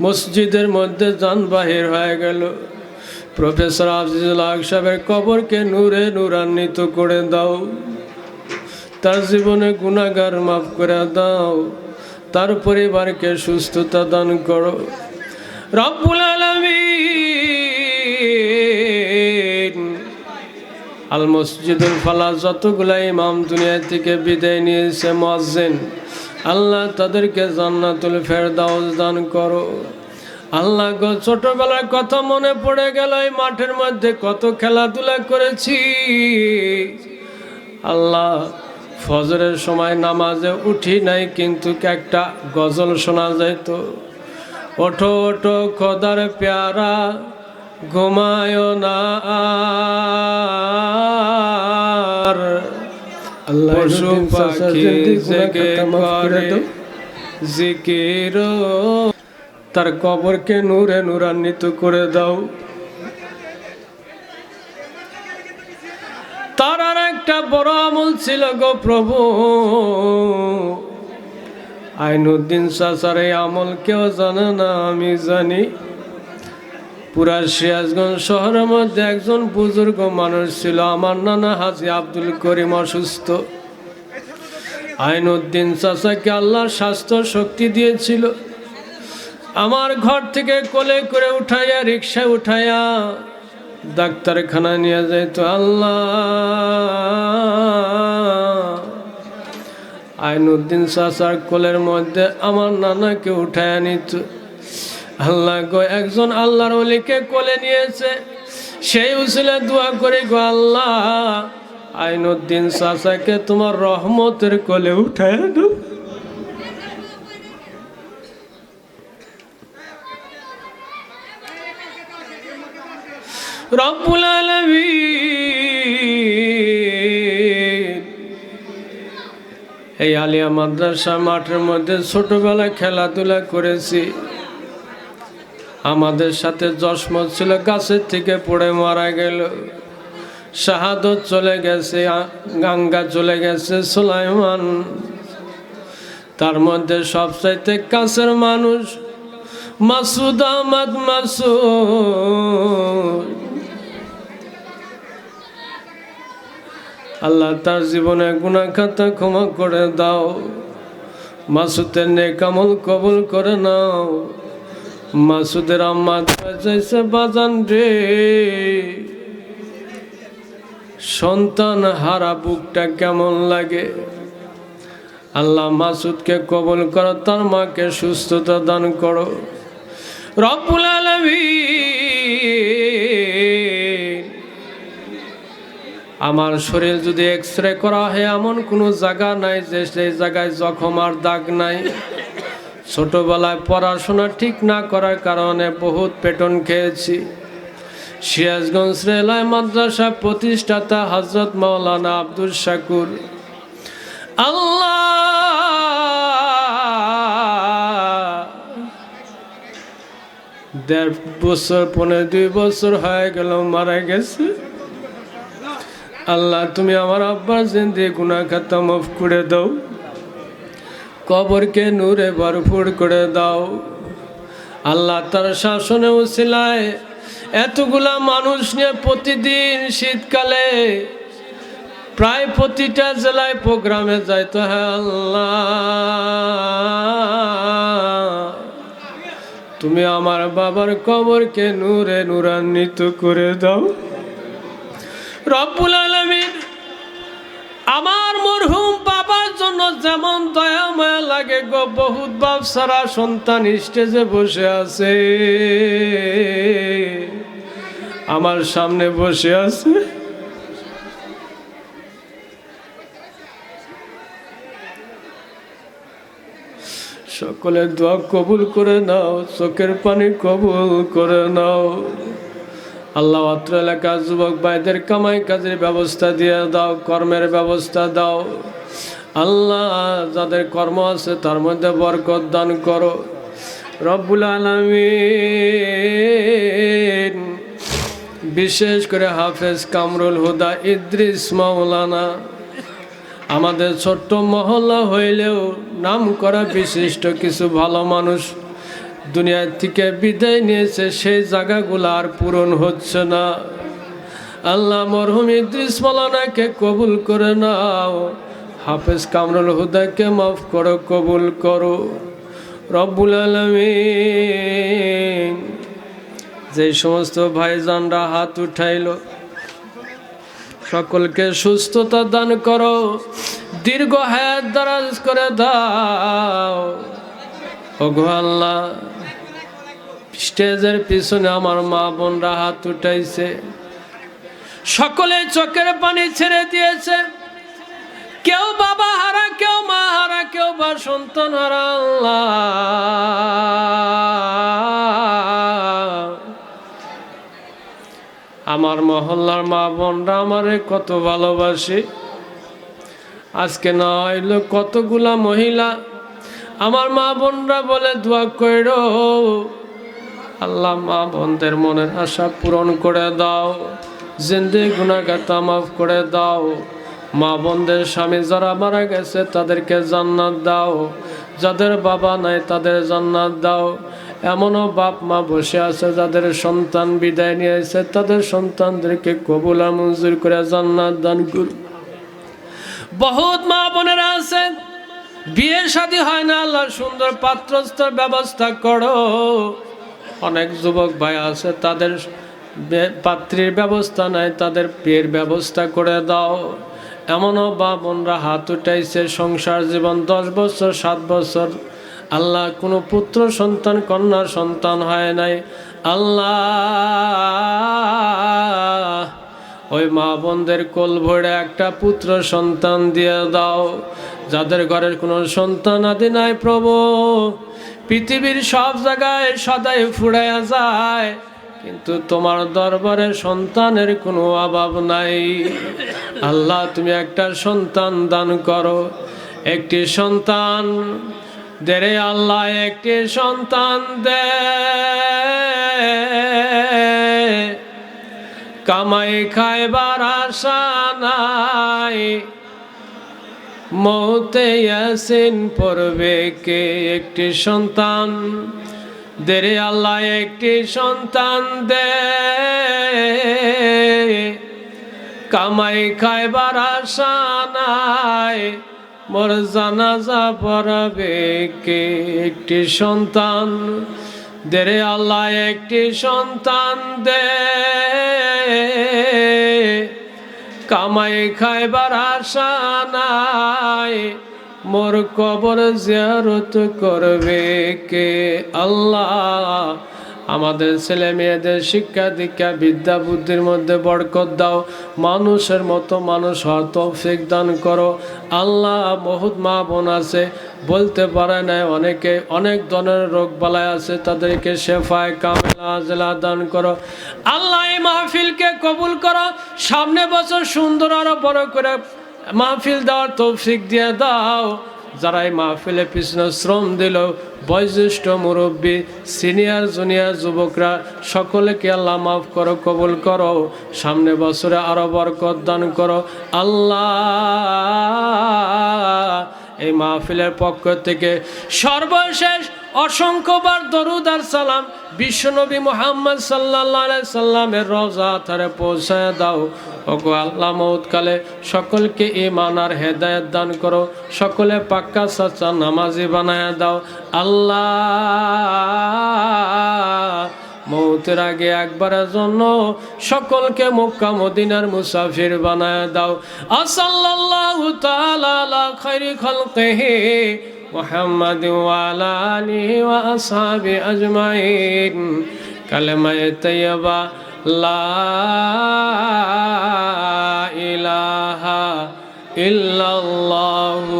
মসজিদের মধ্যে যান বাহির হয়ে গেল। প্রফেসর আজিজুল হক সাহেবের কবরকে নূরে নূরান্বিত করে দাও, তার জীবনে গুনাহগার মাফ করে দাও, তার পরিবারকে সুস্থতা দান করো রব্বুল আলামিন। আল মসজিদুল ফালাহ যতগুলা ইমাম দুনিয়া থেকে বিদায় নিয়েছে মুয়াজ্জিন, আল্লাহ তাদেরকে জান্নাতুল ফেরদাউস দান করো। আল্লাহ গো, ছোটবেলার কথা মনে পড়ে গেল, এই মাঠের মধ্যে কত খেলাধুলা করেছি। আল্লাহ, ফজরের সময় নামাজে উঠি নাই, কিন্তু একটা গজল শোনা যাইত, ওঠো ওঠো খোদার প্যারা ঘুমায় না আর, পশু পাখি জেগে করে জিকির। তার কবরকে নূরে নূরান্বিত করে দাও। তার আর একটা বড় আমল ছিল গো প্রভু, আইনুদ্দিন চাচার এই আমল কেউ জানে না, আমি জানি। পুরা সিরাজগঞ্জ শহরের মধ্যে একজন বুজুর্গ মানুষ ছিল, আমার নানা হাজী আব্দুল করিম অসুস্থ। আইনুদ্দিন চাচাকে আল্লাহর স্বাস্থ্য শক্তি দিয়েছিল। আমার ঘর থেকে কোলে করে উঠাইয়া, রিক্সায় উঠাইয়া ডাক্তারখানা নিয়ে যাইতো। আল্লাহ, আইনুদ্দিন চাচার কোলের মধ্যে আমার নানাকে উঠাইয়া নিত। আল্লাহ গো, একজন আল্লাহর ওলিকে কোলে নিয়েছে, সেই উসিলে দোয়া করে গো আল্লাহ, আইনুদ্দিন চাচাকে তোমার রহমতের কোলে উঠাইয়া দাও। রব্বুল আলামিন, এই আলিয়া মাদ্রাসা মাঠের মধ্যে ছোটবেলায় খেলাধুলা করেছি। আমাদের সাথে জসমত ছিল, গাছের থেকে পড়ে মারা গেল। শাহাদত চলে গেছে, গাঙ্গা চলে গেছে, সুলাইমান। তার মধ্যে সবচাইতে কাছের মানুষ মাসুদ আহমদ মাসুদ। আল্লাহ তার জীবনে গুনাহ খাতা ক্ষমা করে দাও, মাসুদের নেক আমল কবুল করে নাও। মাসুদের আম্মা চাইছে, বাজান রে, সন্তান হারা বুকটা কেমন লাগে। আল্লাহ মাসুদকে কবুল করো, তার মাকে সুস্থতা দান করো রব্বুল আলামিন। আমার শরীর যদি এক্সরে করা হয়, এমন কোনো জায়গা নাই যে সেই জায়গায় জখম আর দাগ নাই। ছোটবেলায় পড়াশোনা ঠিক না করার কারণে বহুত পেটন খেয়েছি। সিরাজগঞ্জ রেলওয়ে মাদ্রাসা প্রতিষ্ঠাতা হযরত মাওলানা আব্দুল শাকুর, আল্লাহ দেড় বছর, 2.5 বছর হয়ে গেল মারা গেছে। আল্লাহ, তুমি আমার আব্বার জিন্দেগি গুনাহ খাতা মাফ করে দাও, কবরকে নূরে ভরপুর করে দাও। আল্লাহ তার শাসনে উসিলায় এতগুলা মানুষ নিয়ে প্রতিদিন শীতকালে প্রায় প্রতিটা জেলায় প্রোগ্রামে যাইতো। হ্যাঁ আল্লাহ, তুমি আমার বাবার কবরকে নূরে নূরান্বিত করে দাও রব্বুল আলামিন। আমার মরহুম বাবার জন্য যেমন দয়া মায়া লাগে গো, বহুত বাপ সারা সন্তান স্টেজে বসে আছে, আমার সামনে বসে আছে। সকলের দোয়া কবুল করে নাও, চোখের পানি কবুল করে নাও। আল্লাহ অত্র এলাকার যুবক ভাইদের কামাই কাজের ব্যবস্থা দিয়ে দাও, কর্মের ব্যবস্থা দাও। আল্লাহ যাদের কর্ম আছে তার মধ্যে বরকত দান করো রব্বুল আলামিন। বিশেষ করে হাফেজ কামরুল হুদা ইদ্রিস মাওলানা, আমাদের ছোট্ট মহল্লা হইলেও নাম করা বিশিষ্ট কিছু ভালো মানুষ দুনিয়া থেকে বিদায় নিয়েছে, সেই জায়গাগুলো আর পূরণ হচ্ছে না। আল্লাহ মরহুম ইদ্রিস মাওলানাকে কবুল করে নাও, হাফেজ কামরুল হুদাকে মাফ করো, কবুল করো রব্বুল আলামিন। যে সমস্ত ভাইজানরা হাত উঠাইল সকলকে সুস্থতা দান করো, দীর্ঘ হায়াত দারাজ করে দাও ওগো আল্লাহ। স্টেজের পিছনে আমার মা বোনরা হাত উঠাইছে, সকলে চোখের পানি ছেড়ে দিয়েছে। কেউ বাবা হারা, কেউ মা হারা, কেউ বা সন্তান হারা। আল্লাহ আমার মহল্লার মা বোনরা আমারে কত ভালোবাসে। আজকে না হইলো কতগুলা মহিলা আমার মা বোনরা বলে দোয়া কইরো, আল্লাহ মা বোনদের মনের আশা পূরণ করে দাও, জিন্দেগি গুনাহগার মাফ করে দাও। মা বোনদের স্বামী যারা মারা গেছে তাদেরকে জান্নাত দাও, যাদের বাবা নাই তাদের জান্নাত দাও। এমনও বাপ মা বসে আছে যাদের সন্তান বিদায় নিয়েছে, তাদের সন্তানদেরকে কবুল আর মঞ্জুর করে জান্নাত দান করো। বহুত মা বোনেরা আছে বিয়ে শাদী হয় না, আল্লাহ সুন্দর পাত্রস্থর ব্যবস্থা করো। অনেক যুবক ভাই আছে তাদের পাত্রীর ব্যবস্থা নাই, তাদের বিয়ের ব্যবস্থা করে দাও। এমনও বা বোনরা হাত উঠাইছে সংসার জীবন 10 বছর 7 বছর, আল্লাহ কোনো পুত্র সন্তান কন্যা সন্তান হয় নাই। আল্লাহ ওই মা বোনদের কোল ভরে একটা পুত্র সন্তান দিয়ে দাও। যাদের ঘরের কোনো সন্তান আদি নাই প্রভু, পৃথিবীর সব জায়গায় সদাই ফুরাইয়া যায়, কিন্তু তোমার দরবারে সন্তানের কোনো অভাব নাই। আল্লাহ তুমি একটা সন্তান দান করো, একটি সন্তান দে রে আল্লাহ, একটি সন্তান দে। কামাই খাইবার আশা নাই, মৌতে ইয়াসিন পড়বে কে? একটি সন্তান দে রে আল্লাহ, একটি সন্তান দে। কামাই খাইবার আশা নাই, মোর জানাজা পড়াবে কে? একটি সন্তান দে রে আল্লাহ, একটি সন্তান দে। কামাই খাইবার আশা নাই, মোর কবর জিয়ারত করবে কে? আল্লাহ আমাদের ছেলে মেয়েদের শিক্ষা দীক্ষা বিদ্যা বুদ্ধির মধ্যে বরকত দাও, মানুষের মতো মানুষ হওয়ার তৌফিক দান করো। আল্লাহ বহুত মা বোন আছে বলতে পারে না, অনেকে অনেক ধরনের রোগ বালাই আছে, তাদেরকে শেফায়ে কামেলা আজলা দান করো। আল্লাহ এই মাহফিলকে কবুল করো, সামনে বছর সুন্দর আরো বড় করে মাহফিল দেওয়ার তৌফিক দিয়ে দাও। যারা এই মাহফিলে পিছনে শ্রম দিল, বয়োজ্যেষ্ঠ মুরব্বী সিনিয়র জুনিয়র যুবকরা সকলকে আল্লাহ মাফ করো, কবুল করো। সামনে বছরে আরো বরকত দান করো। আল্লাহ এই মাহফিলের পক্ষ থেকে সর্বশেষ অসংখ্যবার দরুদ আর সালাম বিশ্বনবী মুহাম্মদ সাল্লাল্লাহু আলাইহি সাল্লামের রওজা আথারে পৌঁছায় দাও। ওগো আল্লাহ মউতকালে সকলকে ঈমান আর হেদায়েত দান করো, সকলে পাক্কা সাচ্চা নামাজি বানায় দাও আল্লাহ। মৌতের আগে একবারের জন্য সকলকে মক্কা মদিনার মুসাফির বানায় দাও। সাল্লাল্লাহু তাআলা আলা খায়রি খালকিহি মুহাম্মাদ ওয়া আলা আলিহি ওয়া আসহাবি আজমাইন। কালেমায়ে তাইয়্যিবা লা ইলাহা ইল্লাল্লাহু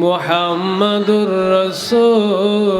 মুহাম্মাদুর রাসূলুল্লাহ।